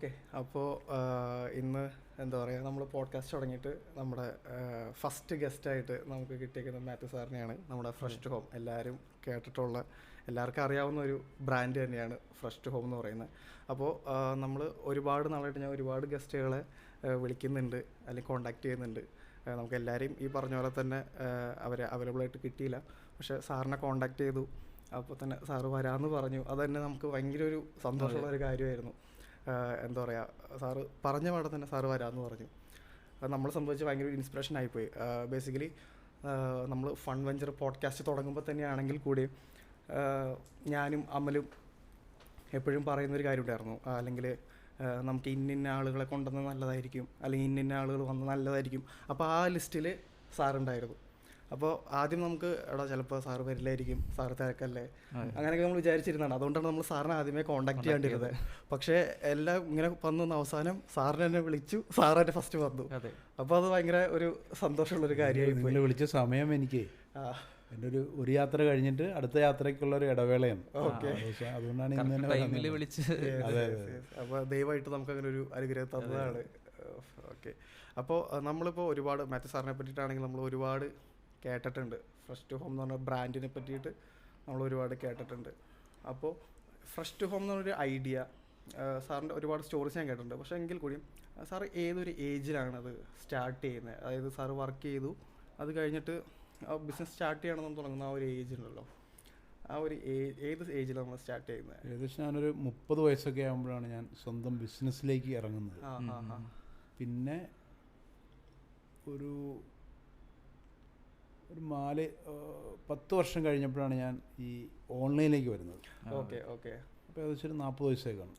Okay. അപ്പോൾ ഇന്ന് എന്താ പറയുക, നമ്മൾ പോഡ്കാസ്റ്റ് തുടങ്ങിയിട്ട് നമ്മുടെ ഫസ്റ്റ് ഗസ്റ്റായിട്ട് നമുക്ക് കിട്ടിയിരിക്കുന്ന മാത്യു സാറിനെയാണ്. നമ്മുടെ ഫ്രഷ് ഹോം എല്ലാവരും കേട്ടിട്ടുള്ള, എല്ലാവർക്കും അറിയാവുന്ന ഒരു ബ്രാൻഡ് തന്നെയാണ് ഫ്രഷ് ഹോം എന്ന് പറയുന്നത്. അപ്പോൾ നമ്മൾ ഒരുപാട് നാളായിട്ട് ഞാൻ ഒരുപാട് ഗസ്റ്റുകളെ വിളിക്കുന്നുണ്ട് അല്ലെങ്കിൽ കോണ്ടാക്ട് ചെയ്യുന്നുണ്ട്. നമുക്ക് എല്ലാവരെയും ഈ പറഞ്ഞ പോലെ തന്നെ അവരെ അവൈലബിളായിട്ട് കിട്ടിയില്ല. പക്ഷേ സാറിനെ കോണ്ടാക്ട് ചെയ്തു. അപ്പോൾ തന്നെ സാറ് വരാമെന്ന് പറഞ്ഞു. അത് തന്നെ നമുക്ക് ഭയങ്കര ഒരു സന്തോഷമുള്ള ഒരു കാര്യമായിരുന്നു. എന്താ പറയുക, സാറ് പറഞ്ഞ പാടെ തന്നെ സാറ് വരാമെന്ന് പറഞ്ഞു. അത് നമ്മളെ സംബന്ധിച്ച് ഭയങ്കര ഒരു ഇൻസ്പിറേഷൻ ആയിപ്പോയി. ബേസിക്കലി നമ്മൾ ഫൺ വെഞ്ചർ പോഡ്കാസ്റ്റ് തുടങ്ങുമ്പോൾ തന്നെയാണെങ്കിൽ കൂടി ഞാനും അമലും എപ്പോഴും പറയുന്നൊരു കാര്യം ഉണ്ടായിരുന്നു. അല്ലെങ്കിൽ നമുക്ക് ഇന്ന ആളുകളെ കൊണ്ടുവന്ന് നല്ലതായിരിക്കും, അല്ലെങ്കിൽ ഇന്ന ആളുകൾ വന്ന് നല്ലതായിരിക്കും. അപ്പോൾ ആ ലിസ്റ്റിൽ സാറുണ്ടായിരുന്നു. അപ്പോൾ ആദ്യം നമുക്ക് ചിലപ്പോൾ സാറ് വരില്ലായിരിക്കും, സാറ് തിരക്കല്ലേ, അങ്ങനെയൊക്കെ നമ്മൾ വിചാരിച്ചിരുന്നതാണ്. അതുകൊണ്ടാണ് നമ്മൾ സാറിനെ ആദ്യമേ കോൺടാക്ട് ചെയ്യാണ്ടിരുന്നത്. പക്ഷേ എല്ലാം ഇങ്ങനെ വന്നു അവസാനം സാറിനെ എന്നെ വിളിച്ചു, സാറ് എന്നെ ഫസ്റ്റ് വന്നു. അപ്പോൾ അത് ഭയങ്കര ഒരു സന്തോഷമുള്ളൊരു കാര്യമായി. നിങ്ങൾ വിളിച്ച സമയം എനിക്ക് എൻ്റെ ഒരു യാത്ര കഴിഞ്ഞിട്ട് അടുത്ത യാത്രയ്ക്കുള്ള ഒരു ഇടവേളയാണ്. ഓക്കെ, അതുകൊണ്ടാണ് ഇന്ന് തന്നെ വിളിച്ചത്. അതെ. അപ്പോൾ ദയവായിട്ട് നമുക്ക് അങ്ങനെ ഒരു അനുഗ്രഹം തന്നതാണ്. ഓക്കെ. അപ്പോൾ നമ്മളിപ്പോൾ ഒരുപാട് മാത്യു സാറിനെ പറ്റിയിട്ടാണെങ്കിൽ നമ്മൾ ഒരുപാട് കേട്ടിട്ടുണ്ട്. ഫ്രഷ് ഹോം എന്ന് പറഞ്ഞ ബ്രാൻഡിനെ പറ്റിയിട്ട് നമ്മൾ ഒരുപാട് കേട്ടിട്ടുണ്ട്. അപ്പോൾ ഫ്രഷ് ഹോം എന്ന് പറഞ്ഞൊരു ഐഡിയ സാറിൻ്റെ ഒരുപാട് സ്റ്റോറീസ് ഞാൻ കേട്ടിട്ടുണ്ട്. പക്ഷേ എങ്കിൽ കൂടിയും സാറ് ഏതൊരു ഏജിലാണ് അത് സ്റ്റാർട്ട് ചെയ്യുന്നത്? അതായത് സാറ് വർക്ക് ചെയ്തു, അത് കഴിഞ്ഞിട്ട് ബിസിനസ് സ്റ്റാർട്ട് ചെയ്യണമെന്ന് തുടങ്ങുന്ന ആ ഒരു ഏജ് ഉണ്ടല്ലോ, ആ ഒരു ഏത് ഏജിലാണ് നമ്മൾ സ്റ്റാർട്ട് ചെയ്യുന്നത്? ഏകദേശം ഞാനൊരു 30 വയസ്സൊക്കെ ആകുമ്പോഴാണ് ഞാൻ സ്വന്തം ബിസിനസ്സിലേക്ക് ഇറങ്ങുന്നത്. പിന്നെ ഒരു 10 വർഷം കഴിഞ്ഞപ്പോഴാണ് ഞാൻ ഈ ഓൺലൈനിലേക്ക് വരുന്നത്. Okay okay. അപ്പോൾ ഏകദേശം ഒരു 40 വയസ്സൊക്കെ കാണും.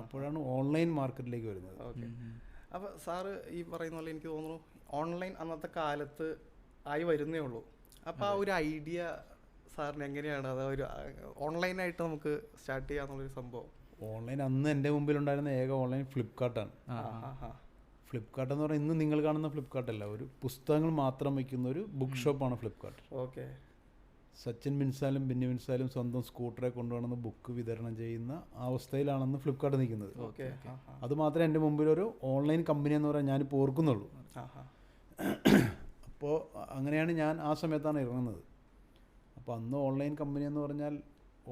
അപ്പോഴാണ് ഓൺലൈൻ മാർക്കറ്റിലേക്ക് വരുന്നത്. ഓക്കെ. അപ്പോൾ സാറ് ഈ പറയുന്ന പോലെ എനിക്ക് തോന്നുന്നു ഓൺലൈൻ അന്നത്തെ കാലത്ത് ആയി വരുന്നേ ഉള്ളൂ. അപ്പോൾ ആ ഒരു ഐഡിയ സാറിന് എങ്ങനെയാണ് അത് ഒരു ഓൺലൈനായിട്ട് നമുക്ക് സ്റ്റാർട്ട് ചെയ്യാന്നുള്ളൊരു സംഭവം? ഓൺലൈൻ അന്ന് എൻ്റെ മുമ്പിലുണ്ടായിരുന്ന ഏക ഓൺലൈൻ ഫ്ലിപ്കാർട്ടാണ്. ഫ്ലിപ്കാർട്ട് എന്ന് പറഞ്ഞാൽ ഇന്ന് നിങ്ങൾ കാണുന്ന ഫ്ലിപ്കാർട്ടല്ല, ഒരു പുസ്തകങ്ങൾ മാത്രം വയ്ക്കുന്ന ഒരു ബുക്ക് ഷോപ്പാണ് ഫ്ലിപ്കാർട്ട്. ഓക്കെ. സച്ചിൻ മിൻസാലും ബെന്നി മിൻസാലും സ്വന്തം സ്കൂട്ടറെ കൊണ്ടുവന്ന് ബുക്ക് വിതരണം ചെയ്യുന്ന ആ അവസ്ഥയിലാണെന്ന് ഫ്ലിപ്കാർട്ട് നിൽക്കുന്നത്. അതുമാത്രമേ എൻ്റെ മുമ്പിൽ ഒരു ഓൺലൈൻ കമ്പനി എന്ന് പറയാൻ ഞാനിപ്പോൾ ഓർക്കുന്നുള്ളൂ. അപ്പോൾ അങ്ങനെയാണ് ഞാൻ ആ സമയത്താണ് ഇറങ്ങുന്നത്. അപ്പോൾ അന്ന് ഓൺലൈൻ കമ്പനി എന്ന് പറഞ്ഞാൽ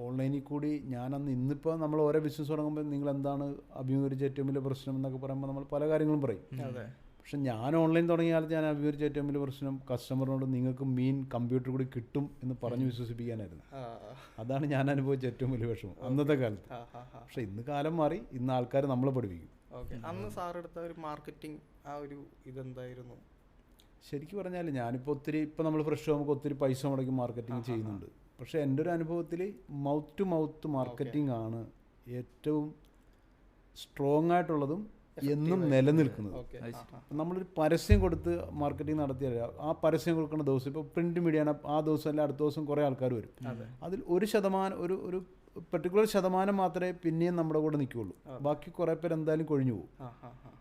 ഓൺലൈനിൽ കൂടി ഇന്നിപ്പോൾ നമ്മൾ ഓരോ ബിസിനസ് തുടങ്ങുമ്പോൾ നിങ്ങൾ എന്താണ് അഭിമുഖീകരിച്ച ഏറ്റവും വലിയ പ്രശ്നം എന്നൊക്കെ പറയുമ്പോൾ നമ്മൾ പല കാര്യങ്ങളും പറയും. പക്ഷെ ഞാൻ ഓൺലൈൻ തുടങ്ങിയ കാലത്ത് ഞാൻ അഭിമുഖീകരിച്ച ഏറ്റവും വലിയ പ്രശ്നം കസ്റ്റമറിനോട് നിങ്ങൾക്ക് കമ്പ്യൂട്ടർ കൂടി കിട്ടും എന്ന് പറഞ്ഞ് വിശ്വസിപ്പിക്കാനായിരുന്നു. അതാണ് ഞാൻ അനുഭവിച്ച ഏറ്റവും വലിയ വിഷമം അന്നത്തെ കാലത്ത്. പക്ഷെ ഇന്ന് കാലം മാറി, ഇന്ന് ആൾക്കാർ നമ്മളെ പഠിപ്പിക്കും. അന്ന് സാറെടുത്ത ഒരു മാർക്കറ്റിംഗ് ആ ഒരു ഇതെന്തായിരുന്നു? ശരിക്കും പറഞ്ഞാൽ ഞാനിപ്പോൾ ഇപ്പോൾ നമ്മൾ ഫ്രഷ് നമുക്ക് ഒത്തിരി പൈസ മുടക്കി മാർക്കറ്റിംഗ് ചെയ്യുന്നുണ്ട്. പക്ഷേ എൻ്റെ ഒരു അനുഭവത്തിൽ മൗത്ത് ടു മൗത്ത് മാർക്കറ്റിംഗ് ആണ് ഏറ്റവും സ്ട്രോങ് ആയിട്ടുള്ളതും എന്നും നിലനിൽക്കുന്നത്. നമ്മളൊരു പരസ്യം കൊടുത്ത് മാർക്കറ്റിംഗ് നടത്തിയാൽ ആ പരസ്യം കൊടുക്കുന്ന ദിവസം ഇപ്പോൾ പ്രിൻറ്റ് മീഡിയയാണ്, ആ ദിവസം അല്ല അടുത്ത ദിവസം കുറേ ആൾക്കാർ വരും. അതിൽ ഒരു പെർട്ടിക്കുലർ ശതമാനം മാത്രമേ പിന്നെയും നമ്മുടെ കൂടെ നിൽക്കുകയുള്ളൂ. ബാക്കി കുറേ പേര് എന്തായാലും കൊഴിഞ്ഞു പോകും.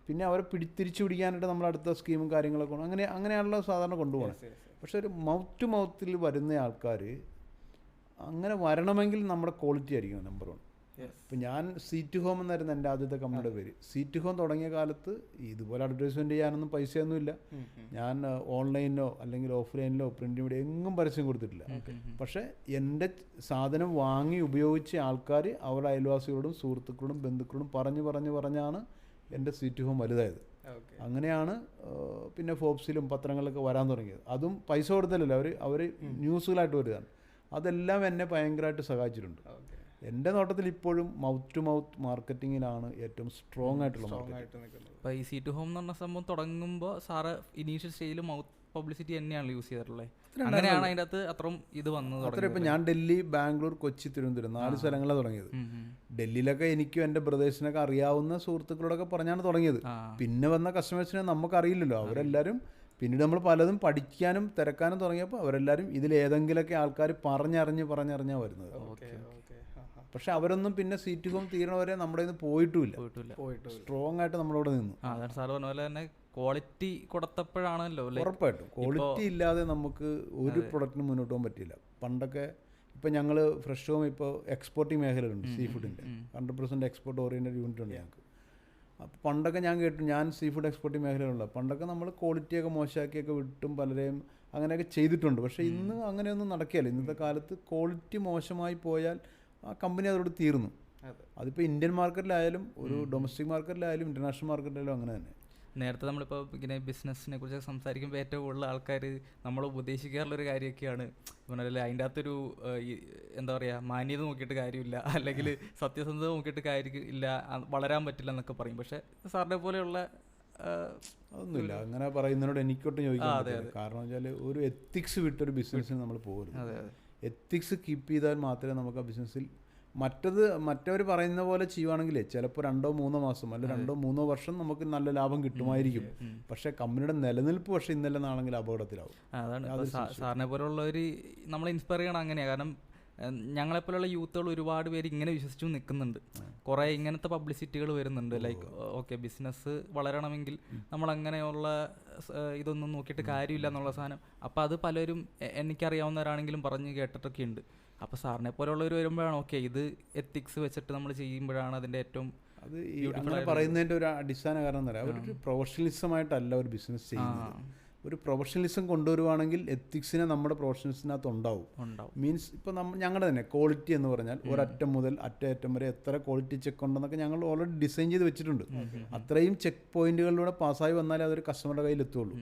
പിന്നെ അവരെ തിരിച്ചു പിടിക്കാനായിട്ട് നമ്മൾ അടുത്ത സ്കീമും കാര്യങ്ങളൊക്കെ അങ്ങനെയാണല്ലോ സാധാരണ കൊണ്ടുപോകണം. പക്ഷെ ഒരു മൗത്ത് ടു മൗത്തിൽ വരുന്ന ആൾക്കാർ അങ്ങനെ വരണമെങ്കിൽ നമ്മുടെ ക്വാളിറ്റി ആയിരിക്കും നമ്പർ 1. ഇപ്പം ഞാൻ സീറ്റ് ഹോം എന്നായിരുന്നു എൻ്റെ ആദ്യത്തെ കമ്പനിയുടെ പേര്. സീറ്റ് ഹോം തുടങ്ങിയ കാലത്ത് ഇതുപോലെ അഡ്വർടൈസ്മെൻറ്റ് ചെയ്യാനൊന്നും പൈസയൊന്നുമില്ല. ഞാൻ ഓൺലൈനിലോ അല്ലെങ്കിൽ ഓഫ്ലൈനിലോ പ്രിൻ്റ് മീഡിയ എങ്ങും പരസ്യം കൊടുത്തിട്ടില്ല. പക്ഷേ എൻ്റെ സാധനം വാങ്ങി ഉപയോഗിച്ച ആൾക്കാർ അവരുടെ അയൽവാസികളോടും സുഹൃത്തുക്കളോടും ബന്ധുക്കളോടും പറഞ്ഞാണ് എൻ്റെ സീറ്റ് ഹോം വലുതായത്. അങ്ങനെയാണ് പിന്നെ ഫോബ്സിലും പത്രങ്ങളിലൊക്കെ വരാൻ തുടങ്ങിയത്. അതും പൈസ കൊടുത്തല്ലോ, അവർ ന്യൂസുകളായിട്ട് വരികയാണ്. അതെല്ലാം എന്നെ ഭയങ്കരമായിട്ട് സഹായിച്ചിട്ടുണ്ട്. എൻ്റെ നോട്ടത്തിൽ ഇപ്പോഴും മൗത്ത് ടു മൗത്ത് മാർക്കറ്റിങ്ങിലാണ് ഏറ്റവും സ്ട്രോങ് ആയിട്ടുള്ള മാർക്കറ്റ്. ഇപ്പോൾ ഈ സീറ്റ് ഹോം എന്ന് പറഞ്ഞ സംഭവം തുടങ്ങുമ്പോൾ സാറ് ഇനീഷ്യൽ സ്റ്റേജിൽ മൗത്ത് പബ്ലിസിറ്റി തന്നെയാണ് യൂസ് ചെയ്തിട്ടുള്ളത്. അങ്ങനെയാണ് അതിൻ്റെ അകത്ത് അത്രയും ഇത് വന്നത്. അത്ര ഇപ്പം ഞാൻ ഡൽഹി, ബാംഗ്ലൂർ, കൊച്ചി, തിരുവനന്തപുരം 4 സ്ഥലങ്ങളിലാണ് തുടങ്ങിയത്. ഡൽഹിയിലൊക്കെ എനിക്കും എൻ്റെ ബ്രദേഴ്സിനൊക്കെ അറിയാവുന്ന സുഹൃത്തുക്കളോടൊക്കെ പറഞ്ഞാണ് തുടങ്ങിയത്. പിന്നെ വന്ന കസ്റ്റമേഴ്സിനെ നമുക്കറിയില്ലല്ലോ. അവരെല്ലാവരും പിന്നീട് നമ്മൾ പലതും പഠിക്കാനും തിരക്കാനും തുടങ്ങിയപ്പോൾ അവരെല്ലാവരും ഇതിലേതെങ്കിലുമൊക്കെ ആൾക്കാർ പറഞ്ഞറിഞ്ഞാണ് വരുന്നത്. പക്ഷെ അവരൊന്നും പിന്നെ സീറ്റ് ഹോം തീരണവരെ നമ്മുടെ നിന്ന് പോയിട്ടുമില്ല. സ്ട്രോങ് ആയിട്ട് നമ്മളവിടെ നിന്നു. സാറ് പറഞ്ഞ പോലെ തന്നെ ക്വാളിറ്റി കൊടുത്തപ്പോഴാണല്ലോ. ഉറപ്പായിട്ടും ക്വാളിറ്റി ഇല്ലാതെ നമുക്ക് ഒരു പ്രൊഡക്റ്റിനും മുന്നോട്ട് പോകാൻ പറ്റില്ല. പണ്ടൊക്കെ ഇപ്പം ഞങ്ങൾ ഫ്രഷ് ഹോം ഇപ്പോൾ എക്സ്പോർട്ടിങ് മേഖലയിലുണ്ട്. സീ ഫുഡിൻ്റെ 100% എക്സ്പോർട്ട് ഓറിയൻറ്റഡ് യൂണിറ്റ് ഉണ്ട് ഞങ്ങൾക്ക്. അപ്പോൾ പണ്ടൊക്കെ ഞാൻ കേട്ടു, ഞാൻ സീ ഫുഡ് എക്സ്പോർട്ടിംഗ് മേഖലയിലുള്ള പണ്ടൊക്കെ നമ്മൾ ക്വാളിറ്റിയൊക്കെ മോശമാക്കിയൊക്കെ വിട്ടും പലരെയും അങ്ങനെയൊക്കെ ചെയ്തിട്ടുണ്ട്. പക്ഷേ ഇന്ന് അങ്ങനെയൊന്നും നടക്കുകയില്ല. ഇന്നത്തെ കാലത്ത് ക്വാളിറ്റി മോശമായി പോയാൽ ആ കമ്പനി അതോട് തീർന്നു. അതിപ്പോൾ ഇന്ത്യൻ മാർക്കറ്റിലായാലും ഒരു ഡൊമസ്റ്റിക് മാർക്കറ്റിലായാലും ഇൻ്റർനാഷണൽ മാർക്കറ്റിലായാലും അങ്ങനെ തന്നെ. നേരത്തെ നമ്മളിപ്പോൾ ഇങ്ങനെ ബിസിനസ്സിനെ കുറിച്ച് സംസാരിക്കുമ്പോൾ ഏറ്റവും കൂടുതൽ ആൾക്കാർ നമ്മൾ ഉപദേശിക്കാറുള്ളൊരു കാര്യമൊക്കെയാണ് പറഞ്ഞാൽ അതിൻ്റെ അകത്തൊരു എന്താ പറയുക മാന്യത നോക്കിയിട്ട് കാര്യമില്ല, അല്ലെങ്കിൽ സത്യസന്ധത നോക്കിയിട്ട് കാര്യമില്ല, വളരാൻ പറ്റില്ല എന്നൊക്കെ പറയും. പക്ഷേ സാറിനെ പോലെയുള്ള അതൊന്നുമില്ല. അങ്ങനെ പറയുന്നതിനോട് എനിക്കൊട്ടും ചോദിക്കാൻ പറ്റില്ല. കാരണം വെച്ചാൽ ഒരു എത്തിക്സ് വിട്ടൊരു ബിസിനസ്സിന് നമ്മൾ പോകരുത്. എത്തിക്സ് കീപ്പ് ചെയ്താൽ മാത്രമേ നമുക്ക് ആ ബിസിനസ്സിൽ മറ്റവർ പറയുന്ന പോലെ ചെയ്യുവാണെങ്കിൽ ചിലപ്പോൾ 2-3 മാസം അല്ല 2-3 വർഷം നമുക്ക് നല്ല ലാഭം കിട്ടുമായിരിക്കും. പക്ഷേ കമ്പനിയുടെ നിലനിൽപ്പ് പക്ഷേ ഇന്നലെ നാളെങ്കിൽ അപകടത്തിലാവും. അതാണ് സാറിനെ പോലുള്ളവർ നമ്മളെ ഇൻസ്പയർ ചെയ്യണം. അങ്ങനെയാണ്. കാരണം ഞങ്ങളെപ്പോലുള്ള യൂത്തുകൾ ഒരുപാട് പേര് ഇങ്ങനെ വിശ്വസിച്ചു നിൽക്കുന്നുണ്ട്. കുറേ ഇങ്ങനത്തെ പബ്ലിസിറ്റികൾ വരുന്നുണ്ട്. ലൈക്ക് ഓക്കെ ബിസിനസ് വളരണമെങ്കിൽ നമ്മൾ അങ്ങനെയുള്ള ഇതൊന്നും നോക്കിയിട്ട് കാര്യമില്ല എന്നുള്ള സാധനം. അപ്പോൾ അത് പലരും എനിക്കറിയാവുന്നവരാണെങ്കിലും പറഞ്ഞ് കേട്ടിട്ടൊക്കെ ഉണ്ട്. അപ്പോൾ സാറിനെ പോലുള്ളവർ വരുമ്പോഴാണ് ഓക്കെ ഇത് എത്തിക്സ് വെച്ചിട്ട് നമ്മൾ ചെയ്യുമ്പോഴാണ് അതിൻ്റെ ഏറ്റവും അത് അങ്ങനെ പറയുന്നതിൻ്റെ ഒരു അടിസ്ഥാന കാരണം എന്ന് പറയാം, ഒരു പ്രൊഫഷണലിസമായിട്ടല്ല ഒരു ബിസിനസ് ചെയ്യുന്നത്. ഒരു പ്രൊഫഷണലിസം കൊണ്ടുവരുവാണെങ്കിൽ എത്തിക്സിനെ നമ്മുടെ പ്രൊഫഷണലിസിനകത്ത് ഉണ്ടാവും. മീൻസ് ഇപ്പോൾ ഞങ്ങളുടെ തന്നെ ക്വാളിറ്റി എന്ന് പറഞ്ഞാൽ ഒരറ്റം മുതൽ അറ്റം വരെ എത്ര ക്വാളിറ്റി ചെക്ക് ഉണ്ടെന്നൊക്കെ ഞങ്ങൾ ഓൾറെഡി ഡിസൈൻ ചെയ്ത് വെച്ചിട്ടുണ്ട്. അത്രയും ചെക്ക് പോയിന്റുകളിലൂടെ പാസ്സായി വന്നാലേ അതൊരു കസ്റ്റമറുടെ കയ്യിൽ എത്തുള്ളൂ.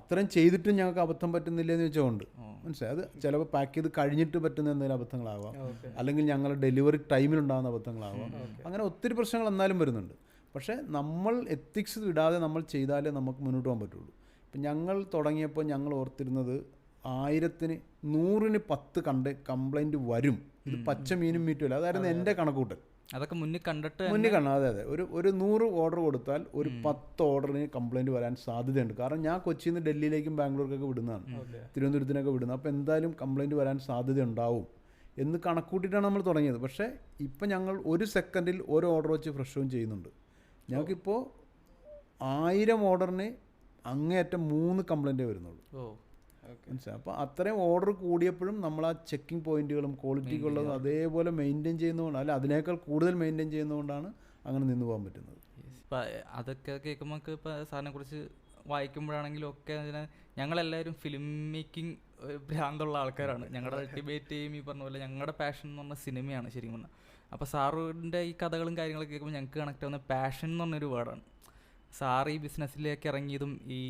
അത്രയും ചെയ്തിട്ടും ഞങ്ങൾക്ക് അബദ്ധം പറ്റുന്നില്ലെന്ന് വെച്ചുകൊണ്ട് മനസ്സിലായി. അത് ചിലപ്പോൾ പാക്ക് ചെയ്ത് കഴിഞ്ഞിട്ട് പറ്റുന്ന എന്തെങ്കിലും അബദ്ധങ്ങളാവാം, അല്ലെങ്കിൽ ഞങ്ങൾ ഡെലിവറി ടൈമിലുണ്ടാകുന്ന അബദ്ധങ്ങളാവാം. അങ്ങനെ ഒത്തിരി പ്രശ്നങ്ങൾ എന്നാലും വരുന്നുണ്ട്. പക്ഷേ നമ്മൾ എത്തിക്സ് വിടാതെ നമ്മൾ ചെയ്താലേ നമുക്ക് മുന്നോട്ട് പോകാൻ പറ്റുള്ളൂ. ഇപ്പം ഞങ്ങൾ തുടങ്ങിയപ്പോൾ ഞങ്ങൾ ഓർത്തിരുന്നത് 1000-ന് 100-ന് 10 കംപ്ലൈൻറ്റ് വരും, ഇത് പച്ച മീനും മീറ്റുമല്ല. അതായിരുന്നു എൻ്റെ കണക്കൂട്ടൽ. അതൊക്കെ മുന്നിൽ കണ്ടിട്ട് അതെ ഒരു 100 ഓർഡർ കൊടുത്താൽ ഒരു 10 ഓർഡറിന് കംപ്ലൈൻറ്റ് വരാൻ സാധ്യതയുണ്ട്. കാരണം ഞാൻ കൊച്ചിയിൽ നിന്ന് ഡൽഹിയിലേക്കും ബാംഗ്ലൂർക്കൊക്കെ വിടുന്നതാണ്, തിരുവനന്തപുരത്തിനൊക്കെ വിടുന്നത്. അപ്പോൾ എന്തായാലും കംപ്ലൈൻറ്റ് വരാൻ സാധ്യത ഉണ്ടാവും എന്ന് കണക്കൂട്ടിയിട്ടാണ് നമ്മൾ തുടങ്ങിയത്. പക്ഷേ ഇപ്പം ഞങ്ങൾ 1 സെക്കൻഡിൽ 1 ഓർഡർ വെച്ച് ഫ്രഷും ചെയ്യുന്നുണ്ട്. ഞങ്ങൾക്കിപ്പോൾ 1000 ഓർഡറിന് അങ്ങേയറ്റം 3 കംപ്ലൈൻറ്റേ വരുന്നുള്ളൂ. മനസ്സിലായി. അപ്പോൾ അത്രയും ഓർഡർ കൂടിയപ്പോഴും നമ്മൾ ആ ചെക്കിംഗ് പോയിന്റുകളും ക്വാളിറ്റിക്കുള്ളതും അതേപോലെ മെയിൻറ്റെയിൻ ചെയ്യുന്നതുകൊണ്ട്, അല്ല അതിനേക്കാൾ കൂടുതൽ മെയിൻറ്റെയിൻ ചെയ്യുന്നതുകൊണ്ടാണ് അങ്ങനെ നിന്ന് പോകാൻ പറ്റുന്നത്. ഇപ്പം അതൊക്കെ കേൾക്കുമ്പോൾ ഇപ്പോൾ സാറിനെ കുറിച്ച് വായിക്കുമ്പോഴാണെങ്കിലും ഒക്കെ ഞങ്ങളെല്ലാവരും ഫിലിം മേക്കിംഗ് ഭ്രാന്തുള്ള ആൾക്കാരാണ്. ഞങ്ങളുടെ അൾട്ടിമേറ്റ് എയിം ഈ പറഞ്ഞ പോലെ ഞങ്ങളുടെ പാഷൻ എന്ന് പറഞ്ഞ സിനിമയാണ് ശരിക്കും പറഞ്ഞാൽ. അപ്പോൾ സാറിൻ്റെ ഈ കഥകളും കാര്യങ്ങളൊക്കെ കേൾക്കുമ്പോൾ ഞങ്ങൾക്ക് കണക്ട് ആവുന്ന പാഷൻ എന്ന് പറഞ്ഞൊരു വേർഡാണ്. സാർ ഈ ബിസിനസ്സിലേക്ക് ഇറങ്ങിയതും ഈ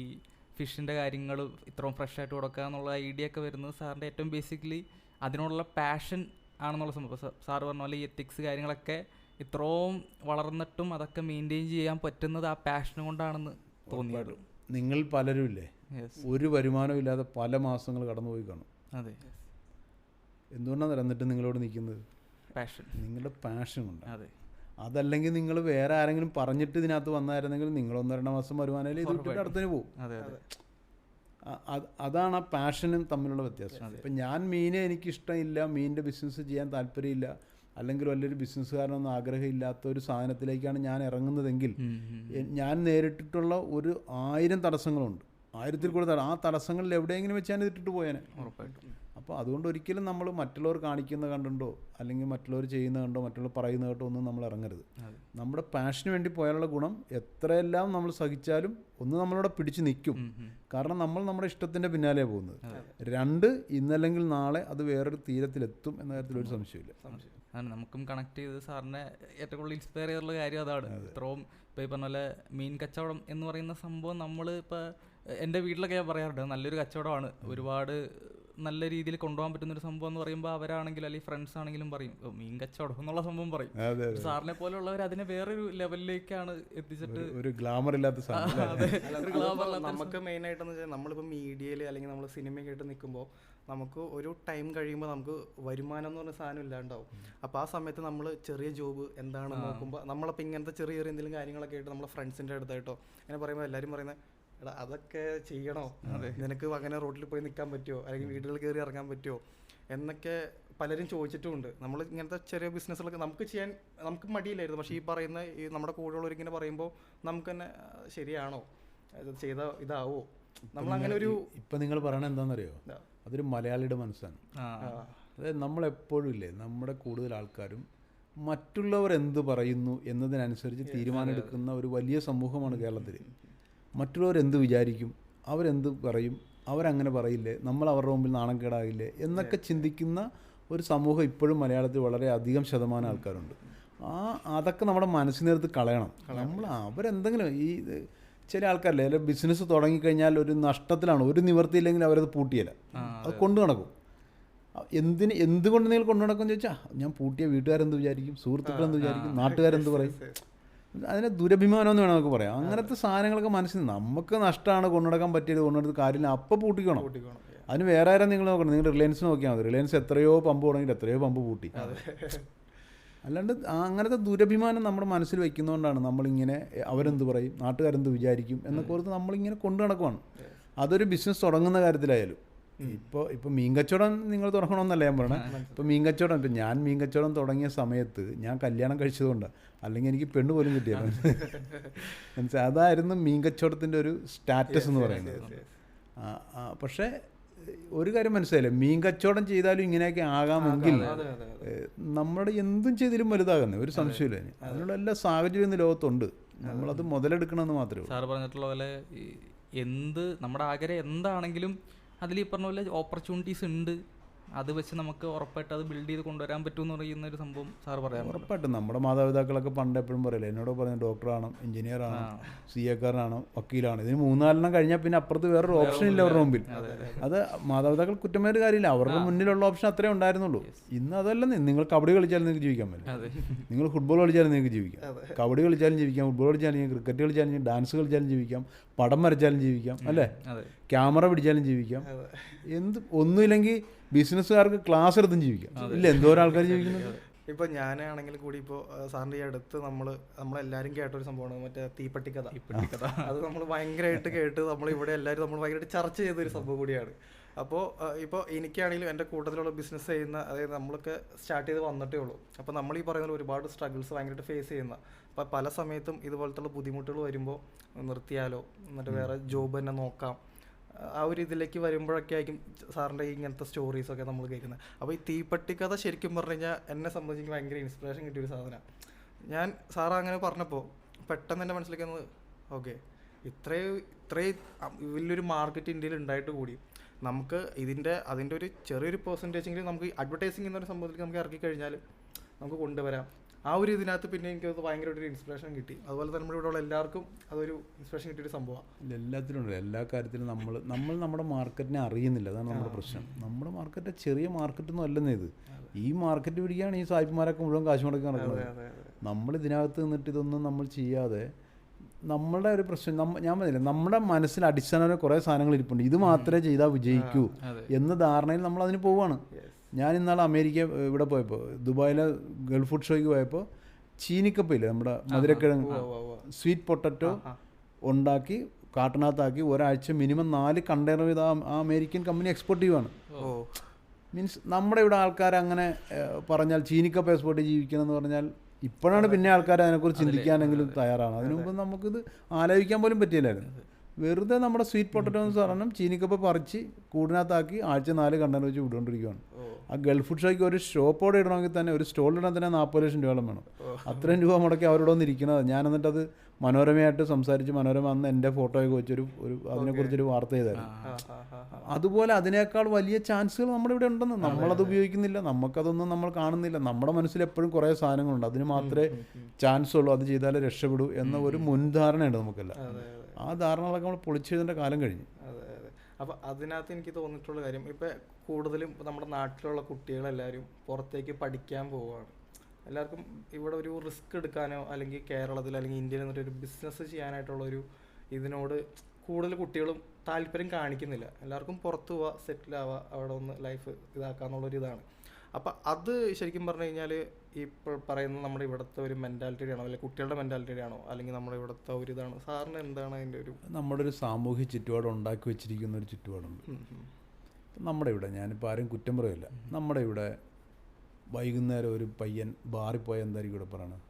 ഫിഷിൻ്റെ കാര്യങ്ങൾ ഇത്രയും ഫ്രഷ് ആയിട്ട് കൊടുക്കുക എന്നുള്ള ഐഡിയ ഒക്കെ വരുന്നത് സാറിൻ്റെ ഏറ്റവും ബേസിക്കലി അതിനോടുള്ള പാഷൻ ആണെന്നുള്ള സംഭവം. സാറ് പറഞ്ഞ പോലെ ഈ എത്തിക്സ് കാര്യങ്ങളൊക്കെ ഇത്രയും വളർന്നിട്ടും അതൊക്കെ മെയിൻറ്റെയിൻ ചെയ്യാൻ പറ്റുന്നത് ആ പാഷൻ കൊണ്ടാണെന്ന് തോന്നിയത്. നിങ്ങൾ പലരും ഇല്ലേ ഒരു വരുമാനം ഇല്ലാതെ പല മാസങ്ങൾ കടന്നുപോയി കാണും. അതെ, എന്തുകൊണ്ടാണ് എന്നിട്ട് നിങ്ങളോട് നിൽക്കുന്നത്? പാഷൻ, നിങ്ങളുടെ പാഷൻ ഉണ്ട്. അതെ, അതല്ലെങ്കിൽ നിങ്ങൾ വേറെ ആരെങ്കിലും പറഞ്ഞിട്ട് ഇതിനകത്ത് വന്നായിരുന്നെങ്കിൽ നിങ്ങൾ 1-2 മാസം വരുവാനായാലും ഇത് വിട്ടിട്ട് അടുത്തിന് പോകും. അതാണ് ആ പാഷനും തമ്മിലുള്ള വ്യത്യാസം. ഇപ്പം ഞാൻ മീനെ എനിക്കിഷ്ടമില്ല, മീനിൻ്റെ ബിസിനസ് ചെയ്യാൻ താല്പര്യമില്ല, അല്ലെങ്കിൽ വലിയൊരു ബിസിനസ്സുകാരനൊന്നും ആഗ്രഹമില്ലാത്ത ഒരു സാധനത്തിലേക്കാണ് ഞാൻ ഇറങ്ങുന്നതെങ്കിൽ ഞാൻ നേരിട്ടിട്ടുള്ള ഒരു 1000 തടസ്സങ്ങളുണ്ട്, 1000-ൽ കൂടുതൽ. ആ തടസ്സങ്ങളിൽ എവിടെയെങ്കിലും വെച്ച് ഞാൻ ഇതിട്ടിട്ട് പോയേനെ ഉറപ്പായിട്ടും. അപ്പോൾ അതുകൊണ്ട് ഒരിക്കലും നമ്മൾ മറ്റുള്ളവർ കാണിക്കുന്ന കണ്ടോ അല്ലെങ്കിൽ മറ്റുള്ളവർ ചെയ്യുന്ന കണ്ടോ മറ്റുള്ളവർ പറയുന്ന കേട്ടോ ഒന്നും നമ്മൾ ഇറങ്ങരുത്. നമ്മുടെ പാഷന് വേണ്ടി പോയാലുള്ള ഗുണം എത്രയെല്ലാം നമ്മൾ സഹിച്ചാലും ഒന്ന് നമ്മളവിടെ പിടിച്ച് നിൽക്കും. കാരണം നമ്മൾ നമ്മുടെ ഇഷ്ടത്തിൻ്റെ പിന്നാലെ പോകുന്നത്. 2 ഇന്നല്ലെങ്കിൽ നാളെ അത് വേറൊരു തീരത്തിലെത്തും എന്ന കാര്യത്തിൽ ഒരു സംശയമില്ല. ആണ് നമുക്കും കണക്ട് ചെയ്ത് സാറിനെ ഏറ്റവും കൂടുതൽ ഇൻസ്പയർ ചെയ്തിട്ടുള്ള കാര്യം അതാണ്. ഇത്രയും ഇപ്പോൾ ഈ പറഞ്ഞ പോലെ മീൻ കച്ചവടം എന്ന് പറയുന്ന സംഭവം നമ്മൾ ഇപ്പോൾ എൻ്റെ വീട്ടിലൊക്കെ ഞാൻ പറയാറുണ്ട് നല്ലൊരു കച്ചവടമാണ്, ഒരുപാട് നല്ല രീതിയിൽ കൊണ്ടുപോകാൻ പറ്റുന്നൊരു സംഭവം എന്ന് പറയുമ്പോൾ അവരാണെങ്കിലും അല്ലെങ്കിൽ ഫ്രണ്ട്സ് ആണെങ്കിലും പറയും മീൻ കച്ചവടം എന്നുള്ള സംഭവം പറയും. സാറിനെ പോലുള്ളവർ അതിനെ വേറൊരു ലെവലിലേക്കാണ് എത്തിച്ചിട്ട് ഒരു ഗ്ലാമർ ഇല്ലാത്ത നമുക്ക് മെയിൻ ആയിട്ടെന്ന് വെച്ചാൽ നമ്മളിപ്പോൾ മീഡിയയിൽ അല്ലെങ്കിൽ നമ്മൾ സിനിമയൊക്കെ ആയിട്ട് നിൽക്കുമ്പോൾ നമുക്ക് ഒരു ടൈം കഴിയുമ്പോൾ നമുക്ക് വരുമാനം എന്ന് പറഞ്ഞ സാധനം ഇല്ലാണ്ടാവും. അപ്പോൾ ആ സമയത്ത് നമ്മൾ ചെറിയ ജോബ് എന്താണെന്ന് നോക്കുമ്പോൾ നമ്മളപ്പോൾ ഇങ്ങനത്തെ ചെറിയ ചെറിയ എന്തെങ്കിലും കാര്യങ്ങളൊക്കെ ആയിട്ട് നമ്മളെ ഫ്രണ്ട്സിൻ്റെ അടുത്തായിട്ടോ അങ്ങനെ പറയുമ്പോൾ എല്ലാവരും പറയുന്നത് എടാ അതൊക്കെ ചെയ്യണോ, നിനക്ക് അങ്ങനെ റോഡിൽ പോയി നിൽക്കാൻ പറ്റുമോ അല്ലെങ്കിൽ വീടുകളിൽ കയറി ഇറങ്ങാൻ പറ്റുമോ എന്നൊക്കെ പലരും ചോദിച്ചിട്ടുമുണ്ട്. നമ്മൾ ഇങ്ങനത്തെ ചെറിയ ബിസിനസ്സുകളൊക്കെ നമുക്ക് മടിയില്ലായിരുന്നു. പക്ഷേ ഈ പറയുന്ന ഈ നമ്മുടെ കൂടെയുള്ളവരിങ്ങനെ പറയുമ്പോൾ നമുക്ക് തന്നെ ശരിയാണോ ചെയ്ത ഇതാവോ നമ്മളങ്ങനെ ഒരു ഇപ്പം നിങ്ങൾ പറയണത് എന്താണെന്നറിയോ, അതൊരു മലയാളിയുടെ മനസ്സാണ്. അതായത് നമ്മളെപ്പോഴും ഇല്ലേ നമ്മുടെ കൂടുതൽ ആൾക്കാരും മറ്റുള്ളവർ എന്ത് പറയുന്നു എന്നതിനനുസരിച്ച് തീരുമാനമെടുക്കുന്ന ഒരു വലിയ സമൂഹമാണ് കേരളത്തിൽ. മറ്റുള്ളവർ എന്ത് വിചാരിക്കും, അവരെന്ത് പറയും, അവരങ്ങനെ പറയില്ലേ, നമ്മൾ അവരുടെ മുമ്പിൽ നാണം കേടാകില്ലേ എന്നൊക്കെ ചിന്തിക്കുന്ന ഒരു സമൂഹം ഇപ്പോഴും മലയാളത്തിൽ വളരെ അധികം ശതമാനം ആൾക്കാരുണ്ട്. അതൊക്കെ നമ്മുടെ മനസ്സിനകത്ത് കളയണം. നമ്മൾ അവരെന്തെങ്കിലും ഈ ചില ആൾക്കാരല്ലേ അല്ലെ ബിസിനസ് തുടങ്ങിക്കഴിഞ്ഞാൽ ഒരു നഷ്ടത്തിലാണ്, ഒരു നിവർത്തിയില്ലെങ്കിൽ അവരത് പൂട്ടിയല്ല, അത് കൊണ്ടു നടക്കും. എന്തുകൊണ്ട് നിങ്ങൾ കൊണ്ടു നടക്കുമെന്ന് ചോദിച്ചാൽ ഞാൻ പൂട്ടിയ വീട്ടുകാരെന്ത് വിചാരിക്കും, സുഹൃത്തുക്കളെന്ത് വിചാരിക്കും, നാട്ടുകാരെന്ത് പറയും, അതിനെ ദുരഭിമാനം എന്ന് വേണം നമുക്ക് പറയാം. അങ്ങനത്തെ സാധനങ്ങളൊക്കെ മനസ്സിൽ നമുക്ക് നഷ്ടമാണ് കൊണ്ടുനടക്കാൻ പറ്റിയത്, കൊണ്ടുനടത്ത് കാര്യമില്ല, അപ്പം പൂട്ടിക്കണം. അതിന് വേറെ ആരും നിങ്ങൾ നോക്കണം. നിങ്ങൾ റിലയൻസ് നോക്കിയാൽ മതി. റിലയൻസ് എത്രയോ പമ്പ് തുടങ്ങിയിട്ട് എത്രയോ പമ്പ് പൂട്ടി. അല്ലാണ്ട് അങ്ങനത്തെ ദുരഭിമാനം നമ്മുടെ മനസ്സിൽ വയ്ക്കുന്നതുകൊണ്ടാണ് നമ്മളിങ്ങനെ അവരെന്ത് പറയും, നാട്ടുകാരെന്ത് വിചാരിക്കും എന്നൊക്കെ ഓർത്ത് നമ്മളിങ്ങനെ കൊണ്ടു നടക്കുവാണ്. അതൊരു ബിസിനസ് തുടങ്ങുന്ന കാര്യത്തിലായാലും. ഇപ്പോൾ മീൻ കച്ചവടം നിങ്ങൾ തുടങ്ങണമെന്നല്ല ഞാൻ പറയണത്. ഇപ്പോൾ മീൻ കച്ചവടം, ഇപ്പം ഞാൻ മീൻ കച്ചവടം തുടങ്ങിയ സമയത്ത് ഞാൻ കല്യാണം കഴിച്ചതുകൊണ്ടാണ്, അല്ലെങ്കിൽ എനിക്ക് പെണ്ണ് പോലും കിട്ടിയത്. മനസ്സിലായി, അതായിരുന്നു മീൻ കച്ചവടത്തിൻ്റെ ഒരു സ്റ്റാറ്റസ് എന്ന് പറയുന്നത്. പക്ഷേ ഒരു കാര്യം മനസ്സിലായില്ലേ, മീൻ കച്ചവടം ചെയ്താലും ഇങ്ങനെയൊക്കെ ആകാമെങ്കിൽ നമ്മുടെ എന്തും ചെയ്തിലും വലുതാകുന്നത് ഒരു സംശയമില്ല. അതിനുള്ള എല്ലാ സാഹചര്യം ഇന്ന് ലോകത്തുണ്ട്, നമ്മളത് മുതലെടുക്കണമെന്ന് മാത്രമേ ഉള്ളൂ. സാറ് പറഞ്ഞിട്ടുള്ള പോലെ എന്ത് നമ്മുടെ ആഗ്രഹം എന്താണെങ്കിലും അതിൽ ഈ പറഞ്ഞ പോലെ ഓപ്പർച്യൂണിറ്റീസ് ഉണ്ട്. അത് വെച്ച് നമുക്ക് ഉറപ്പായിട്ട് അത് ബിൽഡ് ചെയ്ത് കൊണ്ടുവരാൻ പറ്റുമെന്ന് പറയുന്ന ഒരു സംഭവം സാർ പറയാം. ഉറപ്പായിട്ടും നമ്മുടെ മാതാപിതാക്കളൊക്കെ പണ്ട് എപ്പോഴും പറയില്ല, എന്നോട് പറഞ്ഞ ഡോക്ടറാണോ, എഞ്ചിനീയറാണോ, CA-കാരനാണോ, വക്കീലാണോ, ഇതിന് 3-4 കഴിഞ്ഞാൽ പിന്നെ അപ്പുറത്ത് വേറൊരു ഓപ്ഷൻ ഇല്ല അവരുടെ മുമ്പിൽ. അത് മാതാപിതാക്കൾ കുറ്റമേറെ കാര്യമില്ല, അവരുടെ മുന്നിലുള്ള ഓപ്ഷൻ അത്രേ ഉണ്ടായിരുന്നുള്ളൂ. ഇന്ന് അതല്ല, നിങ്ങൾ കബഡി കളിച്ചാലും നിങ്ങൾക്ക് ജീവിക്കാൻ പറ്റില്ല, നിങ്ങൾ ഫുട്ബോൾ കളിച്ചാലും നിങ്ങൾക്ക് ജീവിക്കാം, കബഡി കളിച്ചാലും ജീവിക്കാം, ഫുട്ബോൾ കളിച്ചാലും ജീവിക്കാം, ക്രിക്കറ്റ് കളിച്ചാലും, ഡാൻസ് കളിച്ചാലും ജീവിക്കാം, പടം വരച്ചാലും ജീവിക്കാം, അല്ലേ, ക്യാമറ പിടിച്ചാലും ജീവിക്കാം. ഒന്നുമില്ലെങ്കിൽ ബിസിനസ്സുകാർക്ക് ക്ലാസ് എടുത്തും ജീവിക്കാം. ഇല്ല, എന്തോരം ആൾക്കാർ ജീവിക്കുന്നുണ്ട്. ഇപ്പോൾ ഞാനാണെങ്കിൽ കൂടി ഇപ്പോൾ സാറിൻ്റെ ഈ അടുത്ത് നമ്മളെല്ലാവരും കേട്ടൊരു സംഭവമാണ് മറ്റേ തീപ്പെട്ടിക്കഥ. അത് നമ്മൾ ഭയങ്കരമായിട്ട് കേട്ട് നമ്മളിവിടെ എല്ലാവരും നമ്മൾ ഭയങ്കരമായിട്ട് ചർച്ച ചെയ്തൊരു സംഭവം കൂടിയാണ്. അപ്പോൾ ഇപ്പോൾ എനിക്കാണെങ്കിലും എൻ്റെ കൂട്ടത്തിലുള്ള ബിസിനസ് ചെയ്യുന്ന, അതായത് നമ്മളൊക്കെ സ്റ്റാർട്ട് ചെയ്ത് വന്നിട്ടേ ഉള്ളൂ. അപ്പോൾ നമ്മൾ ഈ പറയുന്ന ഒരുപാട് സ്ട്രഗിൾസ് ഭയങ്കരമായിട്ട് ഫേസ് ചെയ്യുന്ന, അപ്പോൾ പല സമയത്തും ഇതുപോലത്തുള്ള ബുദ്ധിമുട്ടുകൾ വരുമ്പോൾ നിർത്തിയാലോ, എന്നിട്ട് വേറെ ജോബ് തന്നെ നോക്കാം, ആ ഒരു ഇതിലേക്ക് വരുമ്പോഴൊക്കെ ആയിരിക്കും സാറിൻ്റെ ഇങ്ങനത്തെ സ്റ്റോറീസൊക്കെ നമ്മൾ കേൾക്കുന്നത്. അപ്പോൾ ഈ തീപ്പെട്ടിക്കഥ ശരിക്കും പറഞ്ഞു കഴിഞ്ഞാൽ എന്നെ സംബന്ധിച്ച് എനിക്ക് ഭയങ്കര ഇൻസ്പിറേഷൻ കിട്ടിയൊരു സാധനമാണ്. ഞാൻ സാറ് അങ്ങനെ പറഞ്ഞപ്പോൾ പെട്ടെന്ന് എൻ്റെ മനസ്സിലേക്ക് വന്നത്, ഓക്കെ, ഇത്രയും വലിയൊരു മാർക്കറ്റ് ഇന്ത്യയിൽ ഉണ്ടായിട്ട് കൂടി നമുക്ക് അതിൻ്റെ ഒരു ചെറിയൊരു പെർസെൻറ്റേജെങ്കിലും നമുക്ക് അഡ്വർടൈസിങ് എന്നൊരു സംഭവത്തിലേക്ക് നമുക്ക് ഇറക്കി കഴിഞ്ഞാൽ നമുക്ക് കൊണ്ടുവരാം. ആ ഒരു ഇതിനകത്ത് പിന്നെ എനിക്കത് ഭയങ്കരമായിട്ടൊരു ഇൻസ്പിറേഷൻ കിട്ടി. അതുപോലെ തന്നെ നമ്മുടെ ഇവിടെയുള്ള എല്ലാവർക്കും അതൊരു ഇൻസ്പിറേഷൻ കിട്ടിയൊരു സംഭവമാണ്. എല്ലാത്തിലും ഉണ്ട്, എല്ലാ കാര്യത്തിലും നമ്മൾ നമ്മുടെ മാർക്കറ്റിനെ അറിയുന്നില്ല, അതാണ് നമ്മുടെ പ്രശ്നം. നമ്മുടെ മാർക്കറ്റ് ചെറിയ മാർക്കറ്റൊന്നും അല്ലെന്നേ ഇത്. ഈ മാർക്കറ്റ് പിടിക്കുകയാണ് ഈ സായിപ്പന്മാരൊക്കെ മുഴുവൻ കാശ് മുടക്കി നടക്കുന്നത്. നമ്മൾ ഇതിനകത്ത് നിന്നിട്ട് ഇതൊന്നും നമ്മൾ ചെയ്യാതെ നമ്മളുടെ ഒരു പ്രശ്നം, ഞാൻ പറഞ്ഞില്ല, നമ്മുടെ മനസ്സിൽ അടിസ്ഥാനപരമായ കുറേ സാധനങ്ങൾ ഇരിപ്പുണ്ട്, ഇത് മാത്രമേ ചെയ്താൽ വിജയിക്കൂ എന്ന ധാരണയിൽ നമ്മൾ അതിന് പോവുകയാണ്. ഞാൻ ഇന്നാളെ അമേരിക്ക ഇവിടെ പോയപ്പോൾ, ദുബായിലെ ഗൾഫ് ഫുഡ് ഷോയ്ക്ക് പോയപ്പോൾ ചീനിക്കപ്പയില്ലേ, നമ്മുടെ മധുരക്കിഴങ്ങ് സ്വീറ്റ് പൊട്ടറ്റോ ഉണ്ടാക്കി കാട്ടിനകത്താക്കി ഒരാഴ്ച മിനിമം 4 കണ്ടെയ്നർ ചെയ്ത് ആ അമേരിക്കൻ കമ്പനി എക്സ്പോർട്ട് ചെയ്യുവാണ്. മീൻസ് നമ്മുടെ ഇവിടെ ആൾക്കാർ അങ്ങനെ പറഞ്ഞാൽ ചീനിക്കപ്പ എക്സ്പോർട്ട് ജീവിക്കണം എന്ന് പറഞ്ഞാൽ ഇപ്പോഴാണ് പിന്നെ ആൾക്കാർ അതിനെക്കുറിച്ച് ചിന്തിക്കാനെങ്കിലും തയ്യാറാണ്. അതിനു മുമ്പ് നമുക്കിത് ആലോചിക്കാൻ പോലും പറ്റിയില്ലായിരുന്നു. വെറുതെ നമ്മുടെ സ്വീറ്റ് പൊട്ടറ്റോ എന്ന് പറഞ്ഞാൽ ചീനിക്കപ്പ പറിച്ച് കൂടിനകത്താക്കി ആഴ്ച 4 കണ്ടെയ്നർ വെച്ച് വിട്ടുകൊണ്ടിരിക്കുകയാണ്. ആ ഗൾഫ് ഫുഡ് ഷോയ്ക്ക് ഒരു ഷോപ്പോടെ ഇടണമെങ്കിൽ തന്നെ, ഒരു സ്റ്റോളിലിടാൻ തന്നെ 40 ലക്ഷം രൂപ വേണം. അത്രയും രൂപ മുടക്കി അവരോട് വന്നിരിക്കുന്നത്. ഞാൻ എന്നിട്ടത് മനോരമയായിട്ട് സംസാരിച്ച്, മനോരമ അന്ന് എൻ്റെ ഫോട്ടോയൊക്കെ വെച്ചൊരു അതിനെക്കുറിച്ചൊരു വാർത്ത ചെയ്തായിരുന്നു. അതുപോലെ അതിനേക്കാൾ വലിയ ചാൻസുകൾ നമ്മുടെ ഇവിടെ ഉണ്ടെന്ന് നമ്മളത് ഉപയോഗിക്കുന്നില്ല, നമുക്കതൊന്നും നമ്മൾ കാണുന്നില്ല. നമ്മുടെ മനസ്സിൽ എപ്പോഴും കുറേ സാധനങ്ങളുണ്ട്, അതിന് മാത്രമേ ചാൻസ് ഉള്ളൂ, അത് ചെയ്താലേ രക്ഷപ്പെടൂ എന്ന ഒരു മുൻധാരണയുണ്ട് നമുക്കല്ല. ആ ധാരണകളൊക്കെ നമ്മൾ പൊളിച്ചതിൻ്റെ കാലം കഴിഞ്ഞു. അപ്പോൾ അതിനകത്ത് എനിക്ക് തോന്നിയിട്ടുള്ള കാര്യം, ഇപ്പോൾ കൂടുതലും നമ്മുടെ നാട്ടിലുള്ള കുട്ടികളെല്ലാവരും പുറത്തേക്ക് പഠിക്കാൻ പോവുകയാണ്. എല്ലാവർക്കും ഇവിടെ ഒരു റിസ്ക് എടുക്കാനോ അല്ലെങ്കിൽ കേരളത്തിൽ അല്ലെങ്കിൽ ഇന്ത്യയിൽ നിന്നൊരു ബിസിനസ് ചെയ്യാനായിട്ടുള്ളൊരു ഇതിനോട് കൂടുതൽ കുട്ടികളും താല്പര്യം കാണിക്കുന്നില്ല. എല്ലാവർക്കും പുറത്ത് പോവുക, സെറ്റിൽ ആവുക, അവിടെ ഒന്ന് ലൈഫ് ഇതാക്കാന്നുള്ളൊരു ഇതാണ്. അപ്പം അത് ശരിക്കും പറഞ്ഞു കഴിഞ്ഞാൽ ഇപ്പോൾ പറയുന്ന നമ്മുടെ ഇവിടുത്തെ ഒരു മെൻറ്റാലിറ്റിയാണോ, അല്ലെങ്കിൽ കുട്ടികളുടെ മെൻറ്റാലിറ്റിയാണോ, അല്ലെങ്കിൽ നമ്മുടെ ഇവിടുത്തെ ഒരു ഇതാണ്? സാറിന് എന്താണ് അതിൻ്റെ ഒരു? നമ്മുടെ ഒരു സാമൂഹ്യ ചുറ്റുപാട് ഉണ്ടാക്കി വെച്ചിരിക്കുന്ന ഒരു ചുറ്റുപാടുണ്ട് നമ്മുടെ ഇവിടെ. ഞാനിപ്പോൾ ആരും കുറ്റം പറയില്ല. നമ്മുടെ ഇവിടെ വൈകുന്നേരം ഒരു പയ്യൻ ബാറിൽ പോയാൽ എന്തായിരിക്കും ഇവിടെ പറയണത്?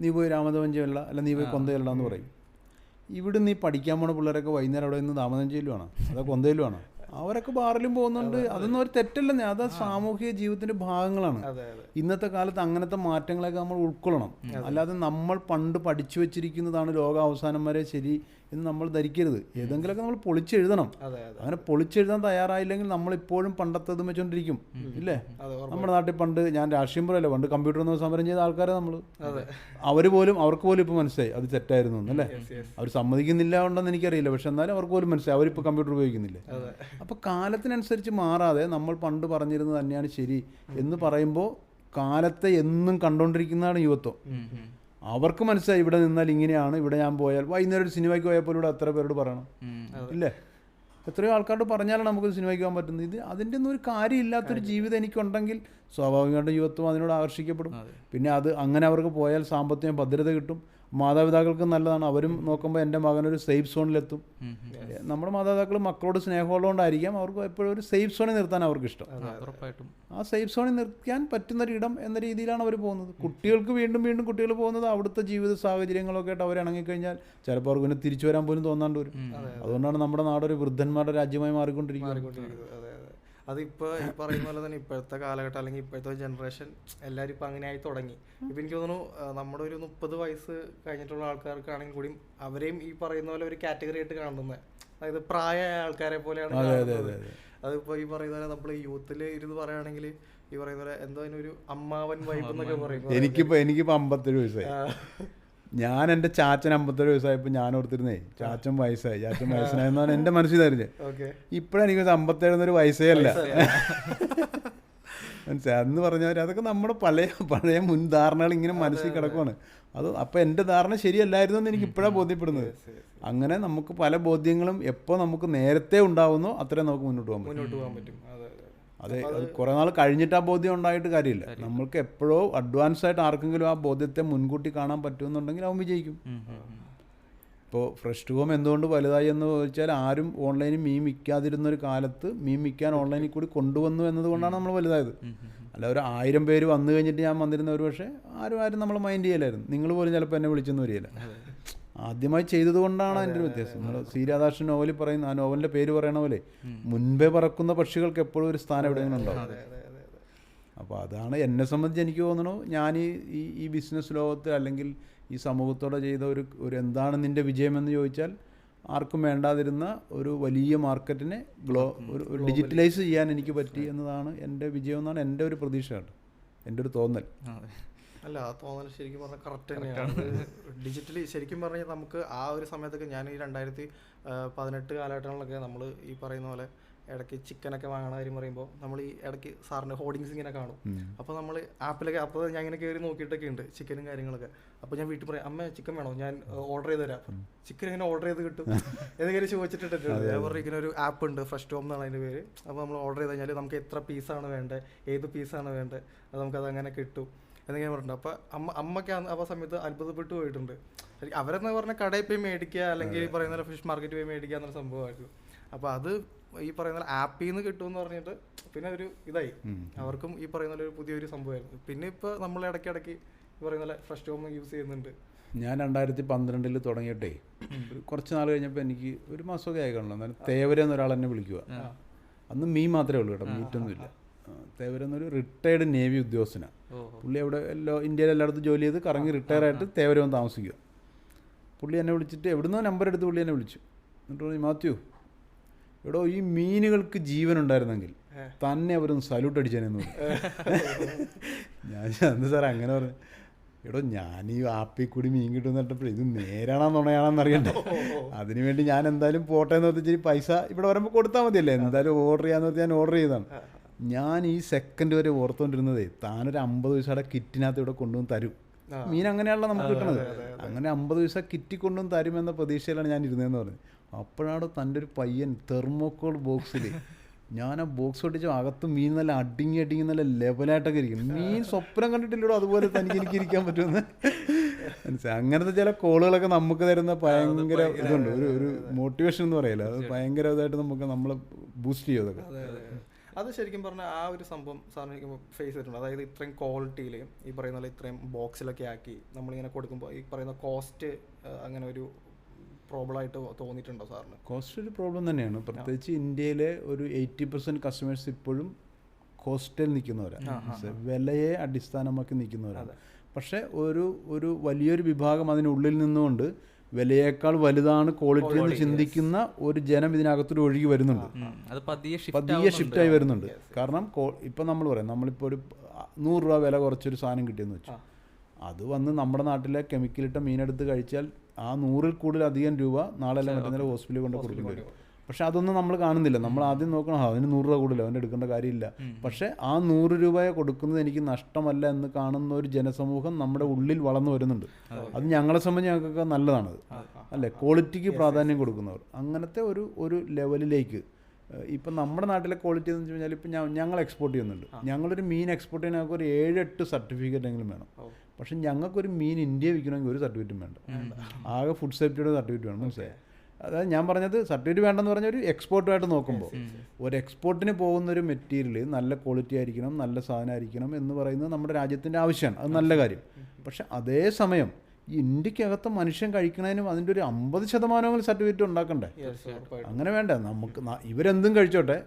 നീ പോയി രാമതവഞ്ചല്ല, അല്ല നീ പോയി കൊന്തയല്ല എന്ന് പറയും. ഇവിടെ നീ പഠിക്കാൻ പോണ പിള്ളേരൊക്കെ വൈകുന്നേരം അവിടെ നിന്ന് രാമതവഞ്ചയിലുമാണോ അതോ കൊന്തയിലുമാണോ? അവരൊക്കെ ബാറിലും പോകുന്നുണ്ട്. അതൊന്നും ഒരു തെറ്റല്ലെന്നേ, അത് സാമൂഹിക ജീവിതത്തിന്റെ ഭാഗങ്ങളാണ്. ഇന്നത്തെ കാലത്ത് അങ്ങനത്തെ മാറ്റങ്ങളൊക്കെ നമ്മൾ ഉൾക്കൊള്ളണം. അല്ലാതെ നമ്മൾ പണ്ട് പഠിച്ചു വെച്ചിരിക്കുന്നതാണ് ലോകാവസാനം വരെ ശരി എന്ന് നമ്മൾ ധരിക്കരുത്. ഏതെങ്കിലുമൊക്കെ നമ്മൾ പൊളിച്ചെഴുതണം. അങ്ങനെ പൊളിച്ചെഴുതാൻ തയ്യാറായില്ലെങ്കിൽ നമ്മളിപ്പോഴും പണ്ടത്തത് വെച്ചോണ്ടിരിക്കും, ഇല്ലേ? നമ്മുടെ നാട്ടിൽ പണ്ട്, ഞാൻ രാഷ്ട്രീയം പറയല്ലോ, പണ്ട് കമ്പ്യൂട്ടർ ഒന്ന് സമരം ചെയ്ത ആൾക്കാരെ നമ്മൾ, അവർക്ക് പോലും ഇപ്പോൾ മനസ്സിലായി അത് തെറ്റായിരുന്നു എന്നല്ലേ. അവർ സമ്മതിക്കുന്നില്ല ഉണ്ടെന്ന് എനിക്കറിയില്ല, പക്ഷെ എന്നാലും അവർക്ക് പോലും മനസ്സിലായി അവരിപ്പോൾ കമ്പ്യൂട്ടർ ഉപയോഗിക്കുന്നില്ലേ. അപ്പോൾ കാലത്തിനനുസരിച്ച് മാറാതെ നമ്മൾ പണ്ട് പറഞ്ഞിരുന്നത് തന്നെയാണ് ശരി എന്ന് പറയുമ്പോൾ കാലത്തെ എന്നും കണ്ടുകൊണ്ടിരിക്കുന്നതാണ് യുവത്വം. അവർക്ക് മനസ്സിലായി ഇവിടെ നിന്നാൽ ഇങ്ങനെയാണ്, ഇവിടെ ഞാൻ പോയാൽ വൈകുന്നേരം ഒരു സിനിമയ്ക്ക് പോയപ്പോൾ ഇവിടെ എത്ര പേരോട് പറയണം, ഇല്ലേ? എത്രയോ ആൾക്കാരോട് പറഞ്ഞാലാണ് നമുക്ക് സിനിമയ്ക്ക് പോകാൻ പറ്റുന്നത്. ഇത് അതിൻ്റെ ഒന്നും ഒരു കാര്യമില്ലാത്തൊരു ജീവിതം എനിക്കുണ്ടെങ്കിൽ സ്വാഭാവികമായിട്ടും യുവത്വം അതിനോട് ആകർഷിക്കപ്പെടും. പിന്നെ അത് അങ്ങനെ അവർക്ക് പോയാൽ സാമ്പത്തിക ഭദ്രത കിട്ടും. മാതാപിതാക്കൾക്ക് നല്ലതാണ്. അവരും നോക്കുമ്പോൾ എൻ്റെ മകനൊരു സേഫ് സോണിലെത്തും. നമ്മുടെ മാതാപിതാക്കൾ മക്കളോട് സ്നേഹമുള്ളതുകൊണ്ടായിരിക്കാം അവർക്ക് എപ്പോഴും ഒരു സേഫ് സോണിൽ നിർത്താൻ അവർക്ക് ഇഷ്ടം. ആ സേഫ് സോണിൽ നിർത്താൻ പറ്റുന്നൊരിടം എന്ന രീതിയിലാണ് അവർ പോകുന്നത്. കുട്ടികൾക്ക് വീണ്ടും വീണ്ടും കുട്ടികൾ പോകുന്നത് അവിടുത്തെ ജീവിത സാഹചര്യങ്ങളൊക്കെ ആയിട്ട് അവർ ഇണങ്ങിക്കഴിഞ്ഞാൽ ചിലപ്പോൾ അവർക്ക് പിന്നെ തിരിച്ചു വരാൻ പോലും തോന്നാണ്ട് വരും. അതുകൊണ്ടാണ് നമ്മുടെ നാടൊരു വൃദ്ധന്മാരുടെ രാജ്യമായി മാറിക്കൊണ്ടിരിക്കുന്നത്. അതിപ്പോൾ ഈ പറയുന്ന പോലെ തന്നെ ഇപ്പോഴത്തെ കാലഘട്ടം അല്ലെങ്കിൽ ഇപ്പോഴത്തെ ജനറേഷൻ എല്ലാവരും ഇപ്പം അങ്ങനെ ആയി തുടങ്ങി. ഇപ്പം എനിക്ക് തോന്നുന്നു നമ്മുടെ ഒരു 30 വയസ്സ് കഴിഞ്ഞിട്ടുള്ള ആൾക്കാർക്കാണെങ്കിൽ കൂടിയും അവരെയും ഈ പറയുന്ന പോലെ ഒരു കാറ്റഗറി ആയിട്ട് കാണുന്നത്, അതായത് പ്രായമായ ആൾക്കാരെ പോലെയാണ് കാണുന്നത്. അതിപ്പോൾ ഈ പറയുന്ന പോലെ നമ്മൾ യൂത്തിൽ ഇരുന്ന് പറയുകയാണെങ്കിൽ ഈ പറയുന്ന പോലെ എന്തോ അതിനൊരു അമ്മാവൻ വൈബ് എന്നൊക്കെ പറയും. എനിക്കിപ്പോൾ 57 വയസ്സായി. ഞാൻ എൻ്റെ ചാച്ചൻ 57 വയസ്സായപ്പോൾ ഞാൻ ഓർത്തിരുന്നേ ചാച്ചൻ വയസ്സായെന്നാണ് എൻ്റെ മനസ്സിൽ തരുന്നത്. ഇപ്പോഴെനിക്ക് 57 എന്നൊരു വയസ്സേ അല്ല. മനസ്സിലായി അന്ന് പറഞ്ഞവർ അതൊക്കെ നമ്മുടെ പഴയ മുൻധാരണകൾ ഇങ്ങനെ മനസ്സിൽ കിടക്കുവാണ്. അത് അപ്പോൾ എൻ്റെ ധാരണ ശരിയല്ലായിരുന്നു എന്ന് എനിക്ക് ഇപ്പോഴാണ് ബോധ്യപ്പെടുന്നത്. അങ്ങനെ നമുക്ക് പല ബോധ്യങ്ങളും എപ്പോൾ നമുക്ക് നേരത്തെ ഉണ്ടാവുന്നോ അത്രയും നമുക്ക് മുന്നോട്ട് പോകാൻ പറ്റും. അത് കുറേ നാൾ കഴിഞ്ഞിട്ട് ആ ബോധ്യം ഉണ്ടായിട്ട് കാര്യമില്ല. നമ്മൾക്ക് എപ്പോഴോ അഡ്വാൻസ് ആയിട്ട് ആർക്കെങ്കിലും ആ ബോധ്യത്തെ മുൻകൂട്ടി കാണാൻ പറ്റുമെന്നുണ്ടെങ്കിൽ അവൻ വിജയിക്കും. ഇപ്പോൾ ഫ്രഷ് ടു ഹോം എന്തുകൊണ്ട് വലുതായി എന്ന് ചോദിച്ചാൽ ആരും ഓൺലൈനിൽ മീൻ വിൽക്കാതിരുന്നൊരു കാലത്ത് മീൻ വിൽക്കാൻ ഓൺലൈനിൽ കൂടി കൊണ്ടുവന്നു എന്നതുകൊണ്ടാണ് നമ്മൾ വലുതായത്. അല്ല ഒരു 1000 പേര് വന്നു കഴിഞ്ഞിട്ട് ഞാൻ വന്നിരുന്ന ഒരു പക്ഷേ ആരും നമ്മൾ മൈൻഡ് ചെയ്യലായിരുന്നു. നിങ്ങൾ പോലും ചിലപ്പോൾ എന്നെ വിളിച്ചെന്ന് വരികയില്ല. ആദ്യമായി ചെയ്തത് കൊണ്ടാണ് അതിൻ്റെ ഒരു വ്യത്യാസം. നമ്മൾ സി രാധാകൃഷ്ണൻ നോവലിൽ പറയുന്ന ആ നോവലിൻ്റെ പേര് പറയണ പോലെ മുൻപേ പറക്കുന്ന പക്ഷികൾക്ക് എപ്പോഴും ഒരു സ്ഥാനം എവിടെയെങ്കിലും ഉണ്ടാവും. അപ്പോൾ അതാണ് എന്നെ സംബന്ധിച്ച് എനിക്ക് തോന്നുന്നു. ഞാൻ ഈ ബിസിനസ് ലോകത്ത് അല്ലെങ്കിൽ ഈ സമൂഹത്തോടെ ചെയ്ത ഒരു എന്താണ് നിൻ്റെ വിജയമെന്ന് ചോദിച്ചാൽ ആർക്കും വേണ്ടാതിരുന്ന ഒരു വലിയ മാർക്കറ്റിനെ ഒരു ഡിജിറ്റലൈസ് ചെയ്യാൻ എനിക്ക് പറ്റി എന്നതാണ് എൻ്റെ വിജയം എന്നാണ് എൻ്റെ ഒരു പ്രതീക്ഷ കേട്ടോ, എൻ്റെ ഒരു തോന്നൽ. അല്ല ആ തോന്നൽ ശരിക്കും പറഞ്ഞാൽ കറക്റ്റ് തന്നെയാണ്. ഡിജിറ്റലി ശരിക്കും പറഞ്ഞാൽ നമുക്ക് ആ ഒരു സമയത്തൊക്കെ ഞാൻ ഈ 2018 കാലഘട്ടങ്ങളിലൊക്കെ നമ്മൾ ഈ പറയുന്ന പോലെ ഇടയ്ക്ക് ചിക്കനൊക്കെ വാങ്ങണ കാര്യം പറയുമ്പോൾ നമ്മൾ ഈ ഇടയ്ക്ക് സാറിൻ്റെ ഹോർഡിങ്സ് ഇങ്ങനെ കാണും. അപ്പോൾ നമ്മൾ ആപ്പിലൊക്കെ അപ്പോൾ ഞാൻ ഇങ്ങനെ കയറി നോക്കിയിട്ടൊക്കെ ഉണ്ട് ചിക്കനും കാര്യങ്ങളൊക്കെ. അപ്പോൾ ഞാൻ വീട്ടിൽ പറയും അമ്മ ചിക്കൻ വേണോ, ഞാൻ ഓർഡർ ചെയ്ത് തരാം. ചിക്കൻ ഇങ്ങനെ ഓർഡർ ചെയ്ത് കിട്ടും എന്തെങ്കിലും ചോദിച്ചിട്ടുണ്ട്. ഞാൻ പറഞ്ഞു ഇങ്ങനെ ഒരു ആപ്പ് ഉണ്ട് ഫ്രഷ് ടോം എന്നാണ് അതിൻ്റെ പേര്. അപ്പോൾ നമ്മൾ ഓർഡർ ചെയ്ത് കഴിഞ്ഞാൽ നമുക്ക് എത്ര പീസാണ് വേണ്ടത്, ഏത് പീസാണ് വേണ്ടത്, അത് നമുക്കത് അങ്ങനെ കിട്ടും എന്നൊക്കെ പറഞ്ഞിട്ടുണ്ട്. അപ്പോൾ അമ്മയ്ക്ക് ആ സമയത്ത് അത്ഭുതപ്പെട്ടു പോയിട്ടുണ്ട്. അവരെന്ന് പറഞ്ഞാൽ കടയിൽ പോയി മേടിക്കുക അല്ലെങ്കിൽ ഈ പറയുന്ന ഫിഷ് മാർക്കറ്റ് പോയി മേടിക്കുക എന്നൊരു സംഭവമായിരുന്നു. അപ്പോൾ അത് ഈ പറയുന്ന ആപ്പിൽ നിന്ന് കിട്ടുമെന്ന് പറഞ്ഞിട്ട് പിന്നെ ഒരു ഇതായി അവർക്കും ഈ പറയുന്ന ഒരു പുതിയൊരു സംഭവമായിരുന്നു. പിന്നെ ഇപ്പോൾ നമ്മൾ ഇടയ്ക്കിടയ്ക്ക് ഈ പറയുന്ന പോലെ ഫ്രഷ് ഹോം യൂസ് ചെയ്യുന്നുണ്ട്. ഞാൻ 2012 തുടങ്ങിയിട്ടേ കുറച്ച് നാൾ കഴിഞ്ഞപ്പോൾ എനിക്ക് ഒരു മാസമൊക്കെ ആയിക്കാണല്ലോ. എന്നാലും തേവരെന്ന് ഒരാൾ എന്നെ വിളിക്കുക. അന്ന് മീൻ മാത്രമേ ഉള്ളൂ കേട്ടോ, മീറ്റൊന്നുമില്ല. തേവരെന്നൊരു റിട്ടയർഡ് നേവി ഉദ്യോഗസ്ഥനാണ്. പുള്ളി അവിടെ ഇന്ത്യയിൽ എല്ലായിടത്തും ജോലി ചെയ്ത് കറങ്ങി റിട്ടയറായിട്ട് തേവരം താമസിക്കുക. പുള്ളി എന്നെ വിളിച്ചിട്ട് എവിടുന്നോ നമ്പർ എടുത്ത് പുള്ളി എന്നെ വിളിച്ചു. എന്നിട്ട് പറഞ്ഞു മാത്യു എടോ ഈ മീനുകൾക്ക് ജീവൻ ഉണ്ടായിരുന്നെങ്കിൽ തന്നെ അവരൊന്ന് സല്യൂട്ട് അടിച്ചേനെന്ന് പറഞ്ഞു. ഞാൻ അന്ന് സാർ അങ്ങനെ പറഞ്ഞു. എടോ ഞാൻ ഈ ആപ്പിൽ കൂടി മീൻ കിട്ടുമെന്ന് പറഞ്ഞപ്പോൾ ഇത് നേരാണോ നുണയാണെന്ന് അറിയണ്ടേ, അതിനുവേണ്ടി ഞാൻ എന്തായാലും പോട്ടെ എന്ന് വെച്ചിട്ട് പൈസ ഇവിടെ വരുമ്പോൾ കൊടുത്താൽ മതിയല്ലേ, എന്തായാലും ഓർഡർ ചെയ്യാന്ന് വെച്ചാൽ ഞാൻ ഓർഡർ ചെയ്തതാണ്. ഞാൻ ഈ സെക്കൻഡ് വരെ ഓർത്തുകൊണ്ടിരുന്നതേ താനൊരു 50 പൈസയുടെ കിറ്റിനകത്ത് ഇവിടെ കൊണ്ടുവന്ന് തരും. മീൻ അങ്ങനെയാണല്ലോ നമുക്ക് കിട്ടുന്നത്. അങ്ങനെ 50 പൈസ കിറ്റി കൊണ്ടുവന്ന് തരുമെന്ന പ്രതീക്ഷയിലാണ് ഞാൻ ഇരുന്നതെന്ന് പറഞ്ഞു. അപ്പോഴാണ് തൻ്റെ ഒരു പയ്യൻ തെർമോക്കോൾ ബോക്സിൽ ഞാൻ ആ ബോക്സ് ഒട്ടിച്ച് അകത്ത് മീൻ നല്ല അടിങ്ങി നല്ല ലെവലായിട്ടൊക്കെ ഇരിക്കും. മീൻ സ്വപ്നം കണ്ടിട്ടില്ലല്ലോ അതുപോലെ എനിക്ക് ഇരിക്കാൻ പറ്റുമെന്ന് മനസ്സിലായി. അങ്ങനത്തെ ചില കോളുകളൊക്കെ നമുക്ക് തരുന്ന ഭയങ്കര ഇതുണ്ട്, ഒരു മോട്ടിവേഷൻ എന്ന് പറയില്ല, അത് ഭയങ്കര ഇതായിട്ട് നമ്മളെ ബൂസ്റ്റ് ചെയ്യും. അതൊക്കെ അത് ശരിക്കും പറഞ്ഞാൽ ആ ഒരു സംഭവം സാറിന് ഫേസ് ചെയ്തിട്ടുണ്ട്. അതായത് ഇത്രയും ക്വാളിറ്റിയിൽ ഈ പറയുന്ന പോലെ ഇത്രയും ബോക്സിലൊക്കെ ആക്കി നമ്മളിങ്ങനെ കൊടുക്കുമ്പോൾ ഈ പറയുന്ന കോസ്റ്റ് അങ്ങനെ ഒരു പ്രോബ്ലമായിട്ട് തോന്നിയിട്ടുണ്ടോ സാറിന്? കോസ്റ്റ് ഒരു പ്രോബ്ലം തന്നെയാണ്. പ്രത്യേകിച്ച് ഇന്ത്യയിലെ ഒരു 80% കസ്റ്റമേഴ്സ് ഇപ്പോഴും കോസ്റ്റിൽ നിൽക്കുന്നവരാണ്, വിലയെ അടിസ്ഥാനമാക്കി നിൽക്കുന്നവരാണ്. പക്ഷേ ഒരു വലിയൊരു വിഭാഗം അതിനുള്ളിൽ നിന്നുകൊണ്ട് വിലയേക്കാൾ വലുതാണ് ക്വാളിറ്റി എന്ന് ചിന്തിക്കുന്ന ഒരു ജനം ഇതിനകത്തൊരു ഒഴുകി വരുന്നുണ്ട്, പതിയെ ഷിഫ്റ്റായി വരുന്നുണ്ട്. കാരണം ഇപ്പം നമ്മൾ പറയാം, നമ്മളിപ്പോൾ ഒരു 100 രൂപ വില കുറച്ചൊരു സാധനം കിട്ടിയെന്ന് വെച്ചു, അത് വന്ന് നമ്മുടെ നാട്ടിലെ കെമിക്കലിട്ട മീനെടുത്ത് കഴിച്ചാൽ ആ 100-ൽ കൂടുതലധികം രൂപ നാളെ എല്ലാം മറ്റേ ഹോസ്പിറ്റലിൽ കൊണ്ട് കൊടുക്കേണ്ടി വരും. പക്ഷെ അതൊന്നും നമ്മൾ കാണുന്നില്ല. നമ്മൾ ആദ്യം നോക്കണം, അതിന് 100 രൂപ കൂടുതൽ, അവൻ്റെ എടുക്കേണ്ട കാര്യമില്ല. പക്ഷേ ആ 100 രൂപയെ കൊടുക്കുന്നത് എനിക്ക് നഷ്ടമല്ല എന്ന് കാണുന്ന ഒരു ജനസമൂഹം നമ്മുടെ ഉള്ളിൽ വളർന്നു വരുന്നുണ്ട്. അത് ഞങ്ങളെ സംബന്ധിച്ച് ഞങ്ങൾക്കൊക്കെ നല്ലതാണത്, അല്ലേ? ക്വാളിറ്റിക്ക് പ്രാധാന്യം കൊടുക്കുന്നവർ അങ്ങനത്തെ ഒരു ലെവലിലേക്ക്. ഇപ്പം നമ്മുടെ നാട്ടിലെ ക്വാളിറ്റി എന്ന് വെച്ച് കഴിഞ്ഞാൽ ഇപ്പം ഞങ്ങൾ എക്സ്പോർട്ട് ചെയ്യുന്നുണ്ട്. ഞങ്ങളൊരു മീൻ എക്സ്പോർട്ട് ചെയ്യാൻ ഞങ്ങൾക്ക് ഒരു 7-8 സർട്ടിഫിക്കറ്റ് എങ്കിലും വേണം. പക്ഷെ ഞങ്ങൾക്കൊരു മീൻ ഇന്ത്യ വിൽക്കണമെങ്കിൽ ഒരു സർട്ടിഫിക്കറ്റും വേണ്ട, ആകെ ഫുഡ് സേഫ്റ്റിയുടെ സർട്ടിഫിക്കറ്റ് വേണം. മനസ്സിലായി? അതായത് ഞാൻ പറഞ്ഞത് സർട്ടിഫിക്കറ്റ് വേണ്ടെന്ന് പറഞ്ഞാൽ ഒരു എക്സ്പോർട്ടുമായിട്ട് നോക്കുമ്പോൾ ഒരു എക്സ്പോർട്ടിന് പോകുന്നൊരു മെറ്റീരിയൽ നല്ല ക്വാളിറ്റി ആയിരിക്കണം, നല്ല സാധനമായിരിക്കണം എന്ന് പറയുന്നത് നമ്മുടെ രാജ്യത്തിൻ്റെ ആവശ്യമാണ്. അത് നല്ല കാര്യം. പക്ഷെ അതേസമയം ഈ ഇന്ത്യക്കകത്ത് മനുഷ്യൻ കഴിക്കുന്നതിനും അതിൻ്റെ ഒരു 50% സർട്ടിഫിക്കറ്റ് ഉണ്ടാക്കണ്ടേ? അങ്ങനെ വേണ്ട. നമുക്ക് ഇവരെന്തും കഴിച്ചോട്ടെ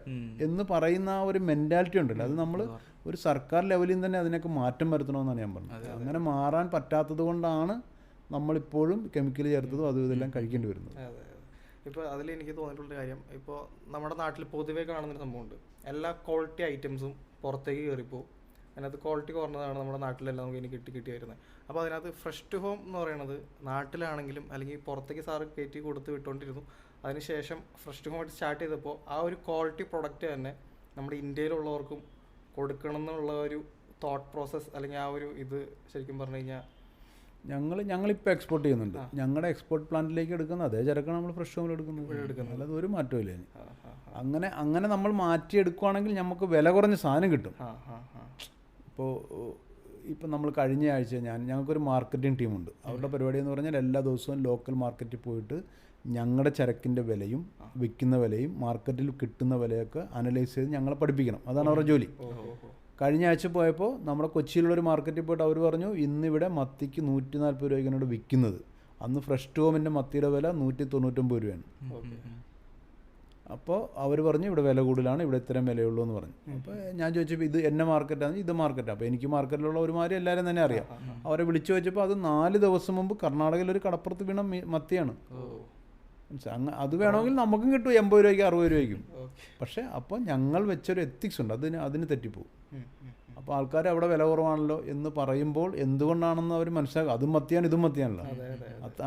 എന്ന് പറയുന്ന ആ ഒരു മെൻറ്റാലിറ്റി ഉണ്ടല്ലോ, അത് നമ്മൾ ഒരു സർക്കാർ ലെവലിൽ തന്നെ അതിനൊക്കെ മാറ്റം വരുത്തണമെന്നാണ് ഞാൻ പറഞ്ഞത്. അങ്ങനെ മാറാൻ പറ്റാത്തത് കൊണ്ടാണ് നമ്മളിപ്പോഴും കെമിക്കൽ ചേർത്തതും അതും ഇതെല്ലാം കഴിക്കേണ്ടി വരുന്നത്. ഇപ്പോൾ അതിൽ എനിക്ക് തോന്നിയിട്ടുള്ള കാര്യം, ഇപ്പോൾ നമ്മുടെ നാട്ടിൽ പൊതുവേ കാണുന്നൊരു സംഭവമുണ്ട്, എല്ലാ ക്വാളിറ്റി ഐറ്റംസും പുറത്തേക്ക് കയറിപ്പോവും. അതിനകത്ത് ക്വാളിറ്റി കുറഞ്ഞതാണ് നമ്മുടെ നാട്ടിലെല്ലാം നമുക്ക് ഇനി കിട്ടി വരുന്നത്. അപ്പോൾ അതിനകത്ത് ഫ്രഷ് ടു ഹോം എന്ന് പറയുന്നത് നാട്ടിലാണെങ്കിലും അല്ലെങ്കിൽ പുറത്തേക്ക് സാറ് കയറ്റി കൊടുത്ത് വിട്ടുകൊണ്ടിരുന്നു. അതിനുശേഷം ഫ്രഷ് ടു ഹോം ആയിട്ട് സ്റ്റാർട്ട് ചെയ്തപ്പോൾ ആ ഒരു ക്വാളിറ്റി പ്രൊഡക്റ്റ് തന്നെ നമ്മുടെ ഇന്ത്യയിലുള്ളവർക്കും കൊടുക്കണം എന്നുള്ള ഒരു തോട്ട് പ്രോസസ്സ് അല്ലെങ്കിൽ ആ ഒരു ഇത് ശരിക്കും പറഞ്ഞു കഴിഞ്ഞാൽ ഞങ്ങളിപ്പോൾ എക്സ്പോർട്ട് ചെയ്യുന്നുണ്ട്. ഞങ്ങളുടെ എക്സ്പോർട്ട് പ്ലാന്റിലേക്ക് എടുക്കുന്ന അതേ ചരക്കാണ് നമ്മൾ ഫ്രഷ് ഹോമിൽ എടുക്കുന്നത്. അല്ലാതെ ഒരു മാറ്റമില്ല. അങ്ങനെ നമ്മൾ മാറ്റിയെടുക്കുകയാണെങ്കിൽ നമുക്ക് വില കുറഞ്ഞ സാധനം കിട്ടും. ഇപ്പം നമ്മൾ കഴിഞ്ഞ ആഴ്ച ഞങ്ങൾക്കൊരു മാർക്കറ്റിംഗ് ടീമുണ്ട്. അവരുടെ പരിപാടി എന്ന് പറഞ്ഞാൽ എല്ലാ ദിവസവും ലോക്കൽ മാർക്കറ്റിൽ പോയിട്ട് ഞങ്ങളുടെ ചരക്കിൻ്റെ വിലയും വിൽക്കുന്ന വിലയും മാർക്കറ്റിൽ കിട്ടുന്ന വിലയൊക്കെ അനലൈസ് ചെയ്ത് ഞങ്ങളെ പഠിപ്പിക്കണം. അതാണ് അവരുടെ ജോലി. കഴിഞ്ഞ ആഴ്ച പോയപ്പോൾ നമ്മുടെ കൊച്ചിയിലുള്ളൊരു മാർക്കറ്റിൽ പോയിട്ട് അവർ പറഞ്ഞു, ഇന്നിവിടെ മത്തിക്ക് 140 രൂപയ്ക്കാണ് വിൽക്കുന്നത്. അന്ന് ഫ്രഷ് ടു ഹോമിൻ്റെ മത്തിയുടെ വില 199 രൂപയാണ്. അപ്പോൾ അവർ പറഞ്ഞു ഇവിടെ വില കൂടുതലാണ്, ഇവിടെ ഇത്രയും വിലയുള്ളൂ എന്ന് പറഞ്ഞു. അപ്പോൾ ഞാൻ ചോദിച്ചപ്പോൾ ഇത് എന്നെ മാർക്കറ്റാണ്, ഇത് മാർക്കറ്റാണ്. അപ്പോൾ എനിക്ക് മാർക്കറ്റിലുള്ള ഒരുമാതിരി എല്ലാവരും തന്നെ അറിയാം. അവരെ വിളിച്ചു വെച്ചപ്പോൾ അത് 4 ദിവസം മുമ്പ് കർണാടകയിൽ ഒരു കടപ്പുറത്ത് വീണ മത്തിയാണ്. അത് വേണമെങ്കിൽ നമുക്കും കിട്ടും 80 രൂപയ്ക്ക് 60 രൂപയ്ക്കും. പക്ഷേ അപ്പോൾ ഞങ്ങൾ വെച്ചൊരു എത്തിക്സ് ഉണ്ട്, അതിന് തെറ്റിപ്പോവും. അപ്പോൾ ആൾക്കാർ അവിടെ വില കുറവാണല്ലോ എന്ന് പറയുമ്പോൾ എന്തുകൊണ്ടാണെന്ന് അവർ മനസ്സിലാക്കുക. അതും മത്തിയാണ് ഇതും മത്തിയാണല്ലോ.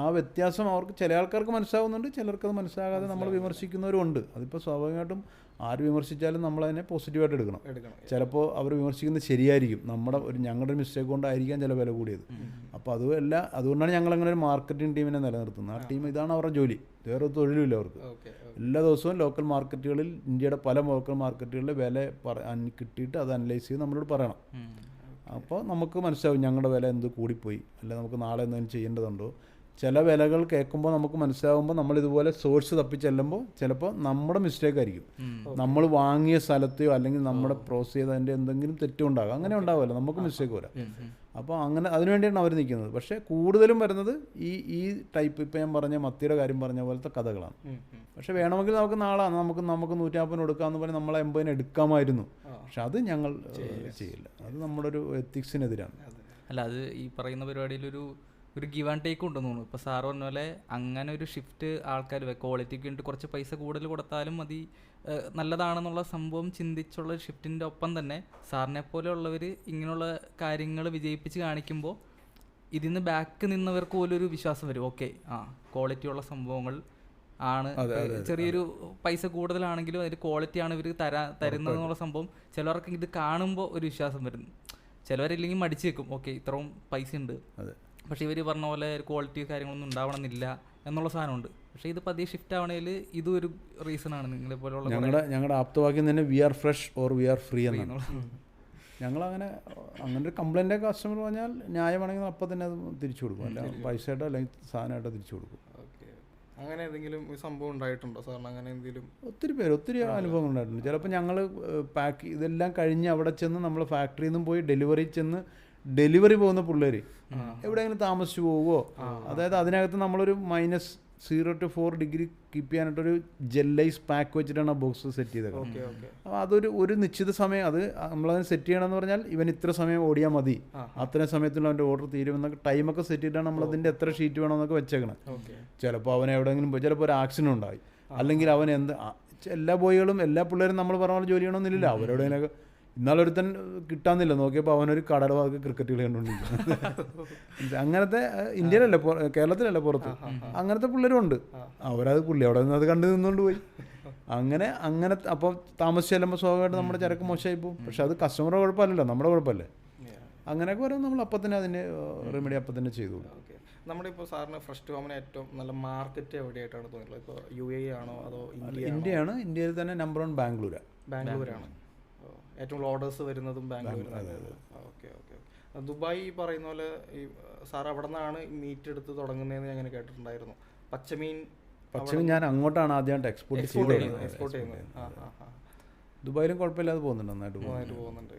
ആ വ്യത്യാസം അവർക്ക് ചില ആൾക്കാർക്ക് മനസ്സിലാവുന്നുണ്ട്, ചിലർക്കത് മനസ്സിലാകാതെ നമ്മൾ വിമർശിക്കുന്നവരും ഉണ്ട്. അതിപ്പോൾ സ്വാഭാവികമായിട്ടും ആര് വിമർശിച്ചാലും നമ്മളതിനെ പോസിറ്റീവായിട്ട് എടുക്കണം. ചിലപ്പോൾ അവർ വിമർശിക്കുന്നത് ശരിയായിരിക്കും, ഞങ്ങളുടെ ഒരു മിസ്റ്റേക്ക് കൊണ്ടായിരിക്കാം ചില വില കൂടിയത്. അപ്പോൾ അതുകൊണ്ടാണ് ഞങ്ങളങ്ങനെ ഒരു മാർക്കറ്റിംഗ് ടീമിനെ നിലനിർത്തുന്നത്. ആ ടീം ഇതാണ് അവരുടെ ജോലി, വേറെ തൊഴിലുമില്ല അവർക്ക്. എല്ലാ ദിവസവും ലോക്കൽ മാർക്കറ്റുകളിൽ, ഇന്ത്യയുടെ പല ലോക്കൽ മാർക്കറ്റുകളിൽ വില കിട്ടിയിട്ട് അത് അനലൈസ് ചെയ്ത് നമ്മളോട് പറയണം. അപ്പോൾ നമുക്ക് മനസ്സിലാവും ഞങ്ങളുടെ വില എന്ത് കൂടിപ്പോയി, അല്ല നമുക്ക് നാളെ എന്തെങ്കിലും ചെയ്യേണ്ടതുണ്ടോ. ചില വിലകൾ കേൾക്കുമ്പോൾ നമുക്ക് മനസ്സിലാവുമ്പോൾ നമ്മളിതുപോലെ സോഴ്സ് തപ്പി ചെല്ലുമ്പോൾ ചിലപ്പോൾ നമ്മുടെ മിസ്റ്റേക്ക് ആയിരിക്കും. നമ്മൾ വാങ്ങിയ സ്ഥലത്തെയോ അല്ലെങ്കിൽ നമ്മുടെ പ്രോസസ് ചെയ്തതിൻ്റെ എന്തെങ്കിലും തെറ്റുണ്ടാകും. അങ്ങനെ ഉണ്ടാവുമല്ലോ, നമുക്ക് മിസ്റ്റേക്ക് വരാം. അപ്പോൾ അങ്ങനെ അതിനുവേണ്ടിയാണ് അവർ നിൽക്കുന്നത്. പക്ഷേ കൂടുതലും വരുന്നത് ഈ ടൈപ്പ് ഇപ്പം ഞാൻ പറഞ്ഞ മത്തിയുടെ കാര്യം പറഞ്ഞ പോലത്തെ കഥകളാണ്. പക്ഷെ വേണമെങ്കിൽ നമുക്ക് നാളെ നമുക്ക് 150 കൊടുക്കാമെന്ന് പറഞ്ഞാൽ നമ്മളെ 80 എടുക്കാമായിരുന്നു. പക്ഷെ അത് ഞങ്ങൾ ചെയ്യില്ല. അത് നമ്മുടെ ഒരു എത്തിക്സിനെതിരാണ്. അല്ല, അത് ഈ പറയുന്ന പരിപാടിയിലൊരു ഗിവ് ആൻഡ് ടേക്ക് ഉണ്ടെന്ന് തോന്നുന്നു. ഇപ്പോൾ സാറ് പറഞ്ഞ പോലെ അങ്ങനെ ഒരു ഷിഫ്റ്റ് ആൾക്കാർ ക്വാളിറ്റിക്ക് വേണ്ടി കുറച്ച് പൈസ കൂടുതൽ കൊടുത്താലും മതി, നല്ലതാണെന്നുള്ള സംഭവം ചിന്തിച്ചുള്ള ഷിഫ്റ്റിൻ്റെ ഒപ്പം തന്നെ സാറിനെ പോലെയുള്ളവർ ഇങ്ങനെയുള്ള കാര്യങ്ങൾ വിജയിപ്പിച്ച് കാണിക്കുമ്പോൾ ഇതിൽ നിന്ന് ബാക്ക് നിന്നവർക്ക് പോലും ഒരു വിശ്വാസം വരും. ഓക്കെ, ക്വാളിറ്റിയുള്ള സംഭവങ്ങൾ ആണ്, ചെറിയൊരു പൈസ കൂടുതലാണെങ്കിലും അതിൽ ക്വാളിറ്റിയാണ് ഇവർ തരുന്നതെന്നുള്ള സംഭവം ചിലവർക്ക് ഇത് കാണുമ്പോൾ ഒരു വിശ്വാസം വരുന്നു. ചിലവരില്ലെങ്കിൽ മടിച്ചു വെക്കും, ഓക്കെ ഇത്രയും പൈസ ഉണ്ട്, പക്ഷേ ഇവർ പറഞ്ഞ പോലെ ക്വാളിറ്റി കാര്യങ്ങളൊന്നും ഉണ്ടാവണമെന്നില്ല എന്നുള്ള സാധനമുണ്ട്. പക്ഷേ ഇത് പതിയെ ഷിഫ്റ്റ് ആവണേൽ ഇതും ഒരു റീസണാണ്. നിങ്ങളെ പോലുള്ള ഞങ്ങളുടെ ആപ്തവാക്യം തന്നെ we are fresh or we are free എന്നാണ്. ഞങ്ങളങ്ങനെ ഒരു കംപ്ലൈൻറ്റ് കസ്റ്റമർ പറഞ്ഞാൽ ന്യായമാണെങ്കിൽ അപ്പം തന്നെ അത് തിരിച്ചു കൊടുക്കും. അല്ല പൈസയായിട്ടോ അല്ലെങ്കിൽ സാധനമായിട്ടോ തിരിച്ചു കൊടുക്കും. അങ്ങനെ എന്തെങ്കിലും സംഭവം ഉണ്ടായിട്ടുണ്ടോ സാറിന്? അങ്ങനെ എന്തെങ്കിലും ഒത്തിരി അനുഭവങ്ങൾ ഉണ്ടായിട്ടുണ്ട്. ചിലപ്പോൾ ഞങ്ങൾ ഇതെല്ലാം കഴിഞ്ഞ് അവിടെ ചെന്ന് നമ്മൾ ഫാക്ടറിയിൽ നിന്നും പോയി ഡെലിവറി പോകുന്ന പിള്ളേർ എവിടെയെങ്കിലും താമസിച്ചു പോവുമോ, അതായത് അതിനകത്ത് നമ്മളൊരു 0 to 4 ഡിഗ്രി കീപ്പ് ചെയ്യാനായിട്ടൊരു ജെല്ലൈസ് പാക്ക് വെച്ചിട്ടാണ് ആ ബോക്സ് സെറ്റ് ചെയ്തത്. അപ്പോൾ അതൊരു നിശ്ചിത സമയം അത് നമ്മളതിന് സെറ്റ് ചെയ്യണമെന്ന് പറഞ്ഞാൽ ഇവൻ ഇത്ര സമയം ഓടിയാൽ മതി, അത്രയും സമയത്തിൽ അവൻ്റെ ഓർഡർ തീരുമെന്നൊക്കെ ടൈമൊക്കെ സെറ്റ് ചെയ്തിട്ടാണ് നമ്മളതിൻ്റെ എത്ര ഷീറ്റ് വേണമെന്നൊക്കെ വെച്ചേക്കണം. ചിലപ്പോൾ അവൻ എവിടെയെങ്കിലും പോയി, ചിലപ്പോൾ ഒരു ആക്സിഡൻറ്റ് ഉണ്ടായി, അല്ലെങ്കിൽ അവൻ എല്ലാ ബോയ്കളും എല്ലാ പിള്ളേരും നമ്മൾ പറഞ്ഞ പോലെ ജോലി ചെയ്യണമെന്നില്ല. അവരെവിടെയൊക്കെ ഇന്നാളൊരുത്തൻ കിട്ടാന്നില്ല, നോക്കിയപ്പോൾ അവനൊരു കടയുടെ ഭാഗത്ത് ക്രിക്കറ്റ് കളി കണ്ടുകൊണ്ടിരിക്കുന്നു. അങ്ങനത്തെ ഇന്ത്യയിലല്ല, കേരളത്തിലല്ല, പുറത്ത് അങ്ങനത്തെ പിള്ളേരും ഉണ്ട്. അവരത് പുള്ളി അവിടെ നിന്ന് അത് കണ്ടു നിന്നുകൊണ്ട് പോയി. അങ്ങനെ അപ്പോൾ താമസിച്ച് ചെല്ലുമ്പോൾ സ്വാഭാവികമായിട്ട് നമ്മുടെ ചരക്ക് മോശമായി പോകും. പക്ഷെ അത് കസ്റ്റമറുടെ കുഴപ്പമല്ലല്ലോ, നമ്മുടെ കുഴപ്പമല്ലേ. അങ്ങനെയൊക്കെ വരുമ്പോൾ നമ്മൾ അപ്പം തന്നെ അതിൻ്റെ റെമഡി അപ്പം തന്നെ ചെയ്തു. നമ്മുടെ ഇപ്പോൾ സാറിന് ഫസ്റ്റ് ഹോമിന് ഏറ്റവും നല്ല മാർക്കറ്റ് എവിടെയായിട്ടാണ് തോന്നിയിട്ടുള്ളത്? ഇപ്പോൾ UAE ആണോ അതോ ഇന്ത്യയാണ്? ഇന്ത്യയിൽ തന്നെ നമ്പർ 1 ബാംഗ്ലൂരാണ്. ഏറ്റവും ഓർഡേഴ്സ് വരുന്നതും ബാംഗ്ലൂരിലാണ്. ഓക്കെ. ദുബായ് ഈ പറയുന്ന പോലെ ഈ സാർ അവിടെ നിന്നാണ് മീറ്റ് എടുത്ത് തുടങ്ങുന്നതെന്ന് ഞാൻ അങ്ങനെ കേട്ടിട്ടുണ്ടായിരുന്നു. പച്ചമീൻ ഞാൻ അങ്ങോട്ടാണ് ആദ്യമായിട്ട് എക്സ്പോർട്ട് ചെയ്യുന്നത്. ദുബായിലും കുഴപ്പമില്ലാതെ പോകുന്നുണ്ട്, നന്നായിട്ട് പോകുന്നുണ്ട്.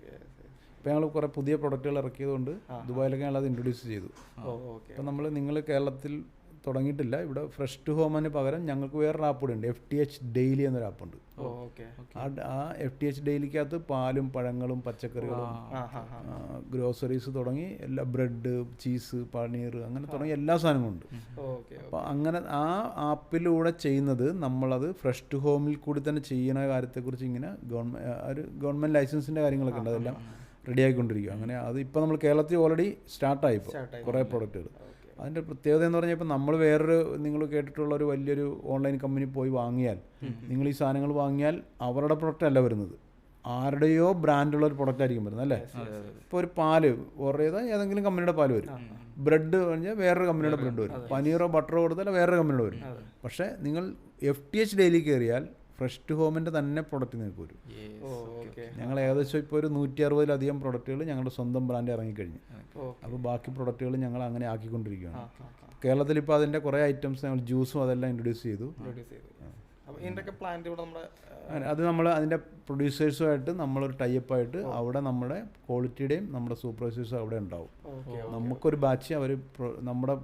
ഇപ്പോൾ ഞങ്ങൾ കുറേ പുതിയ പ്രൊഡക്റ്റുകൾ ഇറക്കിയതുകൊണ്ട് ദുബായിലൊക്കെ ഞങ്ങൾ അത് ഇൻട്രൊഡ്യൂസ് ചെയ്തു. അപ്പോൾ നിങ്ങൾ കേരളത്തിൽ തുടങ്ങിയിട്ടില്ല. ഇവിടെ ഫ്രഷ് ടു ഹോമിന് പകരം ഞങ്ങൾക്ക് വേറൊരു ആപ്പ് കൂടെ ഉണ്ട്, FTH ഡെയിലി എന്നൊരു ആപ്പുണ്ട്. ആ FTH ഡെയിലിക്കകത്ത് പാലും പഴങ്ങളും പച്ചക്കറികളും ഗ്രോസറീസ് തുടങ്ങി എല്ലാ ബ്രെഡ്, ചീസ്, പനീർ അങ്ങനെ തുടങ്ങി എല്ലാ സാധനങ്ങളും ഉണ്ട്. അപ്പോൾ അങ്ങനെ ആ ആപ്പിലൂടെ ചെയ്യുന്നത് നമ്മളത് ഫ്രഷ് ടു ഹോമിൽ കൂടി തന്നെ ചെയ്യുന്ന കാര്യത്തെക്കുറിച്ച് ഇങ്ങനെ ഗവൺമെൻറ് ലൈസൻസിൻ്റെ കാര്യങ്ങളൊക്കെ ഉണ്ട്, അതെല്ലാം റെഡി ആയിക്കൊണ്ടിരിക്കുക. അങ്ങനെ അത് ഇപ്പോൾ നമ്മൾ കേരളത്തിൽ ഓൾറെഡി സ്റ്റാർട്ടായി ഇപ്പോൾ കുറേ പ്രൊഡക്റ്റുകൾ. അതിൻ്റെ പ്രത്യേകത എന്ന് പറഞ്ഞാൽ ഇപ്പോൾ നമ്മൾ വേറൊരു നിങ്ങൾ കേട്ടിട്ടുള്ള ഒരു വലിയൊരു ഓൺലൈൻ കമ്പനി പോയി വാങ്ങിയാൽ, നിങ്ങൾ ഈ സാധനങ്ങൾ വാങ്ങിയാൽ അവരുടെ പ്രൊഡക്റ്റ് അല്ല വരുന്നത്, ആരുടെയോ ബ്രാൻഡുള്ള ഒരു പ്രൊഡക്റ്റ് ആയിരിക്കും വരുന്നത് അല്ലേ. ഇപ്പോൾ ഒരു പാല് ഓർഡർ ചെയ്താൽ ഏതെങ്കിലും കമ്പനിയുടെ പാല് വരും, ബ്രെഡ് പറഞ്ഞാൽ വേറൊരു കമ്പനിയുടെ ബ്രെഡ് വരും, പനീറോ ബട്ടറോ കൊടുത്താൽ വേറൊരു കമ്പനിയുടെ വരും. പക്ഷേ നിങ്ങൾ FTH ഡെയിലി കയറിയാൽ ഫ്രഷ് ടു ഹോമിൻ്റെ തന്നെ പ്രൊഡക്റ്റ് നിങ്ങൾക്ക് വരും. ഞങ്ങൾ ഏകദേശം ഇപ്പോൾ ഒരു 160-ലധികം പ്രൊഡക്റ്റുകൾ ഞങ്ങളുടെ സ്വന്തം ബ്രാൻഡ് ഇറങ്ങിക്കഴിഞ്ഞു. അപ്പോൾ ബാക്കി പ്രൊഡക്റ്റുകൾ ഞങ്ങൾ അങ്ങനെ ആക്കിക്കൊണ്ടിരിക്കുകയാണ്. കേരളത്തിൽ ഇപ്പോൾ അതിൻ്റെ കുറേ ഐറ്റംസ് ഞങ്ങൾ ജ്യൂസും അതെല്ലാം ഇൻട്രൊഡ്യൂസ് ചെയ്തു. അത് നമ്മൾ അതിൻ്റെ പ്രൊഡ്യൂസേഴ്സുമായിട്ട് നമ്മളൊരു ടൈപ്പായിട്ട് അവിടെ നമ്മുടെ ക്വാളിറ്റിയുടെയും നമ്മുടെ സൂപ്പർവൈസേഴ്സും അവിടെ ഉണ്ടാവും. നമുക്കൊരു ബാച്ച് അവർ നമ്മുടെ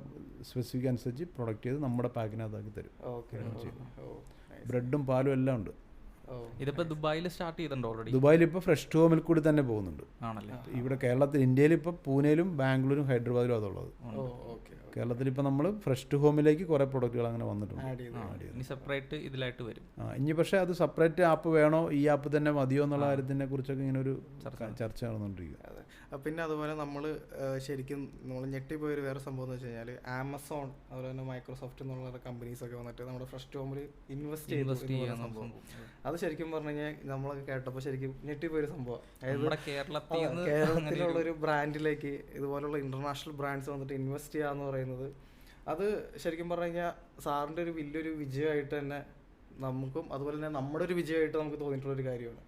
സ്പെസിഫിക് അനുസരിച്ച് പ്രൊഡക്റ്റ് ചെയ്ത് നമ്മുടെ പാക്കിനകത്താക്കി തരും. ബ്രെഡും പാലും എല്ലാം ഉണ്ട്. ഇതിപ്പോൾ ദുബായിൽ സ്റ്റാർട്ട് ചെയ്തിട്ടുണ്ട് ഓൾറെഡി. ദുബായിൽ ഇപ്പോൾ ഫ്രഷ് ടു ഹോമിൽ കൂടി തന്നെ പോകുന്നുണ്ട്. ഇവിടെ കേരളത്തിൽ, ഇന്ത്യയിൽ ഇപ്പോൾ പൂനെയിലും ബാംഗ്ലൂരും ഹൈദരാബാദിലും അതുള്ളത്. കേരളത്തിൽ ഇപ്പോൾ നമ്മൾ ഫ്രഷ് ടു ഹോമിലേക്ക് കുറേ പ്രൊഡക്റ്റുകൾ അങ്ങനെ വന്നിട്ടുണ്ട്. ഇനി സെപ്പറേറ്റ് ഇതിലായിട്ട് വരും ഇനി. പക്ഷേ അത് സെപ്പറേറ്റ് ആപ്പ് വേണോ, ഈ ആപ്പ് തന്നെ മതിയോ എന്നുള്ള കാര്യത്തിനെ കുറിച്ചൊക്കെ ഇങ്ങനെ ഒരു ചർച്ച നടന്നുകൊണ്ടിരിക്കുക. പിന്നെ അതുപോലെ നമ്മൾ ശരിക്കും നമ്മൾ ഞെട്ടിപ്പോയൊരു വേറെ സംഭവം എന്ന് വെച്ച് കഴിഞ്ഞാൽ ആമസോൺ അതുപോലെ തന്നെ മൈക്രോസോഫ്റ്റ് എന്നുള്ള കമ്പനീസൊക്കെ വന്നിട്ട് നമ്മുടെ ഫസ്റ്റ് ഹോമിൽ ഇൻവെസ്റ്റ് ചെയ്യുന്ന സംഭവം. അത് ശരിക്കും പറഞ്ഞു കഴിഞ്ഞാൽ നമ്മളൊക്കെ കേട്ടപ്പോൾ ശരിക്കും ഞെട്ടിപ്പോയൊരു സംഭവം. കേരളത്തിലുള്ളൊരു ബ്രാൻഡിലേക്ക് ഇതുപോലുള്ള ഇന്റർനാഷണൽ ബ്രാൻഡ്സ് വന്നിട്ട് ഇൻവെസ്റ്റ് ചെയ്യാന്ന് പറയുന്നത്, അത് ശരിക്കും പറഞ്ഞു കഴിഞ്ഞാൽ സാറിൻ്റെ ഒരു വലിയൊരു വിജയമായിട്ട് തന്നെ നമുക്കും അതുപോലെ തന്നെ നമ്മുടെ ഒരു വിജയമായിട്ട് നമുക്ക് തോന്നിയിട്ടുള്ളൊരു കാര്യമാണ്.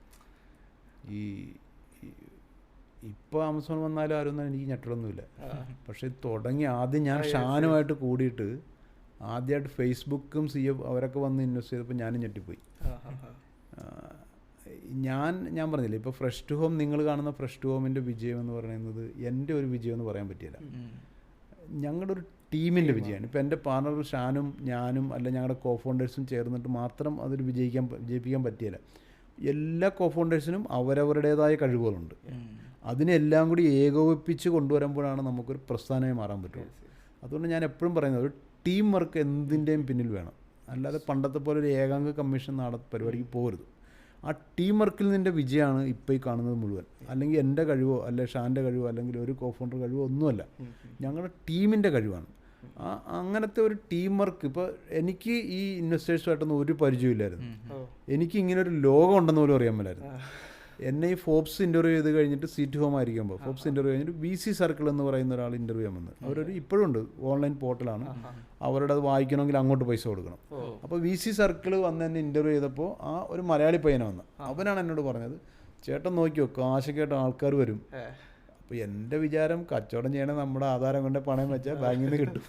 ഇപ്പോൾ ആമസോൺ വന്നാലും ആരൊന്നും എനിക്ക് ഞെട്ടലൊന്നുമില്ല. പക്ഷേ തുടങ്ങി ആദ്യം ഞാൻ ഷാനുമായിട്ട് കൂടിയിട്ട് ആദ്യമായിട്ട് ഫേസ്ബുക്കും അവരൊക്കെ വന്ന് ഇൻവെസ്റ്റ് ചെയ്തപ്പോൾ ഞാനും ഞെട്ടിപ്പോയി. ഞാൻ പറഞ്ഞില്ലേ, ഇപ്പോൾ ഫ്രഷ് ടു ഹോം, നിങ്ങൾ കാണുന്ന ഫ്രഷ് ടു ഹോമിൻ്റെ വിജയം എന്ന് പറയുന്നത് എൻ്റെ ഒരു വിജയം എന്ന് പറയാൻ പറ്റില്ല, ഞങ്ങളുടെ ഒരു ടീമിൻ്റെ വിജയമാണ്. ഇപ്പോൾ എൻ്റെ പാർട്ണർ ഷാനും ഞാനും അല്ല ഞങ്ങളുടെ കോ ഫൗണ്ടേഴ്സും ചേർന്നിട്ട് മാത്രം അതൊരു വിജയിപ്പിക്കാൻ പറ്റിയില്ല. എല്ലാ കോ ഫൗണ്ടേഴ്സിനും അവരവരുടേതായ കഴിവുകളുണ്ട്. അതിനെല്ലാം കൂടി ഏകോപിപ്പിച്ച് കൊണ്ടുവരുമ്പോഴാണ് നമുക്കൊരു പ്രസ്ഥാനമായി മാറാൻ പറ്റുള്ളൂ. അതുകൊണ്ട് ഞാൻ എപ്പോഴും പറയുന്നത് ഒരു ടീം വർക്ക് എന്തിൻ്റെയും പിന്നിൽ വേണം, അല്ലാതെ പണ്ടത്തെ പോലെ ഒരു ഏകാംഗ കമ്മീഷൻ പരിപാടിക്ക് പോകരുത്. ആ ടീം വർക്കിൽ നിൻ്റെ വിജയമാണ് ഇപ്പോൾ ഈ കാണുന്നത് മുഴുവൻ. അല്ലെങ്കിൽ എൻ്റെ കഴിവോ അല്ലെങ്കിൽ ഷാൻ്റെ കഴിവോ അല്ലെങ്കിൽ ഒരു കോ ഫൗണ്ടർ കഴിവോ ഒന്നുമല്ല, ഞങ്ങളുടെ ടീമിൻ്റെ കഴിവാണ്. അങ്ങനത്തെ ഒരു ടീം വർക്ക്. ഇപ്പോൾ എനിക്ക് ഈ ഇൻവെസ്റ്റേഴ്സുമായിട്ടൊന്നും ഒരു പരിചയമില്ലായിരുന്നു. എനിക്ക് ഇങ്ങനെ ഒരു ലോകം ഉണ്ടെന്ന് പോലും അറിയാൻ മേലായിരുന്നു. എന്നെ ഈ ഫോബ്സ് ഇൻ്റർവ്യൂ ചെയ്ത് കഴിഞ്ഞിട്ട് സീറ്റ് ഹോം ആയിരിക്കുമ്പോൾ ഫോബ്സ് ഇൻ്റർവ്യൂ കഴിഞ്ഞിട്ട് VC സർക്കിൾ എന്ന് പറയുന്ന ഒരാൾ ഇൻ്റർവ്യൂ ചെയ്യാൻ വന്നത്. അവരൊരു ഇപ്പോഴും ഉണ്ട്, ഓൺലൈൻ പോർട്ടലാണ്. അവരുടെ അത് വായിക്കണമെങ്കിൽ അങ്ങോട്ട് പൈസ കൊടുക്കണം. അപ്പോൾ VC സർക്കിൾ വന്ന് എന്നെ ഇൻ്റർവ്യൂ ചെയ്തപ്പോൾ ആ ഒരു മലയാളി പയ്യനെ വന്ന് അവനാണ് എന്നോട് പറഞ്ഞത്, ചേട്ടൻ നോക്കിയോ കാശൊക്കെയായിട്ട് ആൾക്കാർ വരും. അപ്പോൾ എൻ്റെ വിചാരം കച്ചവടം ചെയ്യണേ നമ്മുടെ ആധാരം കൊണ്ട് പണയം വെച്ചാൽ ബാങ്കിൽ നിന്ന് കിട്ടും,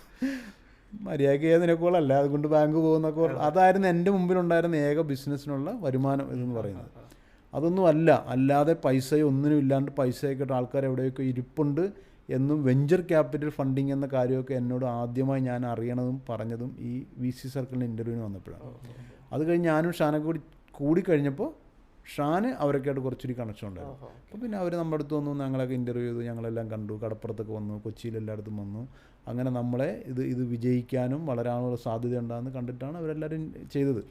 മര്യാദയ്ക്ക് ചെയ്തതിനേക്കോളല്ല അതുകൊണ്ട് ബാങ്ക് പോകുന്നൊക്കെ. അതായിരുന്നു എൻ്റെ മുമ്പിലുണ്ടായിരുന്ന ഏക ബിസിനസ്സിനുള്ള വരുമാനം എന്ന് പറയുന്നത്. അതൊന്നും അല്ലാതെ പൈസ ഒന്നിനും ഇല്ലാണ്ട് പൈസയൊക്കെ ആൾക്കാർ എവിടെയൊക്കെ ഇരിപ്പുണ്ട് എന്നും വെഞ്ചർ ക്യാപിറ്റൽ ഫണ്ടിങ് എന്ന കാര്യമൊക്കെ എന്നോട് ആദ്യമായി ഞാൻ അറിയണതും പറഞ്ഞതും ഈ VC സർക്കിളിൻ്റെ ഇൻ്റർവ്യൂവിന് വന്നപ്പോഴാണ്. അത് കഴിഞ്ഞ് ഞാനും ഷാനൊക്കെ കൂടി കഴിഞ്ഞപ്പോൾ ഷാന് അവരൊക്കെയായിട്ട് കുറച്ചൊരു കണക്ഷൻ ഉണ്ടായിരുന്നു. അപ്പോൾ പിന്നെ അവർ നമ്മുടെ അടുത്ത് വന്നു, ഞങ്ങളൊക്കെ ഇൻ്റർവ്യൂ ചെയ്തു, ഞങ്ങളെല്ലാം കണ്ടു, കടപ്പുറത്തൊക്കെ വന്നു, കൊച്ചിയിൽ എല്ലായിടത്തും വന്നു. അങ്ങനെ നമ്മളെ ഇത് വിജയിക്കാനും വളരാനുള്ള സാധ്യത ഉണ്ടാകുന്ന കണ്ടിട്ടാണ് അവരെല്ലാവരും ചെയ്തത്.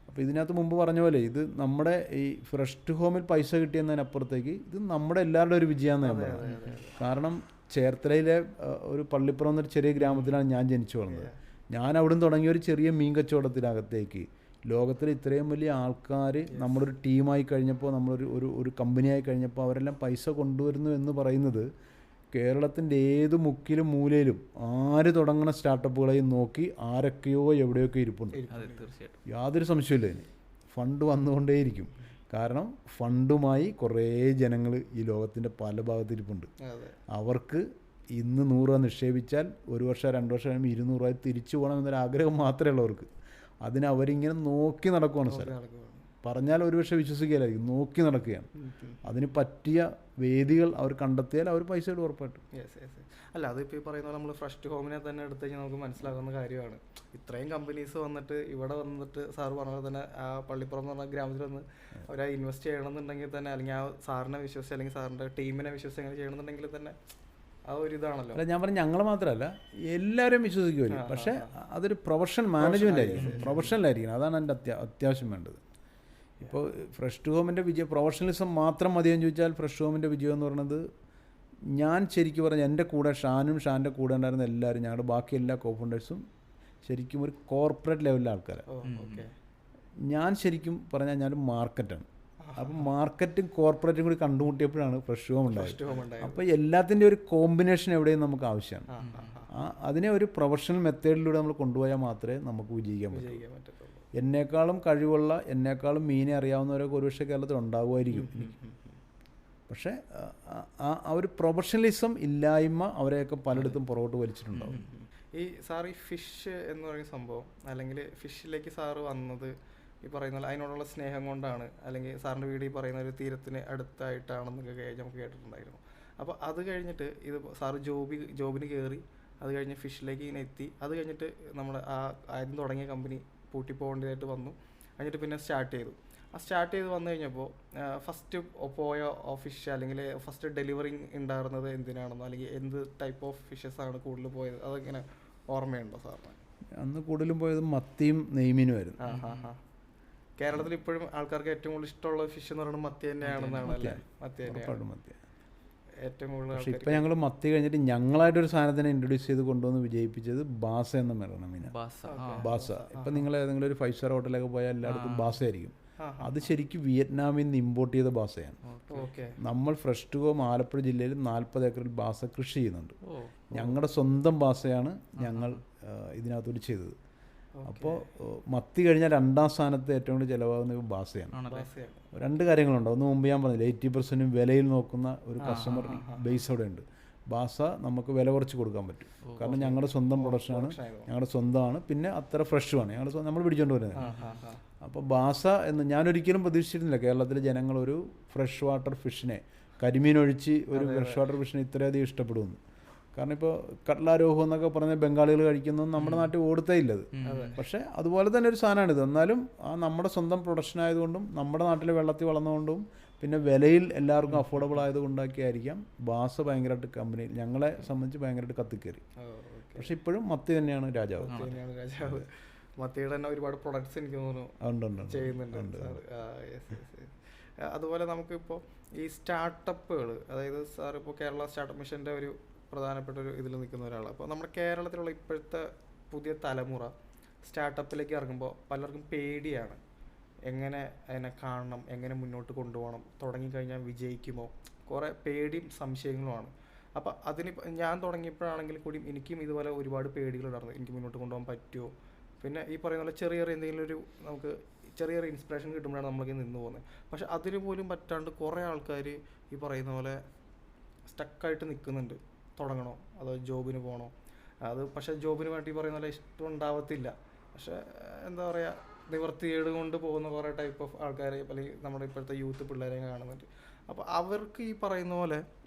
അപ്പോൾ ഇതിനകത്ത് മുമ്പ് പറഞ്ഞ പോലെ ഇത് നമ്മുടെ ഈ ഫസ്റ്റ് ഹോമിൽ പൈസ കിട്ടിയെന്നതിനപ്പുറത്തേക്ക് ഇത് നമ്മുടെ എല്ലാവരുടെ ഒരു വിജയമാണ് ഞാൻ പറയുന്നത്. കാരണം ചേർത്തലയിലെ ഒരു പള്ളിപ്പുറം എന്നൊരു ചെറിയ ഗ്രാമത്തിലാണ് ഞാൻ ജനിച്ചു വളർന്നത്. ഞാൻ അവിടുന്ന് തുടങ്ങിയ ഒരു ചെറിയ മീൻ കച്ചവടത്തിനകത്തേക്ക് ലോകത്തിൽ ഇത്രയും വലിയ ആൾക്കാർ നമ്മളൊരു ടീമായി കഴിഞ്ഞപ്പോൾ, ഒരു കമ്പനിയായി കഴിഞ്ഞപ്പോൾ അവരെല്ലാം പൈസ കൊണ്ടുവരുന്നു എന്ന് പറയുന്നത് കേരളത്തിൻ്റെ ഏത് മുക്കിലും മൂലയിലും ആര് തുടങ്ങുന്ന സ്റ്റാർട്ടപ്പുകളെയും നോക്കി ആരൊക്കെയോ എവിടെയൊക്കെ ഇരിപ്പുണ്ട്. യാതൊരു സംശയമില്ല. ഇതിന് ഫണ്ട് വന്നുകൊണ്ടേയിരിക്കും. കാരണം ഫണ്ടുമായി കുറേ ജനങ്ങൾ ഈ ലോകത്തിൻ്റെ പല ഭാഗത്തിരിപ്പുണ്ട്. അവർക്ക് ഇന്ന് 100 രൂപ നിക്ഷേപിച്ചാൽ 1 വർഷം 2 വർഷം കഴിയുമ്പോൾ 200 രൂപ തിരിച്ചു പോകണം എന്നൊരാഗ്രഹം മാത്രമേ ഉള്ളവർക്ക്. അതിന് അവരിങ്ങനെ നോക്കി നടക്കുവാണ് സാർ. പറഞ്ഞാൽ ഒരുപക്ഷെ വിശ്വസിക്കുകയില്ലായിരിക്കും, നോക്കി നടക്കുകയാണ്. അതിന് പറ്റിയ വേദികൾ അവർ കണ്ടെത്തിയാൽ അവർ പൈസ ഇടും ഉറപ്പായിട്ടും. അല്ല, അതിപ്പോൾ ഈ പറയുന്ന പോലെ നമ്മൾ ഫസ്റ്റ് ഹോമിനെ തന്നെ എടുത്തു കഴിഞ്ഞാൽ നമുക്ക് മനസ്സിലാകുന്ന കാര്യമാണ്. ഇത്രയും കമ്പനീസ് വന്നിട്ട് ഇവിടെ വന്നിട്ട് സാറ് പറഞ്ഞ പോലെ തന്നെ ആ പള്ളിപ്പുറം എന്ന് പറഞ്ഞ ഗ്രാമത്തിൽ വന്ന് അവരെ ഇൻവെസ്റ്റ് ചെയ്യണമെന്നുണ്ടെങ്കിൽ തന്നെ, അല്ലെങ്കിൽ ആ സാറിനെ വിശ്വസിച്ച് അല്ലെങ്കിൽ സാറിൻ്റെ ടീമിനെ വിശ്വസിച്ച് അങ്ങനെ ചെയ്യണമെന്നുണ്ടെങ്കിൽ തന്നെ ആ ഒരു ഇതാണല്ലോ. അല്ല, ഞാൻ പറഞ്ഞ ഞങ്ങൾ മാത്രമല്ല എല്ലാവരും വിശ്വസിക്കുമല്ലോ. പക്ഷേ അതൊരു പ്രൊഫഷണൽ മാനേജ്മെൻ്റ് ആയിരിക്കും, പ്രൊഫഷണലായിരിക്കണം. അതാണ് എൻ്റെ അത്യാവശ്യം വേണ്ടത്. ഇപ്പോൾ ഫ്രഷ് ഹോമിൻ്റെ വിജയം പ്രൊഫഷണലിസം മാത്രം മതിയെന്ന് ചോദിച്ചാൽ ഫ്രഷ് ഹോമിൻ്റെ വിജയം എന്ന് പറയുന്നത്, ഞാൻ ശരിക്കും പറഞ്ഞാൽ എൻ്റെ കൂടെ ഷാൻ്റെ കൂടെ ഉണ്ടായിരുന്ന എല്ലാവരും, ഞങ്ങളുടെ ബാക്കി എല്ലാ കോഫൗണ്ടേഴ്സും ശരിക്കും ഒരു കോർപ്പറേറ്റ് ലെവലിലെ ആൾക്കാരാണ്. ഞാൻ ശരിക്കും പറഞ്ഞാൽ ഞാനൊരു മാർക്കറ്റാണ്. അപ്പം മാർക്കറ്റും കോർപ്പറേറ്റും കൂടി കണ്ടുമുട്ടിയപ്പോഴാണ് ഫ്രഷ് ഹോം ഉണ്ടായത്. അപ്പോൾ എല്ലാത്തിൻ്റെ ഒരു കോമ്പിനേഷൻ എവിടെയും നമുക്ക് ആവശ്യമാണ്. അതിനെ ഒരു പ്രൊഫഷണൽ മെത്തേഡിലൂടെ നമ്മൾ കൊണ്ടുപോയാൽ മാത്രമേ നമുക്ക് വിജയിക്കാൻ പറ്റൂ. എന്നേക്കാളും കഴിവുള്ള, എന്നേക്കാളും മീനെ അറിയാവുന്നവരൊക്കെ ഒരുപക്ഷെ കേരളത്തിൽ ഉണ്ടാകുമായിരിക്കും. പക്ഷേ ആ ഒരു പ്രൊഫഷണലിസം ഇല്ലായ്മ അവരെയൊക്കെ പലയിടത്തും പുറകോട്ട് വലിച്ചിട്ടുണ്ടാവും. ഈ സാർ ഈ ഫിഷ് എന്ന് പറയുന്ന സംഭവം, അല്ലെങ്കിൽ ഫിഷിലേക്ക് സാറ് വന്നത് ഈ പറയുന്ന അതിനോടുള്ള സ്നേഹം കൊണ്ടാണ്, അല്ലെങ്കിൽ സാറിൻ്റെ വീട് ഈ പറയുന്ന ഒരു തീരത്തിന് അടുത്തായിട്ടാണെന്നൊക്കെ നമുക്ക് കേട്ടിട്ടുണ്ടായിരുന്നു. അപ്പോൾ അത് കഴിഞ്ഞിട്ട് ഇത് സാറ് ജോബിന് കയറി, അത് കഴിഞ്ഞ് ഫിഷിലേക്ക് ഇങ്ങനെ എത്തി, അത് കഴിഞ്ഞിട്ട് നമ്മുടെ ആദ്യം തുടങ്ങിയ കമ്പനി പൂട്ടിപ്പോകേണ്ടതായിട്ട് വന്നു. കഴിഞ്ഞിട്ട് പിന്നെ സ്റ്റാർട്ട് ചെയ്ത് വന്നു കഴിഞ്ഞപ്പോൾ ഫസ്റ്റ് പോയ ഫിഷ് അല്ലെങ്കിൽ ഫസ്റ്റ് ഡെലിവറിങ് ഉണ്ടായിരുന്നത് എന്തിനാണെന്നോ അല്ലെങ്കിൽ എന്ത് ടൈപ്പ് ഓഫ് ഫിഷസ് ആണ് കൂടുതൽ പോയത്, അതെങ്ങനെ ഓർമ്മയുണ്ടോ സാറിന്? അന്ന് കൂടുതലും പോയത് മത്തിയും നെയ്മീനുമായിരുന്നു. കേരളത്തിൽ ഇപ്പോഴും ആൾക്കാർക്ക് ഏറ്റവും കൂടുതൽ ഇഷ്ടമുള്ള ഫിഷ് എന്ന് പറയുന്നത് മത്തി തന്നെയാണെന്നാണ് അല്ലേ? മത്തി ഏറ്റവും കൂടുതൽ. പക്ഷെ ഇപ്പം ഞങ്ങൾ മത്തി കഴിഞ്ഞിട്ട് ഞങ്ങളായിട്ടൊരു സാധനത്തിനെ ഇൻട്രൊഡ്യൂസ് ചെയ്ത് കൊണ്ടുവന്ന് വിജയിപ്പിച്ചത് ബാസ എന്ന മീനാണ്. ബാസ. ഇപ്പം നിങ്ങൾ ഏതെങ്കിലും ഒരു 5 സ്റ്റാർ ഹോട്ടലൊക്കെ പോയാൽ എല്ലായിടത്തും ബാസ ആയിരിക്കും. അത് ശരിക്കും വിയറ്റ്നാമിൽ നിന്ന് ഇമ്പോർട്ട് ചെയ്ത ബാസയാണ്. നമ്മൾ ഫ്രഷ് ടു ഹോം ആലപ്പുഴ ജില്ലയിൽ 40 ഏക്കറിൽ ബാസ കൃഷി ചെയ്യുന്നുണ്ട്. ഞങ്ങളുടെ സ്വന്തം ബാസയാണ് ഞങ്ങൾ ഇതിനകത്തോട് ചെയ്തത്. അപ്പോൾ മത്തി കഴിഞ്ഞാൽ 2ാം സ്ഥാനത്ത് ഏറ്റവും കൂടുതൽ ചിലവാകുന്ന ബാസയാണ്. 2 കാര്യങ്ങളുണ്ട്. ഒന്ന് മുമ്പ് ഞാൻ പറഞ്ഞില്ല, 80% വിലയിൽ നോക്കുന്ന ഒരു കസ്റ്റമർ ബേസ് അവിടെ ഉണ്ട്. ബാസ നമുക്ക് വില കുറച്ച് കൊടുക്കാൻ പറ്റും. കാരണം ഞങ്ങളുടെ സ്വന്തം പ്രൊഡക്ഷനാണ്, ഞങ്ങളുടെ സ്വന്തമാണ്, പിന്നെ അത്ര ഫ്രഷുമാണ്, നമ്മൾ പിടിച്ചുകൊണ്ട് വരുന്നത്. അപ്പോൾ ബാസ എന്ന് ഞാനൊരിക്കലും പ്രതീക്ഷിച്ചിരുന്നില്ല കേരളത്തിലെ ജനങ്ങൾ ഒരു ഫ്രഷ് വാട്ടർ ഫിഷിനെ, കരിമീൻ ഒഴിച്ച് ഒരു ഫ്രഷ് വാട്ടർ ഫിഷിനെ ഇത്രയധികം ഇഷ്ടപ്പെടുമെന്ന്. കാരണം ഇപ്പോൾ കട്ലാരോഹു എന്നൊക്കെ പറഞ്ഞ ബംഗാളികൾ കഴിക്കുന്നത് നമ്മുടെ നാട്ടിൽ ഓടുത്തേ ഇല്ലത്. പക്ഷേ അതുപോലെ തന്നെ ഒരു സാധനമാണിത്. എന്നാലും നമ്മുടെ സ്വന്തം പ്രൊഡക്ഷൻ ആയതുകൊണ്ടും നമ്മുടെ നാട്ടിലെ വെള്ളത്തിൽ വളർന്നുകൊണ്ടും പിന്നെ വിലയിൽ എല്ലാവർക്കും അഫോർഡബിൾ ആയതുകൊണ്ടൊക്കെയായിരിക്കാം ബാസ ഭയങ്കരമായിട്ട് കമ്പനി ഞങ്ങളെ സംബന്ധിച്ച് ഭയങ്കരമായിട്ട് കത്തിക്കയറി. പക്ഷെ ഇപ്പോഴും മത്തി തന്നെയാണ് രാജാവ്. മത്തിയുടെ തന്നെ ഒരുപാട് പ്രൊഡക്ട്സ് എനിക്ക് തോന്നുന്നു ചെയ്യുന്നുണ്ട്. അതുപോലെ നമുക്കിപ്പോൾ ഈ സ്റ്റാർട്ടപ്പുകൾ, അതായത് സാർ ഇപ്പോൾ കേരള സ്റ്റാർട്ടപ്പ് മിഷൻ്റെ ഒരു പ്രധാനപ്പെട്ട ഒരു ഇതിൽ നിൽക്കുന്ന ഒരാളാണ്. അപ്പോൾ നമ്മുടെ കേരളത്തിലുള്ള ഇപ്പോഴത്തെ പുതിയ തലമുറ സ്റ്റാർട്ടപ്പിലേക്ക് ഇറങ്ങുമ്പോൾ പലർക്കും പേടിയാണ്. എങ്ങനെ അതിനെ കാണണം, എങ്ങനെ മുന്നോട്ട് കൊണ്ടുപോകണം, തുടങ്ങിക്കഴിഞ്ഞാൽ വിജയിക്കുമോ, കുറേ പേടിയും സംശയങ്ങളുമാണ്. അപ്പോൾ അതിനിപ്പോൾ ഞാൻ തുടങ്ങിയപ്പോഴാണെങ്കിൽ കൂടി എനിക്കും ഇതുപോലെ ഒരുപാട് പേടികളുണ്ടായിരുന്നു. എനിക്ക് മുന്നോട്ട് കൊണ്ടുപോകാൻ പറ്റുമോ, പിന്നെ ഈ പറയുന്ന പോലെ ചെറിയ എന്തെങ്കിലും ഒരു നമുക്ക് ചെറിയൊരു ഇൻസ്പിറേഷൻ കിട്ടുമ്പോഴാണ് നമ്മളൊക്കെ നിന്ന് പോകുന്നത്. പക്ഷെ അതിന് പോലും പറ്റാണ്ട് കുറേ ആൾക്കാർ ഈ പറയുന്ന പോലെ സ്റ്റക്കായിട്ട് നിൽക്കുന്നുണ്ട്. തുടങ്ങണോ അതോ ജോബിന് പോകണോ, അത് പക്ഷേ ജോബിന് വേണ്ടി പറയുന്ന പോലെ ഇഷ്ടം ഉണ്ടാവത്തില്ല. പക്ഷേ എന്താ പറയുക, നിവർത്തിയേട് കൊണ്ട് പോകുന്ന കുറേ ടൈപ്പ് ഓഫ് ആൾക്കാരെ അല്ലെങ്കിൽ നമ്മുടെ ഇപ്പോഴത്തെ യൂത്ത് പിള്ളേരെ കാണുന്നുണ്ട്. അപ്പോൾ അവർക്ക് ഈ പറയുന്ന പോലെ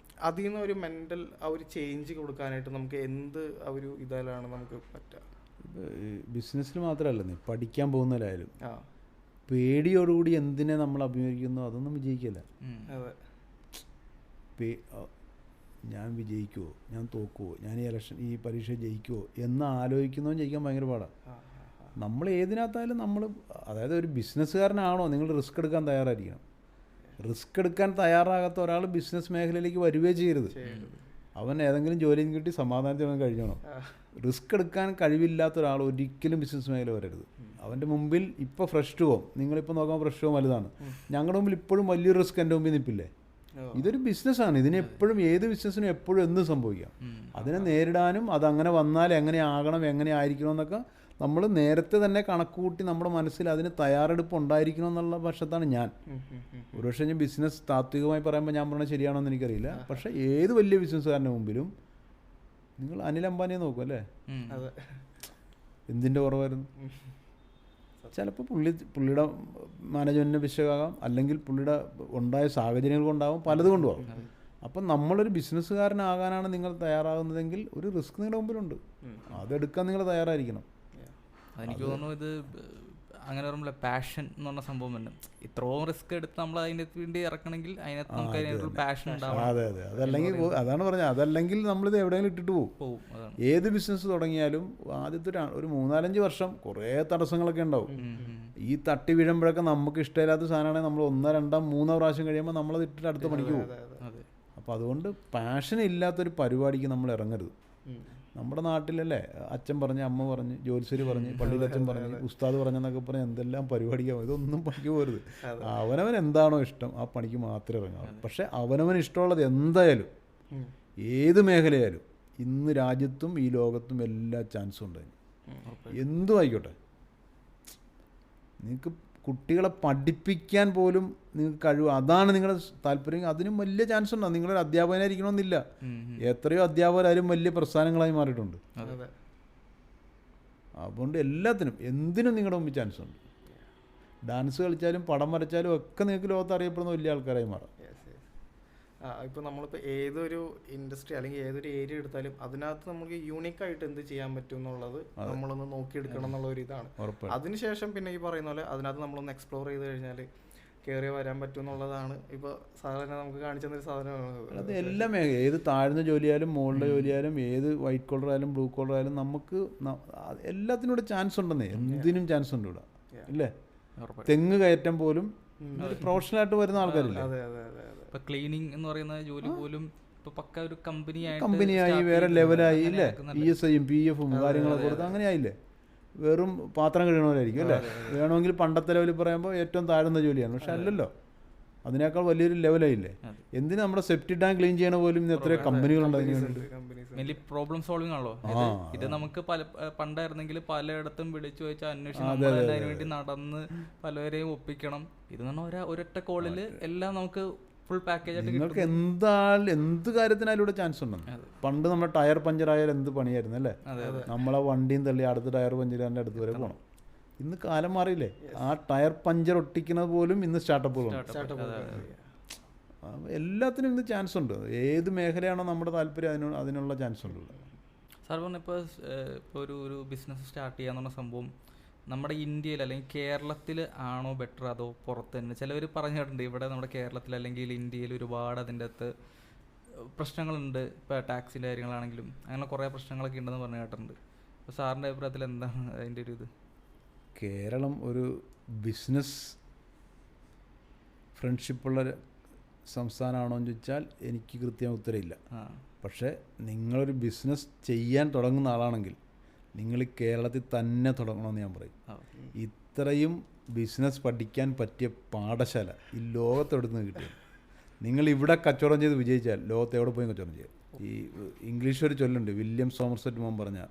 അതിൽ നിന്ന് ഒരു മെൻ്റൽ ആ ഒരു ചേഞ്ച് കൊടുക്കാനായിട്ട് നമുക്ക് എന്ത് ആ ഒരു ഇതിലാണ് നമുക്ക് പറ്റുക? ബിസിനസ്സിൽ മാത്രമല്ല, നീ പഠിക്കാൻ പോകുന്നവരായാലും ആ പേടിയോടുകൂടി എന്തിനെ നമ്മൾ അഭിമുഖീകരിക്കുന്നു അതൊന്നും വിജയിക്കില്ല. അതെ. ഞാൻ വിജയിക്കുമോ, ഞാൻ തോക്കുമോ, ഞാൻ ഈ പരീക്ഷ ജയിക്കുമോ എന്ന് ആലോചിക്കുന്നതും ജയിക്കാൻ ഭയങ്കര പാടാണ്. നമ്മൾ ഏതിനകത്തായാലും നമ്മൾ, അതായത് ഒരു ബിസിനസ്സുകാരനാണോ നിങ്ങൾ റിസ്ക് എടുക്കാൻ തയ്യാറായിരിക്കണം. റിസ്ക് എടുക്കാൻ തയ്യാറാകാത്ത ഒരാൾ ബിസിനസ് മേഖലയിലേക്ക് വരികയേ ചെയ്യരുത്. അവൻ ഏതെങ്കിലും ജോലിയും കിട്ടി സമാധാനത്തിൽ അവൻ കഴിഞ്ഞോണം. റിസ്ക് എടുക്കാൻ കഴിവില്ലാത്ത ഒരാൾ ഒരിക്കലും ബിസിനസ് മേഖല വരരുത്. അവൻ്റെ മുമ്പിൽ ഇപ്പോൾ ഫ്രഷ് ടു ഹോം, നിങ്ങളിപ്പോൾ നോക്കാൻ ഫ്രഷ് ടു ഹോം വലുതാണ്. ഞങ്ങളുടെ മുമ്പിൽ ഇപ്പോഴും വലിയൊരു റിസ്ക് എൻ്റെ മുമ്പിൽ നിൽപ്പില്ലേ? ഇതൊരു ബിസിനസ്സാണ്. ഇതിന് എപ്പോഴും ഏത് ബിസിനസ്സിനും എപ്പോഴും എന്ത് സംഭവിക്കാം. അതിനെ നേരിടാനും അതങ്ങനെ വന്നാൽ എങ്ങനെ ആകണം, എങ്ങനെ ആയിരിക്കണം എന്നൊക്കെ നമ്മൾ നേരത്തെ തന്നെ കണക്ക് കൂട്ടി നമ്മുടെ മനസ്സിൽ അതിന് തയ്യാറെടുപ്പ് ഉണ്ടായിരിക്കണം എന്നുള്ള പക്ഷത്താണ് ഞാൻ. ഒരുപക്ഷെ ഞാൻ ബിസിനസ് താത്വികമായി പറയുമ്പോൾ ഞാൻ പറഞ്ഞാൽ ശരിയാണോ എന്ന് എനിക്കറിയില്ല. പക്ഷേ ഏത് വലിയ ബിസിനസ്സുകാരൻ്റെ മുമ്പിലും നിങ്ങൾ അനിൽ അംബാനിയെ നോക്കും അല്ലേ, എന്തിൻ്റെ കുറവായിരുന്നു? ചിലപ്പോൾ പുള്ളിയുടെ മാനേജ്മെൻറ്റിൻ്റെ പിശകാകാം, അല്ലെങ്കിൽ പുള്ളിയുടെ ഉണ്ടായ സാഹചര്യങ്ങൾ കൊണ്ടാവും, പലതും കൊണ്ടുപോകും. അപ്പം നമ്മളൊരു ബിസിനസ്സുകാരനാകാനാണ് നിങ്ങൾ തയ്യാറാകുന്നതെങ്കിൽ ഒരു റിസ്ക് നിങ്ങളുടെ മുമ്പിലുണ്ട്, അതെടുക്കാൻ നിങ്ങൾ തയ്യാറായിരിക്കണം. എനിക്ക് തോന്നുന്നു ഇത് അങ്ങനെ പറയുമ്പോൾ പാഷൻ എന്ന് പറഞ്ഞ സംഭവം തന്നെ. ഇത്രയും റിസ്ക് എടുത്ത് നമ്മൾ അതിൻ്റെ വേണ്ടി ഇറക്കണമെങ്കിൽ അതിനകത്ത് നമുക്ക് അതിനൊരു പാഷൻ ഉണ്ടാവും. അതെ അതെ, അതല്ലെങ്കിൽ അതാണ് പറഞ്ഞത്, അതല്ലെങ്കിൽ നമ്മളിത് എവിടെയെങ്കിലും ഇട്ടിട്ട് പോകും. ഏത് ബിസിനസ് തുടങ്ങിയാലും ആദ്യത്തെ ഒരു 3-4 വർഷം കുറേ തടസ്സങ്ങളൊക്കെ ഉണ്ടാവും. ഈ തട്ടി വീഴുമ്പോഴൊക്കെ നമുക്ക് ഇഷ്ടമില്ലാത്ത സാധനമാണെങ്കിൽ നമ്മൾ 1, 2, 3 പ്രാവശ്യം കഴിയുമ്പോൾ നമ്മളത് ഇട്ടിട്ട് അടുത്ത പണിക്ക് പോകും. അപ്പോൾ അതുകൊണ്ട് പാഷൻ ഇല്ലാത്തൊരു പരിപാടിക്ക് നമ്മൾ ഇറങ്ങരുത്. നമ്മുടെ നാട്ടിലല്ലേ അച്ഛൻ പറഞ്ഞ്, അമ്മ പറഞ്ഞ്, ജ്യോത്സ്യർ പറഞ്ഞ്, പള്ളിയിലച്ഛൻ പറഞ്ഞ്, ഉസ്താദ് പറഞ്ഞെന്നൊക്കെ പറഞ്ഞ് എന്തെല്ലാം പരിപാടിക്കാവും. ഇതൊന്നും പണിക്ക് പോരുത്. അവനവൻ എന്താണോ ഇഷ്ടം ആ പണിക്ക് മാത്രമേ ഇറങ്ങാവൂ. പക്ഷെ അവനവൻ ഇഷ്ടമുള്ളത് എന്തായാലും ഏത് മേഖലയായാലും ഇന്ന് രാജ്യത്തും ഈ ലോകത്തും എല്ലാ ചാൻസും ഉണ്ട്. എന്തും ആയിക്കോട്ടെ, നിങ്ങൾക്ക് കുട്ടികളെ പഠിപ്പിക്കാൻ പോലും നിങ്ങൾക്ക് കഴിവ്, അതാണ് നിങ്ങളുടെ താല്പര്യം, അതിനും വലിയ ചാൻസ് ഉണ്ടാകും. നിങ്ങളൊരു അധ്യാപകനായിരിക്കണമെന്നില്ല. എത്രയോ അധ്യാപകരായാലും വലിയ പ്രസ്ഥാനങ്ങളായി മാറിയിട്ടുണ്ട്. അതുകൊണ്ട് എല്ലാത്തിനും എന്തിനും നിങ്ങളുടെ മുമ്പിൽ ചാൻസ് ഉണ്ട്. ഡാൻസ് കളിച്ചാലും പടം വരച്ചാലും ഒക്കെ നിങ്ങൾക്ക് ലോകത്ത് അറിയപ്പെടുന്ന വലിയ ആൾക്കാരായി മാറാം. ഇപ്പോൾ നമ്മളിപ്പോൾ ഏതൊരു ഇൻഡസ്ട്രി അല്ലെങ്കിൽ ഏതൊരു ഏരിയ എടുത്താലും അതിനകത്ത് നമുക്ക് യൂണിക്കായിട്ട് എന്ത് ചെയ്യാൻ പറ്റും എന്നുള്ളത് നമ്മളൊന്ന് നോക്കിയെടുക്കണം എന്നുള്ള ഒരു ഇതാണ്. അതിനുശേഷം പിന്നെ ഈ പറയുന്ന പോലെ അതിനകത്ത് നമ്മളൊന്ന് എക്സ്പ്ലോർ ചെയ്ത് കഴിഞ്ഞാൽ കയറി വരാൻ പറ്റും എന്നുള്ളതാണ് ഇപ്പോൾ സാധാരണ നമുക്ക് കാണിച്ചൊരു സാധനമാണ്. അത് എല്ലാ മേഖല, ഏത് താഴ്ന്ന ജോലിയായാലും മുകളിലെ ജോലിയായാലും ഏത് വൈറ്റ് കോളർ ആയാലും ബ്ലൂ കോളർ ആയാലും നമുക്ക് എല്ലാത്തിനും ഇവിടെ ചാൻസ് ഉണ്ടെന്നേ. എന്തിനും ചാൻസ് ഉണ്ട് ഇവിടെ, ഇല്ലേ? തെങ്ങ് കയറ്റം പോലും പ്രൊഫഷണലായിട്ട് വരുന്ന ആൾക്കാരില്ല. ഇപ്പൊ ക്ലീനിങ് എന്ന് പറയുന്ന ജോലി പോലും ഇപ്പൊ പക്ക ഒരു കമ്പനിയായി വേറെ ലെവലായി, ഇല്ലേ? ESIയും PFും കാര്യങ്ങളൊക്കെ കൊടുത്ത് അങ്ങനെയായില്ലേ? വെറും പാത്രം കഴിയണവരായിരിക്കും അല്ലേ? വേണമെങ്കിൽ പണ്ടത്തെ ലെവലിൽ പറയുമ്പോൾ ഏറ്റവും താഴ്ന്ന ജോലിയാണ്. പക്ഷെ അല്ലല്ലോ, അതിനേക്കാൾ വലിയൊരു ലെവലായില്ലേ? എന്തിനാ നമ്മുടെ സെപ്റ്റി ടാങ്ക് ക്ലീൻ ചെയ്യണ പോലും ഇന്ന് എത്രയോ കമ്പനികളുണ്ട് അതിന് വേണ്ടി. മെയിൻലി പ്രോബ്ലം സോൾവിംഗ് ആണല്ലോ ഇത്. നമുക്ക് പണ്ടായിരുന്നെങ്കിൽ പലയിടത്തും വിളിച്ചു ചോദിച്ചാൽ അന്വേഷണം, അതിനു വേണ്ടി നടന്ന് പലവരെയും ഒപ്പിക്കണം. ഇത് ഒരൊറ്റ കോളിൽ എല്ലാം നമുക്ക് ഫുൾ പാക്കേജ് ആയിട്ട് നിങ്ങൾക്ക് എന്ത് കാര്യത്തിനായാലും ഇവിടെ ചാൻസ് ഉണ്ടെന്ന്. പണ്ട് നമ്മുടെ ടയർ പഞ്ചറായാലും എന്ത് പണിയായിരുന്നു അല്ലേ? നമ്മളെ വണ്ടിയും തള്ളി അടുത്ത ടയർ പഞ്ചറിൻ്റെ അടുത്ത് വരെ പോകണം. ഇന്ന് കാലം മാറിയില്ലേ? ആ ടയർ പഞ്ചർ ഒട്ടിക്കുന്നത് പോലും ഇന്ന് സ്റ്റാർട്ടപ്പുകളുണ്ട്. എല്ലാത്തിനും ഇന്ന് ചാൻസ് ഉണ്ട്. ഏത് മേഖലയാണോ നമ്മുടെ താല്പര്യം അതിനുള്ള ചാൻസ് ഉണ്ട്. സാർ പറഞ്ഞ ഇപ്പോൾ ഒരു ബിസിനസ് സ്റ്റാർട്ട് ചെയ്യാന്നുള്ള സംഭവം നമ്മുടെ ഇന്ത്യയിൽ അല്ലെങ്കിൽ കേരളത്തിൽ ആണോ ബെറ്റർ അതോ പുറത്ത് തന്നെ? ചിലവർ പറഞ്ഞു കേട്ടിട്ടുണ്ട് ഇവിടെ നമ്മുടെ കേരളത്തിൽ അല്ലെങ്കിൽ ഇന്ത്യയിൽ ഒരുപാട് അതിൻ്റെ അകത്ത് പ്രശ്നങ്ങളുണ്ട്. ഇപ്പോൾ ടാക്സിൻ്റെ കാര്യങ്ങളാണെങ്കിലും അങ്ങനെ കുറേ പ്രശ്നങ്ങളൊക്കെ ഉണ്ടെന്ന് പറഞ്ഞു കേട്ടിട്ടുണ്ട്. അപ്പോൾ സാറിൻ്റെ അഭിപ്രായത്തിൽ എന്താണ് അതിൻ്റെ ഒരു ഇത്? കേരളം ഒരു ബിസിനസ് ഫ്രണ്ട്ഷിപ്പുള്ള സംസ്ഥാനമാണോ എന്ന് ചോദിച്ചാൽ എനിക്ക് കൃത്യം ഉത്തരമില്ല. പക്ഷേ നിങ്ങളൊരു ബിസിനസ് ചെയ്യാൻ തുടങ്ങുന്ന ആളാണെങ്കിൽ നിങ്ങൾ കേരളത്തിൽ തന്നെ തുടങ്ങണമെന്ന് ഞാൻ പറയും. ഇത്രയും ബിസിനസ് പഠിക്കാൻ പറ്റിയ പാഠശാല ഈ ലോകത്തെവിടുന്ന് കിട്ടിയത്. നിങ്ങൾ ഇവിടെ കച്ചവടം ചെയ്ത് വിജയിച്ചാൽ ലോകത്ത് എവിടെ പോയി കച്ചവടം ചെയ്യാം. ഈ ഇംഗ്ലീഷ് ഒരു ചൊല്ലുണ്ട്, വില്യം സോമർസെറ്റ് മോൻ പറഞ്ഞ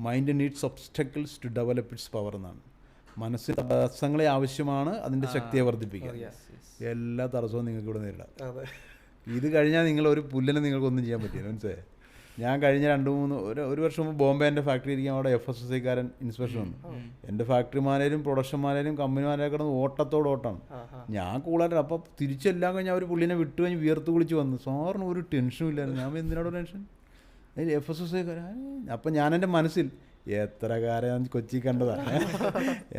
mind needs obstacles to develop its power എന്നാണ്. മനസ്സിന് തടസ്സങ്ങളെ ആവശ്യമാണ് അതിൻ്റെ ശക്തിയെ വർദ്ധിപ്പിക്കാൻ. എല്ലാ തടസ്സവും നിങ്ങൾക്ക് ഇവിടെ നേരിടാം. ഇത് കഴിഞ്ഞാൽ നിങ്ങൾ ഒരു പുല്ലിനെ നിങ്ങൾക്കൊന്നും ചെയ്യാൻ പറ്റില്ല, മനസ്സിലായേ? ഞാൻ കഴിഞ്ഞ 2-3 ഒരു വർഷം മുമ്പ് ബോംബെ എൻ്റെ ഫാക്ടറി ഇരിക്കാൻ അവിടെ FSSAക്കാരൻ ഇൻസ്പെക്ഷൻ വന്നു. എൻ്റെ ഫാക്ടറി മാനേജരും പ്രൊഡക്ഷൻ മാനേജരും കമ്പനി മാനേജരും കിടന്ന് ഓട്ടമാണ്. ഞാൻ കൂളായിട്ട് അപ്പോൾ തിരിച്ചെല്ലാം കഴിഞ്ഞാൽ അവർ പുള്ളിനെ വിട്ടു കഴിഞ്ഞ് വിയർത്ത് കുളിച്ച് വന്നു. സാറിന് ഒരു ടെൻഷനും ഇല്ലായിരുന്നു. ഞാൻ എന്തിനോട് ടെൻഷൻ, FSSAക്കാരൻ. അപ്പം ഞാൻ എൻ്റെ മനസ്സിൽ എത്ര കാര്യം കൊച്ചി കണ്ടതാണ്,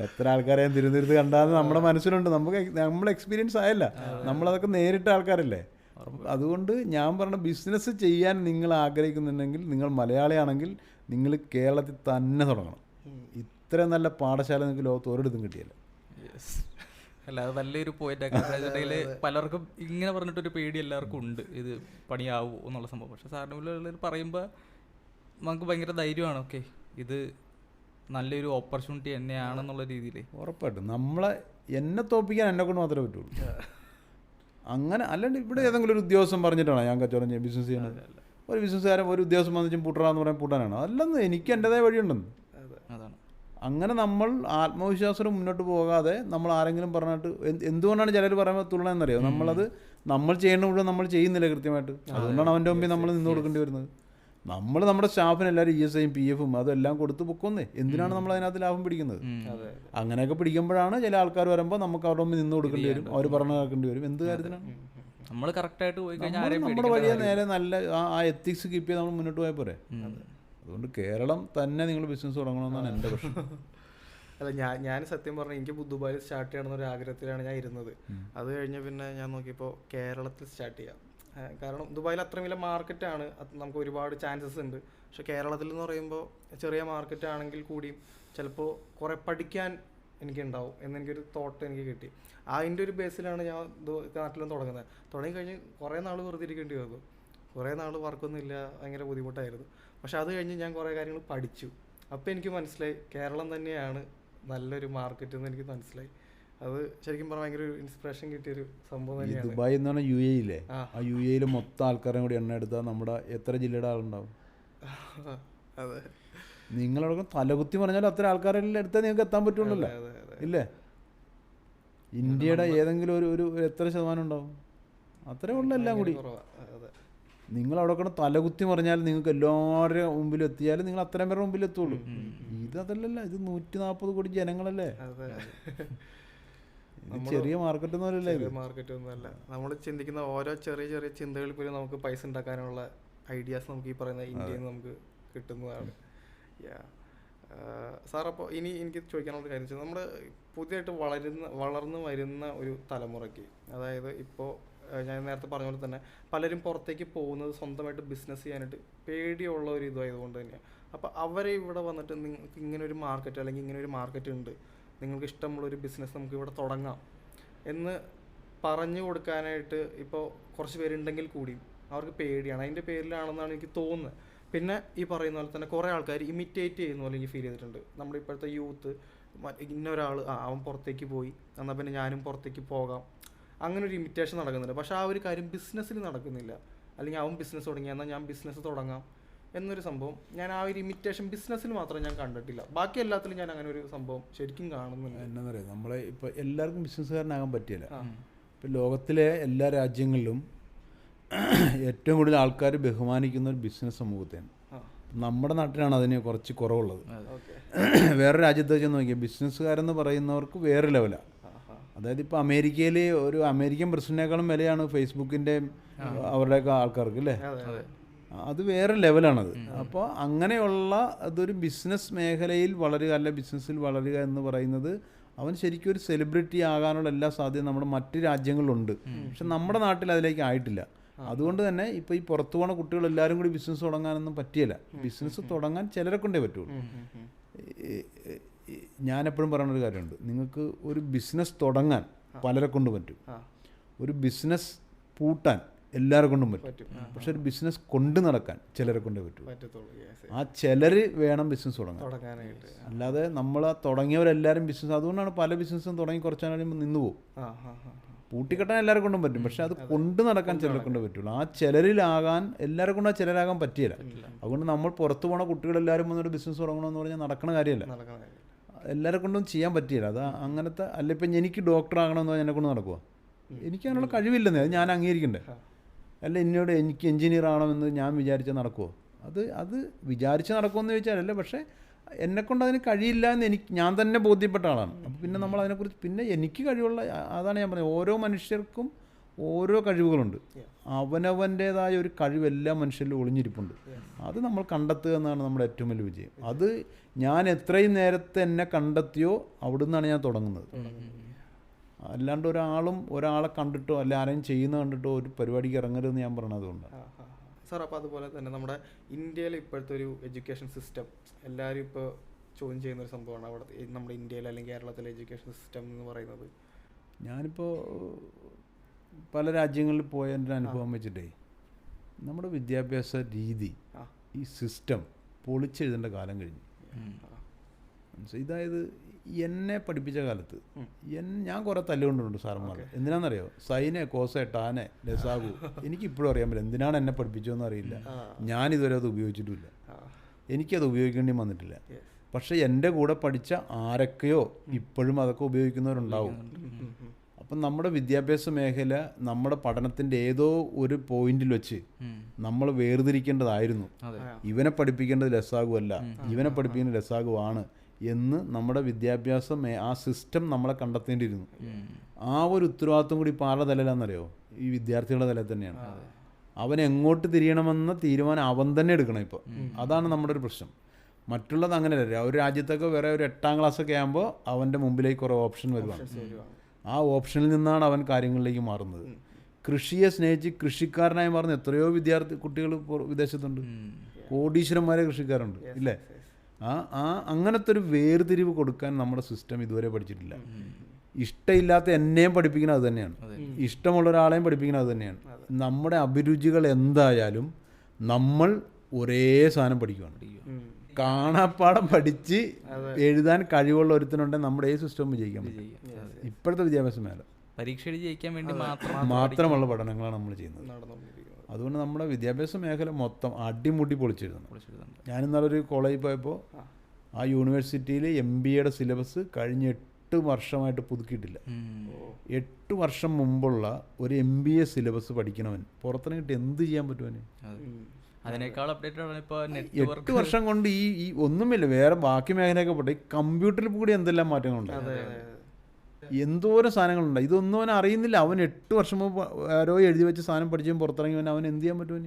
എത്ര ആൾക്കാരെ ഞാൻ തിരുവനന്തപുരത്ത് കണ്ടാന്ന് നമ്മുടെ മനസ്സിലുണ്ട്. നമ്മൾ എക്സ്പീരിയൻസ് ആയല്ല, നമ്മളതൊക്കെ നേരിട്ട ആൾക്കാരല്ലേ. അതുകൊണ്ട് ഞാൻ പറഞ്ഞ ബിസിനസ് ചെയ്യാൻ നിങ്ങൾ ആഗ്രഹിക്കുന്നുണ്ടെങ്കിൽ, നിങ്ങൾ മലയാളിയാണെങ്കിൽ നിങ്ങൾ കേരളത്തിൽ തന്നെ തുടങ്ങണം. ഇത്ര നല്ല പാഠശാല നിങ്ങൾക്ക് ലോകത്ത് ഒരിടത്തും കിട്ടിയല്ല. അല്ല, അത് നല്ലൊരു പോയിന്റ്. പലർക്കും ഇങ്ങനെ പറഞ്ഞിട്ടൊരു പേടി എല്ലാവർക്കും ഉണ്ട്, ഇത് പണിയാവൂ എന്നുള്ള സംഭവം. പക്ഷെ സാറിന് ഉള്ളിൽ പറയുമ്പോൾ നമുക്ക് ഭയങ്കര ധൈര്യമാണ്. ഓക്കെ, ഇത് നല്ലൊരു ഓപ്പർച്യൂണിറ്റി തന്നെയാണെന്നുള്ള രീതിയിൽ. ഉറപ്പായിട്ടും എന്നെ തോൽപ്പിക്കാൻ എന്നെ കൊണ്ട് മാത്രമേ പറ്റുള്ളൂ. അങ്ങനെ അല്ലാണ്ട് ഇവിടെ ഏതെങ്കിലും ഒരു ഉദ്യോഗസ്ഥൻ പറഞ്ഞിട്ടാണ് ഞാൻ കച്ചവടം ചെയ്യാൻ ബിസിനസ് ചെയ്യണത്. ഒരു ബിസിനസ്സുകാരൻ ഒരു ഉദ്യോഗസ്ഥൻ വന്നിട്ടും പൂട്ടറാന്ന് പറയാൻ പൂട്ടാനാണ്. അല്ലെന്ന് എനിക്ക് എൻ്റെതായ വഴിയുണ്ടെന്ന്. അതാണ്. അങ്ങനെ നമ്മൾ ആത്മവിശ്വാസം മുന്നോട്ട് പോകാതെ നമ്മൾ ആരെങ്കിലും പറഞ്ഞിട്ട് എന്തുകൊണ്ടാണ് ചിലർ പറയുമ്പോൾ തുള്ളണമെന്നറിയോ, നമ്മൾ ചെയ്യേണ്ട മുഴുവൻ നമ്മൾ ചെയ്യുന്നില്ല കൃത്യമായിട്ട്. അതുകൊണ്ടാണ് അവൻ്റെ മുമ്പിൽ നമ്മൾ നിന്ന് കൊടുക്കേണ്ടി വരുന്നത്. നമ്മൾ നമ്മുടെ സ്റ്റാഫിന് എല്ലാവരും ESIയും PF അതെല്ലാം കൊടുത്ത് പൊക്കൊന്നേ. എന്തിനാണ് നമ്മൾ അതിനകത്ത് ലാഭം പിടിക്കുന്നത്? അങ്ങനെയൊക്കെ പിടിക്കുമ്പോഴാണ് ചില ആൾക്കാർ വരുമ്പോൾ നമുക്ക് അവരുടെ മുമ്പിൽ നിന്ന് കൊടുക്കേണ്ടി വരും, അവർ പറഞ്ഞു കേൾക്കേണ്ടി വരും. എന്ത് കാര്യത്തിനാണ്? നമ്മൾ കറക്റ്റായിട്ട് പോയി കഴിഞ്ഞാൽ നമ്മുടെ വഴിയെ നേരെ നല്ല ആ എത്തിക്സ് കീപ്പ് ചെയ്ത് നമ്മൾ മുന്നോട്ട് പോയാൽ പോരെ. അതുകൊണ്ട് കേരളം തന്നെ നിങ്ങൾ ബിസിനസ് തുടങ്ങണമെന്നാണ് എൻ്റെ പ്രശ്നം. അല്ല, ഞാൻ സത്യം പറഞ്ഞാൽ എനിക്ക് ദുബായിൽ സ്റ്റാർട്ട് ചെയ്യണമെന്നൊരു ആഗ്രഹത്തിലാണ് ഞാൻ ഇരുന്നത്. അത് കഴിഞ്ഞ് പിന്നെ ഞാൻ നോക്കിയപ്പോൾ കേരളത്തിൽ സ്റ്റാർട്ട് ചെയ്യാം. കാരണം ദുബായിൽ അത്രയും വലിയ മാർക്കറ്റാണ്, നമുക്ക് ഒരുപാട് ചാൻസസ് ഉണ്ട്. പക്ഷെ കേരളത്തിൽ എന്ന് പറയുമ്പോൾ ചെറിയ മാർക്കറ്റ് ആണെങ്കിൽ കൂടിയും ചിലപ്പോൾ കുറേ പഠിക്കാൻ എനിക്കുണ്ടാവും എന്നെനിക്കൊരു തോട്ട് എനിക്ക് കിട്ടി. അതിൻ്റെ ഒരു ബേസിലാണ് ഞാൻ നാട്ടിലും തുടങ്ങുന്നത്. തുടങ്ങിക്കഴിഞ്ഞ് കുറേ നാൾ വെറുതെ ഇരിക്കേണ്ടി വന്നു. കുറേ നാൾ വർക്കൊന്നുമില്ല, ഭയങ്കര ബുദ്ധിമുട്ടായിരുന്നു. പക്ഷെ അത് കഴിഞ്ഞ് ഞാൻ കുറേ കാര്യങ്ങൾ പഠിച്ചു. അപ്പോൾ എനിക്ക് മനസ്സിലായി കേരളം തന്നെയാണ് നല്ലൊരു മാർക്കറ്റ് എന്ന് എനിക്ക് മനസ്സിലായി. അത് ശരിക്കും പറഞ്ഞാൽ ഭയങ്കര ഒരു ഇൻസ്പിറേഷൻ കിട്ടിയൊരു സംഭവം തന്നെയാണ്. ദുബായ് എന്ന് പറഞ്ഞാൽ UAE ആ UAE മൊത്തം ആൾക്കാരെയും കൂടി എണ്ണ എടുത്താൽ നമ്മുടെ എത്ര ജില്ലയുടെ ആളുണ്ടാവും? അതെ, നിങ്ങളവിടെ തലകുത്തി പറഞ്ഞാൽ അത്ര ആൾക്കാരെല്ലാം എടുത്താൽ നിങ്ങൾക്ക് എത്താൻ പറ്റുള്ളല്ലോ, ഇല്ലേ? ഇന്ത്യയുടെ ഏതെങ്കിലും ഒരു എത്ര ശതമാനം ഉണ്ടാവും? അത്രേ ഉള്ളൂ എല്ലാം കൂടി. നിങ്ങളവിടെ കൂടെ തലകുത്തി പറഞ്ഞാൽ നിങ്ങൾക്ക് എല്ലാവരുടെ മുമ്പിൽ എത്തിയാലും നിങ്ങൾ അത്രയും പേരുടെ മുമ്പിൽ എത്തുള്ളൂ. അതല്ലല്ലോ, ഇത് 140 കോടി ജനങ്ങളല്ലേ. ചെറിയ മാർക്കറ്റ് ഒന്നുമല്ല, ചെറിയ മാർക്കറ്റ് ഒന്നുമല്ല. നമ്മൾ ചിന്തിക്കുന്ന ഓരോ ചെറിയ ചെറിയ ചിന്തകളിൽ പോലും നമുക്ക് പൈസ ഉണ്ടാക്കാനുള്ള ഐഡിയാസ് നമുക്ക് ഈ പറയുന്ന ഇന്ത്യയിൽ നിന്ന് നമുക്ക് കിട്ടുന്നതാണ്. സാർ, അപ്പോൾ ഇനി എനിക്ക് ചോദിക്കാനുള്ള കാര്യം വെച്ചാൽ നമ്മുടെ പുതിയതായിട്ട് വളർന്നു വരുന്ന ഒരു തലമുറയ്ക്ക്, അതായത് ഇപ്പോൾ ഞാൻ നേരത്തെ പറഞ്ഞ പോലെ തന്നെ പലരും പുറത്തേക്ക് പോകുന്നത് സ്വന്തമായിട്ട് ബിസിനസ് ചെയ്യാനായിട്ട് പേടിയുള്ള ഒരു ഇതായതുകൊണ്ട് തന്നെയാണ്. അപ്പോൾ അവരെ ഇവിടെ വന്നിട്ട് നിങ്ങൾക്ക് ഇങ്ങനെ ഒരു മാർക്കറ്റ് അല്ലെങ്കിൽ ഇങ്ങനെ ഒരു മാർക്കറ്റ് ഉണ്ട്, നിങ്ങൾക്ക് ഇഷ്ടമുള്ളൊരു ബിസിനസ് നമുക്ക് ഇവിടെ തുടങ്ങാം എന്ന് പറഞ്ഞു കൊടുക്കാനായിട്ട് ഇപ്പോൾ കുറച്ച് പേരുണ്ടെങ്കിൽ കൂടിയും അവർക്ക് പേടിയാണ്. അതിൻ്റെ പേരിലാണെന്നാണ് എനിക്ക് തോന്നുന്നത്. പിന്നെ ഈ പറയുന്ന പോലെ തന്നെ കുറേ ആൾക്കാർ ഇമിറ്റേറ്റ് ചെയ്യുന്ന പോലെ എനിക്ക് ഫീൽ ചെയ്തിട്ടുണ്ട്. നമ്മുടെ ഇപ്പോഴത്തെ യൂത്ത് ഇന്നൊരാൾ അവൻ പുറത്തേക്ക് പോയി എന്നാൽ പിന്നെ ഞാനും പുറത്തേക്ക് പോകാം, അങ്ങനെ ഒരു ഇമിറ്റേഷൻ നടക്കുന്നുണ്ട്. പക്ഷേ ആ ഒരു കാര്യം ബിസിനസ്സിൽ നടക്കുന്നില്ല. അല്ലെങ്കിൽ അവൻ ബിസിനസ് തുടങ്ങി എന്നാൽ ഞാൻ ബിസിനസ് തുടങ്ങാം എന്നൊരു സംഭവം ഞാൻ ആ ഒരു ഇമിറ്റേഷൻ ബിസിനസ്സിൽ മാത്രം ഞാൻ കണ്ടിട്ടില്ല. ബാക്കി എല്ലാത്തിലും ഞാൻ അങ്ങനെ ഒരു സംഭവം ശരിക്കും കാണുന്നുണ്ട്. എന്താ പറയുക, നമ്മളെ ഇപ്പോൾ എല്ലാവർക്കും ബിസിനസ്സുകാരനാകാൻ പറ്റില്ല. ഇപ്പം ലോകത്തിലെ എല്ലാ രാജ്യങ്ങളിലും ഏറ്റവും കൂടുതൽ ആൾക്കാർ ബഹുമാനിക്കുന്ന ഒരു ബിസിനസ് സമൂഹത്തെയാണ്. നമ്മുടെ നാട്ടിലാണ് അതിന് കുറച്ച് കുറവുള്ളത്. വേറെ രാജ്യത്ത് വെച്ച് നോക്കിയാൽ ബിസിനസ്സുകാരെന്ന് പറയുന്നവർക്ക് വേറെ ലെവലാണ്. അതായത് ഇപ്പോൾ അമേരിക്കയിൽ ഒരു അമേരിക്കൻ പ്രസിഡന്റിനേക്കാളും വിലയാണ് ഫേസ്ബുക്കിൻ്റെ അവരുടെയൊക്കെ ആൾക്കാർക്ക്, അല്ലേ? അത് വേറെ ലെവലാണത്. അപ്പോൾ അങ്ങനെയുള്ള അതൊരു ബിസിനസ് മേഖലയിൽ വളരുക, അല്ല ബിസിനസ്സിൽ വളരുക എന്ന് പറയുന്നത് അവൻ ശരിക്കും ഒരു സെലിബ്രിറ്റി ആകാനുള്ള എല്ലാ സാധ്യതയും നമ്മുടെ മറ്റ് രാജ്യങ്ങളിലുണ്ട്. പക്ഷെ നമ്മുടെ നാട്ടിൽ അതിലേക്ക് ആയിട്ടില്ല. അതുകൊണ്ട് തന്നെ ഇപ്പോൾ ഈ പുറത്തു പോകുന്ന കുട്ടികൾ എല്ലാവരും കൂടി ബിസിനസ് തുടങ്ങാനൊന്നും പറ്റിയില്ല. ബിസിനസ് തുടങ്ങാൻ ചിലരെ കൊണ്ടേ പറ്റുള്ളൂ. ഞാനെപ്പോഴും പറയുന്നൊരു കാര്യമുണ്ട്, നിങ്ങൾക്ക് ഒരു ബിസിനസ് തുടങ്ങാൻ പലരെ കൊണ്ട് പറ്റും, ഒരു ബിസിനസ് പൂട്ടാൻ എല്ലാവരെ കൊണ്ടും പറ്റും. പക്ഷെ ഒരു ബിസിനസ് കൊണ്ടു നടക്കാൻ ചിലരെ കൊണ്ടേ പറ്റുള്ളൂ. ആ ചിലർ വേണം ബിസിനസ് തുടങ്ങാനായിട്ട്. അല്ലാതെ നമ്മൾ തുടങ്ങിയവരെല്ലാവരും ബിസിനസ്, അതുകൊണ്ടാണ് പല ബിസിനസ്സും തുടങ്ങി കുറച്ചാൽ കഴിയുമ്പോൾ നിന്ന് പോകും. പൂട്ടിക്കെട്ടാൻ എല്ലാവരെ കൊണ്ടും പറ്റും, പക്ഷെ അത് കൊണ്ടു നടക്കാൻ ചിലരെ കൊണ്ടേ പറ്റുള്ളൂ. ആ ചിലരിലാകാൻ എല്ലാവരെ കൊണ്ട് ആ ചിലരാകാൻ പറ്റിയില്ല. അതുകൊണ്ട് നമ്മൾ പുറത്തു പോണ കുട്ടികളെല്ലാവരും വന്നൊരു ബിസിനസ് തുടങ്ങണമെന്ന് പറഞ്ഞാൽ നടക്കണ കാര്യമല്ല, എല്ലാവരെ കൊണ്ടും ചെയ്യാൻ പറ്റിയില്ല. അത് അങ്ങനത്തെ അല്ല. ഇപ്പം എനിക്ക് ഡോക്ടർ ആകണമെന്ന് പറഞ്ഞാൽ എന്നെ കൊണ്ട് നടക്കുക, എനിക്ക് അതിനുള്ള കഴിവില്ലെന്നേ, അത് ഞാൻ അംഗീകരിക്കണ്ടേ? അല്ല എനിക്ക് എൻജിനീയർ ആകണമെന്ന് ഞാൻ വിചാരിച്ചാൽ നടക്കുമോ? അത് വിചാരിച്ച് നടക്കുമെന്ന് ചോദിച്ചാലല്ല, പക്ഷേ എന്നെക്കൊണ്ട് അതിന് കഴിയില്ല എന്ന് ഞാൻ തന്നെ ബോധ്യപ്പെട്ട ആളാണ്. അപ്പോൾ പിന്നെ നമ്മൾ അതിനെക്കുറിച്ച് പിന്നെ എനിക്ക് കഴിവുള്ള, അതാണ് ഞാൻ പറഞ്ഞത്, ഓരോ മനുഷ്യർക്കും ഓരോ കഴിവുകളുണ്ട്. അവനവൻ്റേതായ ഒരു കഴിവ് എല്ലാ മനുഷ്യരിലും ഒളിഞ്ഞിരിപ്പുണ്ട്. അത് നമ്മൾ കണ്ടെത്തുക എന്നാണ് നമ്മുടെ ഏറ്റവും വലിയ വിജയം. അത് ഞാൻ എത്രയും നേരത്തെ എന്നെ കണ്ടെത്തിയോ അവിടെ നിന്നാണ് ഞാൻ തുടങ്ങുന്നത്. അല്ലാണ്ട് ഒരാളെ കണ്ടിട്ടോ അല്ല ആരെയും ചെയ്യുന്ന കണ്ടിട്ടോ ഒരു പരിപാടിക്ക് ഇറങ്ങരുതെന്ന് ഞാൻ പറഞ്ഞത് അതുകൊണ്ടാണ്. സാർ, അപ്പോൾ അതുപോലെ തന്നെ നമ്മുടെ ഇന്ത്യയിൽ ഇപ്പോഴത്തെ ഒരു എഡ്യൂക്കേഷൻ സിസ്റ്റം എല്ലാവരും ഇപ്പോൾ ചോദ്യം ചെയ്യുന്നൊരു സംഭവമാണ് അവിടെ നമ്മുടെ ഇന്ത്യയിൽ അല്ലെങ്കിൽ കേരളത്തിലെ എഡ്യൂക്കേഷൻ സിസ്റ്റം എന്ന് പറയുന്നത്. ഞാനിപ്പോൾ പല രാജ്യങ്ങളിൽ പോയ എൻ്റെ അനുഭവം വെച്ചിട്ടേ നമ്മുടെ വിദ്യാഭ്യാസ രീതി, ഈ സിസ്റ്റം പൊളിച്ചെഴുതേണ്ട കാലം കഴിഞ്ഞു. ഇതായത് എന്നെ പഠിപ്പിച്ച കാലത്ത് ഞാൻ കുറേ തല്ലുകൊണ്ടുണ്ട് സാറന്മാർ. എന്തിനാണെന്നറിയോ? സൈനെ, കോസെ, ടാനെ, ലസാഗു എനിക്കിപ്പോഴും അറിയാൻ പറ്റില്ല എന്തിനാണ് എന്നെ പഠിപ്പിച്ചതെന്ന് അറിയില്ല. ഞാനിതുവരെ അത് ഉപയോഗിച്ചിട്ടുമില്ല, എനിക്കത് ഉപയോഗിക്കേണ്ടി വന്നിട്ടില്ല. പക്ഷേ എൻ്റെ കൂടെ പഠിച്ച ആരൊക്കെയോ ഇപ്പോഴും അതൊക്കെ ഉപയോഗിക്കുന്നവരുണ്ടാവും. അപ്പം നമ്മുടെ വിദ്യാഭ്യാസ മേഖല നമ്മുടെ പഠനത്തിൻ്റെ ഏതോ ഒരു പോയിന്റിൽ വെച്ച് നമ്മൾ വേർതിരിക്കേണ്ടതായിരുന്നു. ഇവനെ പഠിപ്പിക്കേണ്ടത് ലസാഗു അല്ല, ഇവനെ പഠിപ്പിക്കേണ്ടത് ലസാഗു ആണ് എന്ന് നമ്മുടെ വിദ്യാഭ്യാസം ആ സിസ്റ്റം നമ്മളെ കണ്ടെത്തേണ്ടിയിരുന്നു. ആ ഒരു ഉത്തരവാദിത്വം കൂടി ഇപ്പോൾ ആരുടെ തലയിലാണെന്നറിയോ? ഈ വിദ്യാർത്ഥികളുടെ തലയിൽ തന്നെയാണ്. അവൻ എങ്ങോട്ട് തിരിയണമെന്ന തീരുമാനം അവൻ തന്നെ എടുക്കണം ഇപ്പോൾ. അതാണ് നമ്മുടെ ഒരു പ്രശ്നം. മറ്റുള്ളത് അങ്ങനെയല്ല. ഒരു രാജ്യത്തൊക്കെ വേറെ ഒരു 8ാം ക്ലാസ്സൊക്കെ ആകുമ്പോൾ അവൻ്റെ മുമ്പിലേക്ക് കുറേ ഓപ്ഷൻ വരുവാണ്. ആ ഓപ്ഷനിൽ നിന്നാണ് അവൻ കാര്യങ്ങളിലേക്ക് മാറുന്നത്. കൃഷിയെ സ്നേഹിച്ച് കൃഷിക്കാരനായി മാറുന്ന എത്രയോ കുട്ടികൾ വിദേശത്തുണ്ട്. കോടീശ്വരന്മാരെ കൃഷിക്കാരുണ്ട് ഇല്ലേ? അങ്ങനത്തെ ഒരു വേർതിരിവ് കൊടുക്കാൻ നമ്മുടെ സിസ്റ്റം ഇതുവരെ പഠിച്ചിട്ടില്ല. ഇഷ്ടമില്ലാത്ത എന്നെയും പഠിപ്പിക്കുന്നത് അത് തന്നെയാണ്, ഇഷ്ടമുള്ള ഒരാളെയും പഠിപ്പിക്കുന്നത് അത് തന്നെയാണ്. നമ്മുടെ അഭിരുചികൾ എന്തായാലും നമ്മൾ ഒരേ സാധനം പഠിക്കുകയാണ്. കാണാപ്പാടം പഠിച്ച് എഴുതാൻ കഴിവുള്ള ഒരുത്തനുണ്ടെങ്കിൽ നമ്മുടെ ഈ സിസ്റ്റം വിജയിക്കാൻ പറ്റും. ഇപ്പോഴത്തെ വിദ്യാഭ്യാസ മേഖല പരീക്ഷ ജയിക്കാൻ വേണ്ടി മാത്രമുള്ള പഠനങ്ങളാണ് നമ്മൾ ചെയ്യുന്നത്. അതുകൊണ്ട് നമ്മുടെ വിദ്യാഭ്യാസ മേഖല മൊത്തം അടിമുടി പൊളിച്ചെഴുതണം. ഞാനിന്നാളൊരു കോളേജിൽ പോയപ്പോൾ ആ യൂണിവേഴ്സിറ്റിയിൽ MBAയുടെ സിലബസ് കഴിഞ്ഞ 8 വർഷമായിട്ട് പുതുക്കിയിട്ടില്ല. 8 വർഷം മുമ്പുള്ള ഒരു MBA സിലബസ് പഠിക്കണവൻ പുറത്തിറങ്ങിയിട്ട് എന്ത് ചെയ്യാൻ പറ്റുമവന്? അതിനേക്കാൾ അപ്ഡേറ്റഡ് ആണ് ഇപ്പോൾ. 8 വർഷം കൊണ്ട് ഈ ഒന്നുമില്ല, വേറെ ബാക്കി മേഖലയൊക്കെ പോട്ടെ, ഈ കമ്പ്യൂട്ടറിൽ കൂടി എന്തെല്ലാം മാറ്റങ്ങളുണ്ട്, എന്തോരം സാധനങ്ങളുണ്ട്. ഇതൊന്നും അവൻ അറിയുന്നില്ല. അവൻ 8 വർഷം മുമ്പ് ആരോ എഴുതി വെച്ച സാധനം പഠിച്ചും പുറത്തിറങ്ങി അവൻ എന്ത് ചെയ്യാൻ പറ്റുമോ?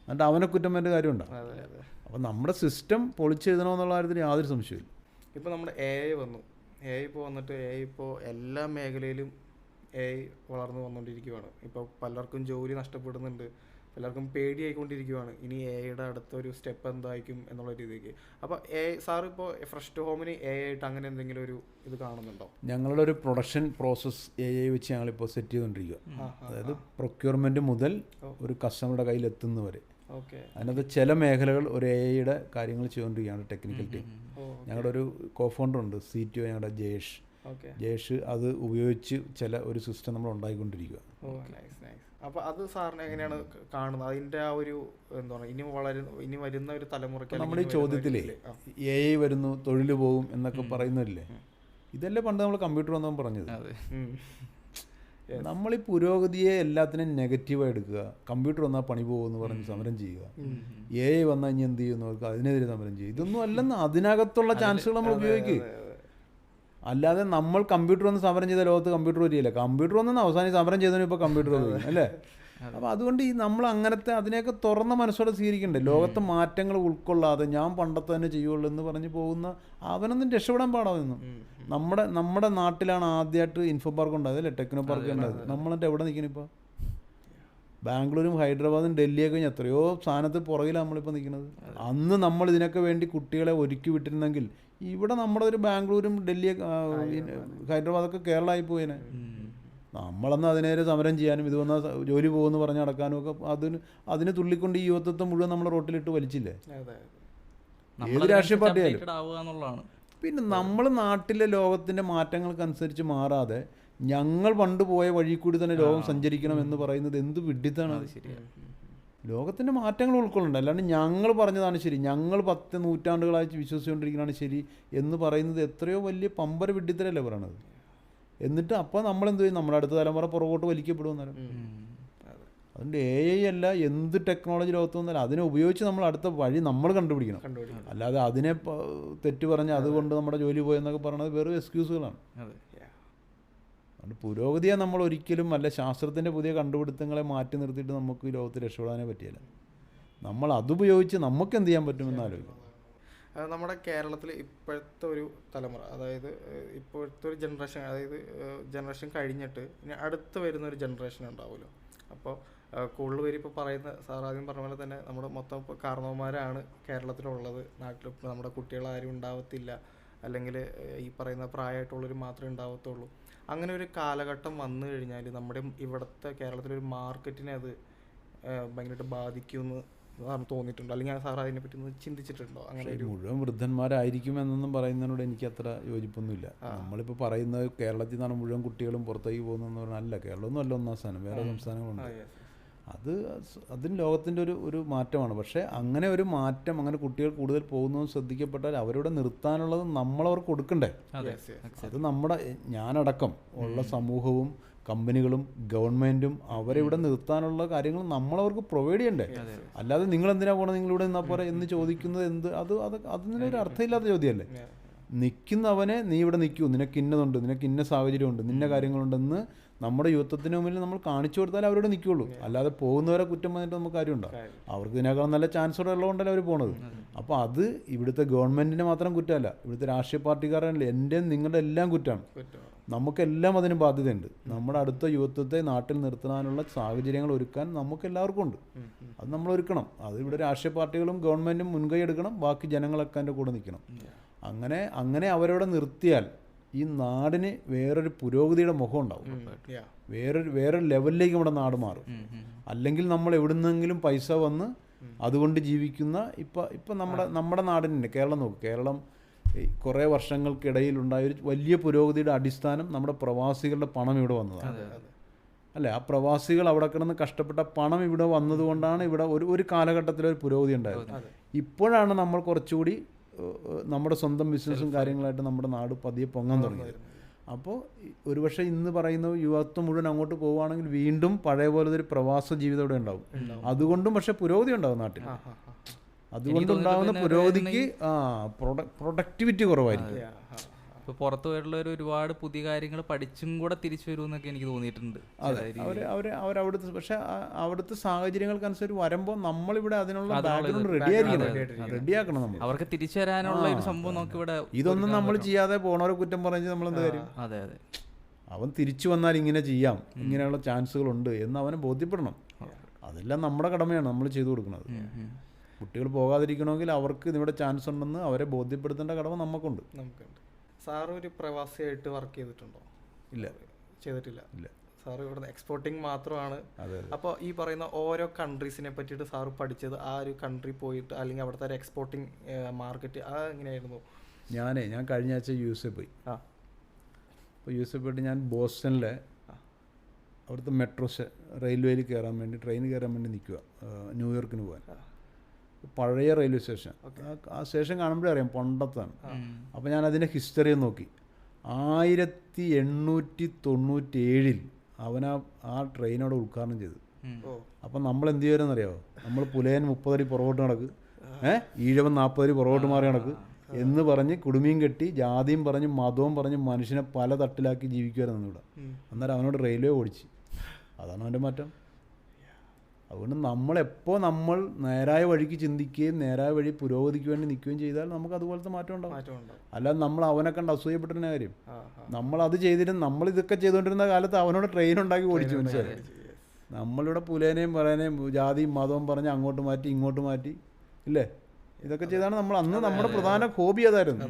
എന്നിട്ട് അവനെ കുറ്റം വേണ്ട കാര്യമുണ്ടോ? അപ്പം നമ്മുടെ സിസ്റ്റം പൊളിച്ചെഴുതണമെന്നുള്ള കാര്യത്തിൽ യാതൊരു സംശയമില്ല. ഇപ്പോൾ നമ്മുടെ AI വന്നു. AI ഇപ്പോൾ വന്നിട്ട് AI ഇപ്പോൾ എല്ലാ മേഖലയിലും AI വളർന്നു വന്നുകൊണ്ടിരിക്കുകയാണ്. ഇപ്പോൾ പലർക്കും ജോലി നഷ്ടപ്പെടുന്നുണ്ട്, എല്ലാവർക്കും പേടിയായിക്കൊണ്ടിരിക്കുകയാണ്. ഇനി AI-യുടെ അടുത്തൊരു സ്റ്റെപ്പ് എന്തായിരിക്കും എന്നുള്ള രീതിക്ക്. അപ്പോൾ സാർ ഇപ്പോൾ ഫസ്റ്റ് ഹോമിന് AI ആയിട്ട് അങ്ങനെ എന്തെങ്കിലും ഒരു ഇത് കാണുന്നുണ്ടോ? ഞങ്ങളുടെ ഒരു പ്രൊഡക്ഷൻ പ്രോസസ്സ് AI വെച്ച് ഞങ്ങളിപ്പോൾ സെറ്റ് ചെയ്തുകൊണ്ടിരിക്കുക. അതായത് പ്രൊക്യൂർമെൻറ്റ് മുതൽ ഒരു കസ്റ്റമറുടെ കയ്യിൽ എത്തുന്നവരെ. അതിനകത്ത് ചില മേഖലകൾ ഒരു AI-യുടെ കാര്യങ്ങൾ ചെയ്തുകൊണ്ടിരിക്കുകയാണ് ടെക്നിക്കൽ ടീം. ഞങ്ങളുടെ ഒരു കോഫൗണ്ടർ ഉണ്ട്, CTO ഞങ്ങളുടെ ജയേഷ്. അത് ഉപയോഗിച്ച് ഒരു സിസ്റ്റം നമ്മൾ ഉണ്ടായിക്കൊണ്ടിരിക്കുക. അപ്പോൾ അത് സാറിന് എങ്ങനെയാണ് കാണുന്നത്? അതിൻ്റെ ആ ഒരു എന്താണ് ഇനി വരുന്ന ഒരു തലമുറയ്ക്ക് നമ്മുടെ ഈ ചോദ്യത്തിലേ AI വരുന്നു, തൊഴിൽ പോകും എന്നൊക്കെ പറയുന്നില്ലേ? ഇതല്ലേ പണ്ട് നമ്മൾ കമ്പ്യൂട്ടർ വന്നപ്പോൾ പറഞ്ഞത്. നമ്മൾ ഈ പുരോഗതിയെ എല്ലാത്തിനും നെഗറ്റീവായി എടുക്കുക. കമ്പ്യൂട്ടർ വന്നാൽ പണി പോകുമെന്ന് പറഞ്ഞ് സമരം ചെയ്യുക. AI വന്നാൽ ഇനി എന്ത് ചെയ്യുന്നവർക്ക് അതിനെതിരെ സമരം ചെയ്യുക. ഇതൊന്നും അല്ലെന്ന്, അതിനകത്തുള്ള ചാൻസുകൾ നമ്മൾ ഉപയോഗിക്കുക. അല്ലാതെ നമ്മൾ കമ്പ്യൂട്ടർ വന്ന് സമരം ചെയ്ത ലോകത്ത് കമ്പ്യൂട്ടർ വരികയില്ല. കമ്പ്യൂട്ടർ വന്ന് അവസാനം സമരം ചെയ്തതിന് ഇപ്പോൾ കമ്പ്യൂട്ടർ വരും അല്ലേ? അപ്പോൾ അതുകൊണ്ട് നമ്മൾ അങ്ങനത്തെ അതിനെയൊക്കെ തുറന്ന മനസ്സോടെ സ്വീകരിക്കണ്ടേ? ലോകത്തെ മാറ്റങ്ങൾ ഉൾക്കൊള്ളാതെ ഞാൻ പണ്ടത്തെ തന്നെ ചെയ്യുള്ളൂ എന്ന് പറഞ്ഞ് പോകുന്ന അവനൊന്നും രക്ഷപ്പെടാൻ പാടാമെന്നും. നമ്മുടെ നാട്ടിലാണ് ആദ്യമായിട്ട് ഇൻഫോ പാർക്ക് ഉണ്ടായത് അല്ലേ, ടെക്നോ പാർക്ക് ഉണ്ടായത്. നമ്മളെന്നിട്ട് എവിടെ നിൽക്കണം ഇപ്പോൾ? ബാംഗ്ലൂരും ഹൈദരാബാദും ഡൽഹിയൊക്കെ കഴിഞ്ഞ് എത്രയോ സ്ഥാനത്ത് പുറകിലാണ് നമ്മളിപ്പോൾ നിൽക്കുന്നത്. അന്ന് നമ്മൾ ഇതിനൊക്കെ വേണ്ടി കുട്ടികളെ ഒരുക്കി വിട്ടിരുന്നെങ്കിൽ ഇവിടെ നമ്മുടെ ഒരു ബാംഗ്ലൂരും ഡൽഹിയൊക്കെ ഹൈദരാബാദൊക്കെ കേരളമായി പോയേനെ. നമ്മളന്ന് അതിനേരെ സമരം ചെയ്യാനും ഇത് വന്നാൽ ജോലി പോകുമെന്ന് പറഞ്ഞ് നടക്കാനും ഒക്കെ അതിന് തുള്ളിക്കൊണ്ട് ഈ യുവത്വം മുഴുവൻ നമ്മളെ റോട്ടിലിട്ട് വലിച്ചില്ലേ? ഏത് രാഷ്ട്രീയ പാർട്ടിയായാലും. പിന്നെ നമ്മൾ നാട്ടിലെ ലോകത്തിൻ്റെ മാറ്റങ്ങൾക്കനുസരിച്ച് മാറാതെ ഞങ്ങൾ പണ്ട് പോയ വഴി കൂടി തന്നെ ലോകം സഞ്ചരിക്കണം എന്ന് പറയുന്നത് എന്ത് വിഡ്ഢിത്തമാണ്. ലോകത്തിൻ്റെ മാറ്റങ്ങൾ ഉൾക്കൊള്ളണ്ട. അല്ലാണ്ട് ഞങ്ങൾ പറഞ്ഞതാണ് ശരി, ഞങ്ങൾ 10 നൂറ്റാണ്ടുകളായി വിശ്വസിച്ചുകൊണ്ടിരിക്കുന്നതാണ് ശരി എന്ന് പറയുന്നത് എത്രയോ വലിയ പമ്പര വിഡ്ഢിത്തരല്ലേ പറയണത്. എന്നിട്ട് അപ്പോൾ നമ്മളെന്ത് ചെയ്യും? നമ്മുടെ അടുത്ത തലമുറ പുറകോട്ട് വലിക്കപ്പെടുമെന്നേരം. അതുകൊണ്ട് AI അല്ല, എന്ത് ടെക്നോളജി ലോകത്ത് വന്നാലും അതിനെ ഉപയോഗിച്ച് നമ്മൾ അടുത്ത വഴി നമ്മൾ കണ്ടുപിടിക്കണം. അല്ലാതെ അതിനെ തെറ്റ് പറഞ്ഞ് അതുകൊണ്ട് നമ്മുടെ ജോലി പോയെന്നൊക്കെ പറയുന്നത് വെറും എക്സ്ക്യൂസുകളാണ്. അതുകൊണ്ട് പുരോഗതിയെ നമ്മൾ ഒരിക്കലും അല്ല, ശാസ്ത്രത്തിൻ്റെ പുതിയ കണ്ടുപിടുത്തങ്ങളെ മാറ്റി നിർത്തിയിട്ട് നമുക്ക് ഈ ലോകത്ത് രക്ഷപ്പെടാനേ പറ്റില്ല. നമ്മൾ അതുപയോഗിച്ച് നമുക്ക് എന്ത് ചെയ്യാൻ പറ്റുമെന്ന് ആലോചിക്കണം. നമ്മുടെ കേരളത്തിൽ ഇപ്പോഴത്തെ ഒരു തലമുറ, അതായത് ഇപ്പോഴത്തെ ഒരു ജനറേഷൻ, അതായത് ജനറേഷൻ കഴിഞ്ഞിട്ട് ഇനി അടുത്ത് വരുന്ന ഒരു ജനറേഷൻ ഉണ്ടാവുമല്ലോ. അപ്പോൾ കൂടുതൽ പേര് ഇപ്പോൾ പറയുന്ന, സാർ ആദ്യം പറഞ്ഞ പോലെ തന്നെ നമ്മുടെ മൊത്തം ഇപ്പോൾ കാരണവന്മാരാണ് കേരളത്തിലുള്ളത്. നാട്ടിൽ ഇപ്പോൾ നമ്മുടെ കുട്ടികളാരും ഉണ്ടാവത്തില്ല, അല്ലെങ്കിൽ ഈ പറയുന്ന പ്രായമായിട്ടുള്ളവർ മാത്രമേ ഉണ്ടാവത്തുള്ളൂ. അങ്ങനെ ഒരു കാലഘട്ടം വന്നു കഴിഞ്ഞാൽ നമ്മുടെ ഇവിടുത്തെ കേരളത്തിലൊരു മാർക്കറ്റിനെ അത് ഭയങ്കരമായിട്ട് ബാധിക്കുമെന്ന് തോന്നിയിട്ടുണ്ടോ, അല്ലെങ്കിൽ സാർ അതിനെപ്പറ്റി ഒന്ന് ചിന്തിച്ചിട്ടുണ്ടോ? അങ്ങനെ മുഴുവൻ വൃദ്ധന്മാരായിരിക്കും എന്നൊന്നും പറയുന്നതിനോട് എനിക്ക് അത്ര യോജിപ്പൊന്നുമില്ല. നമ്മളിപ്പോൾ പറയുന്നത് കേരളത്തിൽ നിന്നാണ് മുഴുവൻ കുട്ടികളും പുറത്തേക്ക് പോകുന്നതെന്ന് പറഞ്ഞാൽ അല്ല, കേരളമൊന്നും അല്ല ഒന്നാം സ്ഥാനം, വേറെ സംസ്ഥാനങ്ങളുണ്ട്. അതിന് ലോകത്തിൻ്റെ ഒരു മാറ്റമാണ്. പക്ഷേ അങ്ങനെ ഒരു മാറ്റം, അങ്ങനെ കുട്ടികൾ കൂടുതൽ പോകുന്നതും ശ്രദ്ധിക്കപ്പെട്ടാൽ അവരുടെ നിർത്താനുള്ളത് നമ്മളവർക്ക് കൊടുക്കണ്ടേ. അത് നമ്മുടെ ഞാനടക്കം ഉള്ള സമൂഹവും കമ്പനികളും ഗവൺമെൻറ്റും അവരെ ഇവിടെ നിർത്താനുള്ള കാര്യങ്ങൾ നമ്മളവർക്ക് പ്രൊവൈഡ് ചെയ്യണ്ടേ. അല്ലാതെ നിങ്ങൾ എന്തിനാ പോകണം, നിങ്ങളിവിടെ നിന്നാൽ പോരെ എന്ന് ചോദിക്കുന്നത് അതിനൊരു അർത്ഥമില്ലാത്ത ചോദ്യമല്ലേ. നിൽക്കുന്നവനെ നീ ഇവിടെ നിൽക്കൂ, നിനക്ക് ഇന്നതുണ്ട്, നിനക്ക് ഇന്ന സാഹചര്യമുണ്ട്, നിന്ന കാര്യങ്ങളുണ്ടെന്ന് നമ്മുടെ യുവത്വത്തിന് മുമ്പിൽ നമ്മൾ കാണിച്ചു കൊടുത്താൽ അവരോട് നിൽക്കുകയുള്ളൂ. അല്ലാതെ പോകുന്നവരെ കുറ്റം വന്നിട്ട് നമുക്ക് കാര്യമുണ്ടോ? അവർക്ക് ഇതിനേക്കാൾ നല്ല ചാൻസ് ഉള്ളതുകൊണ്ടല്ലേ അവർ പോണത്. അപ്പോൾ അത് ഇവിടുത്തെ ഗവൺമെൻറ്റിൻ്റെ മാത്രം കുറ്റമല്ല, ഇവിടുത്തെ രാഷ്ട്രീയ പാർട്ടിക്കാരല്ലേ, എൻ്റെയും നിങ്ങളുടെ എല്ലാം കുറ്റമാണ്. നമുക്കെല്ലാം അതിന് ബാധ്യതയുണ്ട്. നമ്മുടെ അടുത്ത യുവത്വത്തെ നാട്ടിൽ നിർത്താനുള്ള സാഹചര്യങ്ങൾ ഒരുക്കാൻ നമുക്ക് എല്ലാവർക്കും ഉണ്ട്. അത് നമ്മൾ ഒരുക്കണം. അത് ഇവിടെ രാഷ്ട്രീയ പാർട്ടികളും ഗവൺമെൻറ്റും മുൻകൈ എടുക്കണം, ബാക്കി ജനങ്ങളൊക്കെ അതിൻ്റെ കൂടെ നിൽക്കണം. അങ്ങനെ അവരോട് നിർത്തിയാൽ ഈ നാടിന് വേറൊരു പുരോഗതിയുടെ മുഖം ഉണ്ടാവും. വേറൊരു ലെവലിലേക്ക് നമ്മുടെ നാട് മാറും. അല്ലെങ്കിൽ നമ്മൾ എവിടുന്നെങ്കിലും പൈസ വന്ന് അതുകൊണ്ട് ജീവിക്കുന്ന ഇപ്പം നമ്മുടെ നാടിനെ കേരളം നോക്കും. കേരളം കുറേ വർഷങ്ങൾക്കിടയിൽ ഉണ്ടായ ഒരു വലിയ പുരോഗതിയുടെ അടിസ്ഥാനം നമ്മുടെ പ്രവാസികളുടെ പണം ഇവിടെ വന്നതാണ് അല്ലേ. ആ പ്രവാസികൾ അവിടെ കിടന്ന് കഷ്ടപ്പെട്ട പണം ഇവിടെ വന്നതുകൊണ്ടാണ് ഇവിടെ ഒരു കാലഘട്ടത്തിലൊരു പുരോഗതി ഉണ്ടായത്. ഇപ്പോഴാണ് നമ്മൾ കുറച്ചുകൂടി നമ്മുടെ സ്വന്തം ബിസിനസ്സും കാര്യങ്ങളായിട്ട് നമ്മുടെ നാട് പതിയെ പൊങ്ങാൻ തുടങ്ങിയത്. അപ്പോൾ ഒരുപക്ഷെ ഇന്ന് പറയുന്ന യുവത്വം മുഴുവൻ അങ്ങോട്ട് പോവുകയാണെങ്കിൽ വീണ്ടും പഴയ പോലത്തെ ഒരു പ്രവാസ ജീവിതം ഇവിടെ ഉണ്ടാവും. അതുകൊണ്ടും പക്ഷെ പുരോഗതി ഉണ്ടാവും നാട്ടിൽ. അതുകൊണ്ടുണ്ടാകുന്ന പുരോഗതിക്ക് പ്രൊഡക്ടിവിറ്റി കുറവായിരിക്കും. ഇപ്പോൾ പുറത്തു പോയിട്ടുള്ളവർ ഒരുപാട് പുതിയ കാര്യങ്ങൾ പഠിച്ചും കൂടെ തിരിച്ചു വരുമെന്നൊക്കെ എനിക്ക് തോന്നിയിട്ടുണ്ട്. അവരവിടുത്തെ പക്ഷെ അവിടുത്തെ സാഹചര്യങ്ങൾക്കനുസരിച്ച് വരുമ്പോൾ നമ്മളിവിടെ അതിനുള്ള ബാക്ക്ഗ്രൗണ്ട് റെഡിയാക്കണം. നമ്മൾ അവർക്ക് തിരിച്ചു വരാനുള്ള ഒരു സംഭവം നമുക്ക് ഇവിടെ ഇതൊന്നും നമ്മൾ ചെയ്യാതെ പോണവരെ കുറ്റം പറഞ്ഞ് നമ്മൾ എന്ത് കാര്യം? അതെ അവൻ തിരിച്ചു വന്നാൽ ഇങ്ങനെ ചെയ്യാം, ഇങ്ങനെയുള്ള ചാൻസുകളുണ്ട് എന്ന് അവനെ ബോധ്യപ്പെടണം. അതെല്ലാം നമ്മുടെ കടമയാണ് നമ്മൾ ചെയ്തു കൊടുക്കുന്നത്. കുട്ടികൾ പോകാതിരിക്കണമെങ്കിൽ അവർക്ക് ഇവിടെ ചാൻസ് ഉണ്ടെന്ന് അവരെ ബോധ്യപ്പെടുത്തേണ്ട കടമ നമുക്കുണ്ട്. സാർ ഒരു പ്രവാസിയായിട്ട് വർക്ക് ചെയ്തിട്ടുണ്ടോ? ഇല്ല, ചെയ്തിട്ടില്ല. സാർ ഇവിടെ എക്സ്പോർട്ടിങ് മാത്രമാണ്. അപ്പോൾ ഈ പറയുന്ന ഓരോ കൺട്രീസിനെ പറ്റിയിട്ട് സാറ് പഠിച്ചത്, ആ ഒരു കൺട്രി പോയിട്ട് അല്ലെങ്കിൽ അവിടുത്തെ ഒരു എക്സ്പോർട്ടിങ് മാർക്കറ്റ് എങ്ങനെയായിരുന്നു? ഞാൻ കഴിഞ്ഞ ആഴ്ച USA പോയി. അപ്പോൾ USA പോയിട്ട് ഞാൻ ബോസ്റ്റണിലെ അവിടുത്തെ മെട്രോ റെയിൽവേയിൽ കയറാൻ വേണ്ടി, ട്രെയിനിൽ കയറാൻ വേണ്ടി നിൽക്കുക, ന്യൂയോർക്കിന് പോകാൻ. പഴയ റെയിൽവേ സ്റ്റേഷൻ, ആ സ്റ്റേഷൻ കാണുമ്പോഴേ അറിയാം പണ്ടത്താണ്. അപ്പോൾ ഞാൻ അതിൻ്റെ ഹിസ്റ്ററി നോക്കി. 1897 അവനാ ട്രെയിൻ അവിടെ ഉദ്ഘാടനം ചെയ്തു. അപ്പം നമ്മൾ എന്ത് ചെയ്യുമെന്നറിയാമോ? നമ്മൾ പുലയൻ 30 അടി പുറകോട്ട് നടക്ക്, ഈഴവൻ 40 അടി പുറകോട്ട് മാറി നടക്ക് എന്ന് പറഞ്ഞ് കുടുമിയും കെട്ടി ജാതിയും പറഞ്ഞ് മതവും പറഞ്ഞ് മനുഷ്യനെ പല തട്ടിലാക്കി ജീവിക്കുമായിരുന്നു ഇവിടെ. അന്നേരം അവനോട് റെയിൽവേ ഓടിച്ച്. അതാണ് അവൻ്റെ മാറ്റം. അതുകൊണ്ട് നമ്മൾ നേരായ വഴിക്ക് ചിന്തിക്കുകയും നേരായ വഴി പുരോഗതിക്ക് വേണ്ടി നിൽക്കുകയും ചെയ്താൽ നമുക്ക് അതുപോലത്തെ മാറ്റം ഉണ്ടാവും. അല്ലാതെ നമ്മൾ അവനെ കണ്ട് അസൂയപ്പെട്ടിരുന്ന കാര്യം. നമ്മളത് ചെയ്തിരുന്ന, നമ്മളിതൊക്കെ ചെയ്തുകൊണ്ടിരുന്ന കാലത്ത് അവനോട് ട്രെയിൻ ഉണ്ടാക്കി ഓടിച്ചു മനസ്സിലായി. നമ്മളിവിടെ പുലേനെയും പറയാനെയും ജാതിയും മതവും പറഞ്ഞ് അങ്ങോട്ട് മാറ്റി ഇങ്ങോട്ട് മാറ്റി ഇല്ലേ, ഇതൊക്കെ ചെയ്താണ് നമ്മൾ അന്ന് നമ്മുടെ പ്രധാന ഹോബി അതായിരുന്നു.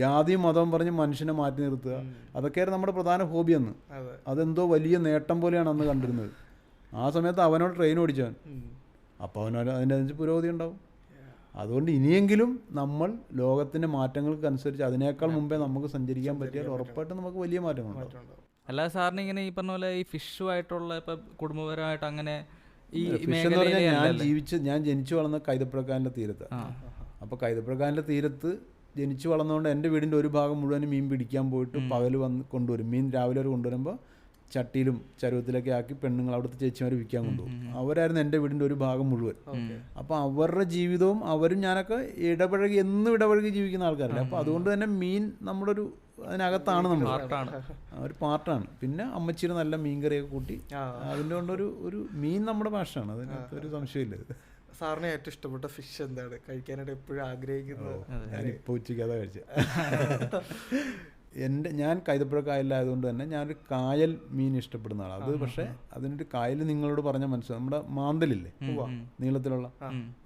ജാതിയും മതവും പറഞ്ഞ് മനുഷ്യനെ മാറ്റി നിർത്തുക, അതൊക്കെയായിരുന്നു നമ്മുടെ പ്രധാന ഹോബി അന്ന്. അതെന്തോ വലിയ നേട്ടം പോലെയാണ് അന്ന് കണ്ടിരുന്നത്. ആ സമയത്ത് അവനോട് ട്രെയിൻ ഓടിച്ചവൻ. അപ്പോൾ അവനോട് അതിൻ്റെ പുരോഗതി ഉണ്ടാവും. അതുകൊണ്ട് ഇനിയെങ്കിലും നമ്മൾ ലോകത്തിൻ്റെ മാറ്റങ്ങൾക്കനുസരിച്ച് അതിനേക്കാൾ മുമ്പേ നമുക്ക് സഞ്ചരിക്കാൻ പറ്റിയാൽ ഉറപ്പായിട്ടും നമുക്ക് വലിയ മാറ്റങ്ങളുണ്ടാവും. അല്ലാതെ സാറിന് ഇങ്ങനെ ഈ പറഞ്ഞ പോലെ ഈ ഫിഷുമായിട്ടുള്ള ഇപ്പം കുടുംബപരമായിട്ട് അങ്ങനെ ഈ ഫിഷ് എന്ന് പറഞ്ഞാൽ ഞാൻ ജനിച്ചു വളർന്ന കൈതപ്പുഴക്കായലിൻ്റെ തീരത്ത്. അപ്പോൾ കൈതപ്പുഴക്കായലിൻ്റെ തീരത്ത് ജനിച്ചു വളർന്നുകൊണ്ട് എൻ്റെ വീടിൻ്റെ ഒരു ഭാഗം മുഴുവനും മീൻ പിടിക്കാൻ പോയിട്ട് പകൽ വന്ന് കൊണ്ടുവരും. മീൻ രാവിലെ വരെ കൊണ്ടുവരുമ്പോൾ ചട്ടിയിലും ചരുവത്തിലൊക്കെ ആക്കി പെണ്ണുങ്ങൾ അവിടുത്തെ ചേച്ചിമാർ വിൽക്കാൻ കൊണ്ടുപോകും. അവരായിരുന്നു എൻ്റെ വീടിൻ്റെ ഒരു ഭാഗം മുഴുവൻ. അപ്പോൾ അവരുടെ ജീവിതവും അവരും ഞാനൊക്കെ എന്നും ഇടപഴകി ജീവിക്കുന്ന ആൾക്കാരല്ലേ. അപ്പോൾ അതുകൊണ്ട് തന്നെ മീൻ നമ്മുടെ ഒരു അതിനകത്താണ് നമ്മൾ ഒരു പാർട്ടാണ്. പിന്നെ അമ്മച്ചിയുടെ നല്ല മീൻ കറിയൊക്കെ കൂട്ടി അതിൻ്റെ കൊണ്ടൊരു മീൻ നമ്മുടെ ഭാഷയാണ്, അതിനകത്ത് ഒരു സംശയമില്ല. സാറിന് ഏറ്റവും ഇഷ്ടപ്പെട്ട ഫിഷ് എന്താണ്, കഴിക്കാനായിട്ട് എപ്പോഴും ആഗ്രഹിക്കുന്നത്? ഞാനിപ്പോൾ ഉച്ചയ്ക്ക് അതാ കഴിച്ചത്. ഞാൻ കൈതപ്പുഴ കായലിലായതുകൊണ്ട് തന്നെ ഞാനൊരു കായൽ മീൻ ഇഷ്ടപ്പെടുന്ന ആളാണ്. അത് പക്ഷേ അതിനൊരു കായൽ നിങ്ങളോട് പറഞ്ഞാൽ മനസ്സിലാവും, നമ്മുടെ മാന്തലില്ലേ നീളത്തിലുള്ള,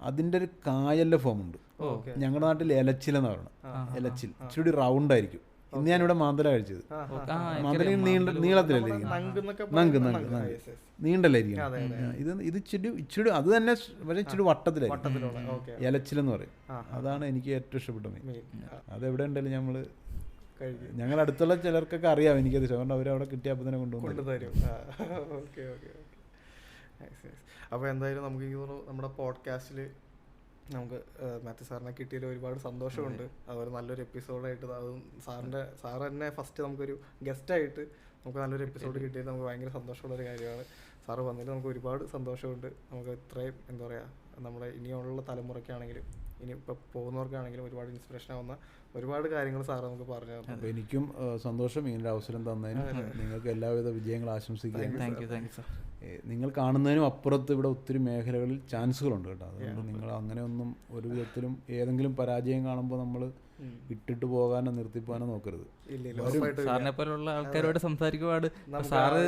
അതിൻ്റെ ഒരു കായലിൻ്റെ ഫോമുണ്ട്. ഞങ്ങളുടെ നാട്ടിൽ എലച്ചിലെന്ന് പറയണം. എലച്ചിൽ ഇച്ചിരി റൗണ്ട് ആയിരിക്കും. ഇന്ന് ഞാനിവിടെ മാന്തല കഴിച്ചത്. മാന്തല നീളത്തിലല്ലേ നങ്ക് നീണ്ടല്ലേ ഇരിക്കും. ഇത് ഇച്ചിരി അത് തന്നെ പക്ഷേ ഇച്ചിരി വട്ടത്തിലായിരിക്കും. എലച്ചിലെന്ന് പറയും. അതാണ് എനിക്ക് ഏറ്റവും ഇഷ്ടപ്പെട്ട മീൻ. അതെവിടെ ഉണ്ടല്ലോ ഞങ്ങളുടെ അടുത്തുള്ള ചിലർക്കൊക്കെ അറിയാം എനിക്കത്. അതുകൊണ്ട് അവരവിടെ കിട്ടിയപ്പോൾ തന്നെ കൊണ്ടുവരും. അപ്പോൾ എന്തായാലും നമുക്ക് നമ്മുടെ പോഡ്കാസ്റ്റിൽ നമുക്ക് മാത്യു സാറിനെ കിട്ടിയതിൽ ഒരുപാട് സന്തോഷമുണ്ട്. അതുപോലെ നല്ലൊരു എപ്പിസോഡായിട്ട് അതും സാർ തന്നെ ഫസ്റ്റ് നമുക്കൊരു ഗസ്റ്റായിട്ട് നമുക്ക് നല്ലൊരു എപ്പിസോഡ് കിട്ടിയത് നമുക്ക് ഭയങ്കര സന്തോഷമുള്ളൊരു കാര്യമാണ്. സാറ് വന്നതിൽ നമുക്ക് ഒരുപാട് സന്തോഷമുണ്ട്. നമുക്ക് ഇത്രയും എന്താ പറയുക, നമ്മുടെ ഇനിയുള്ള തലമുറയ്ക്കാണെങ്കിലും ഇനി ഇപ്പോൾ പോകുന്നവർക്കാണെങ്കിലും ഒരുപാട് ഇൻസ്പിറേഷൻ ആവുന്ന ഒരുപാട് കാര്യങ്ങൾ സാറ് നമുക്ക് പറഞ്ഞു തന്നു. അപ്പോൾ എനിക്കും സന്തോഷം ഇങ്ങനെ അവസരം തന്നതിന്. നിങ്ങൾക്ക് എല്ലാവിധ വിജയങ്ങൾ ആശംസിക്കുകയാണ്. നിങ്ങൾ കാണുന്നതിനും അപ്പുറത്ത് ഇവിടെ ഒത്തിരി മേഖലകളിൽ ചാൻസുകളുണ്ട് കേട്ടോ. അതുകൊണ്ട് നിങ്ങൾ അങ്ങനെ ഒന്നും ഒരു വിധത്തിലും ഏതെങ്കിലും പരാജയം കാണുമ്പോൾ നമ്മൾ ഇട്ടിട്ട് പോകാനോ നിർത്തിപ്പോകാനോ നോക്കരുത്. സാറിനെ പോലുള്ള ആൾക്കാരോട് സംസാരിക്കുവാണ്. സാറ്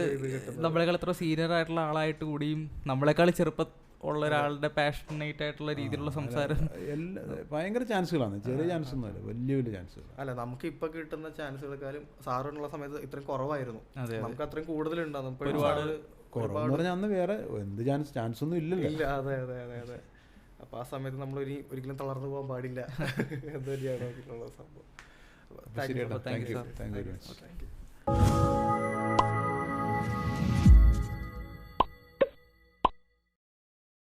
നമ്മളെക്കാൾ എത്ര സീനിയർ ആയിട്ടുള്ള ആളായിട്ട് കൂടിയും നമ്മളെക്കാൾ ചെറുപ്പം ഉള്ള ഒരാളുടെ പാഷനേറ്റ് ആയിട്ടുള്ള രീതിയിലുള്ള സംസാരം ഭയങ്കര ചാൻസുകളാണ്. ചെറിയ ചാൻസ് ഒന്നുമല്ല, വലിയ വലിയ ചാൻസുകൾ. അല്ല, നമുക്ക് ഇപ്പൊ കിട്ടുന്ന ചാൻസുകളെക്കാളും സാറിനുള്ള സമയത്ത് ഇത്രയും കുറവായിരുന്നു. നമുക്ക് അത്രയും കൂടുതലുണ്ടാകും. കുറവെന്ന് പറഞ്ഞാൽ അന്ന് വേറെ എന്ത് ചാൻസ് ഒന്നും ഇല്ലല്ലോ. ഇല്ല, അതെ അതെ അതെ അതെ. അപ്പൊ ആ സമയത്ത് നമ്മൾ ഒരിക്കലും തളർന്നു പോകാൻ പാടില്ല. എന്താ ചെയ്യാൻ സംഭവം. Thank you very much.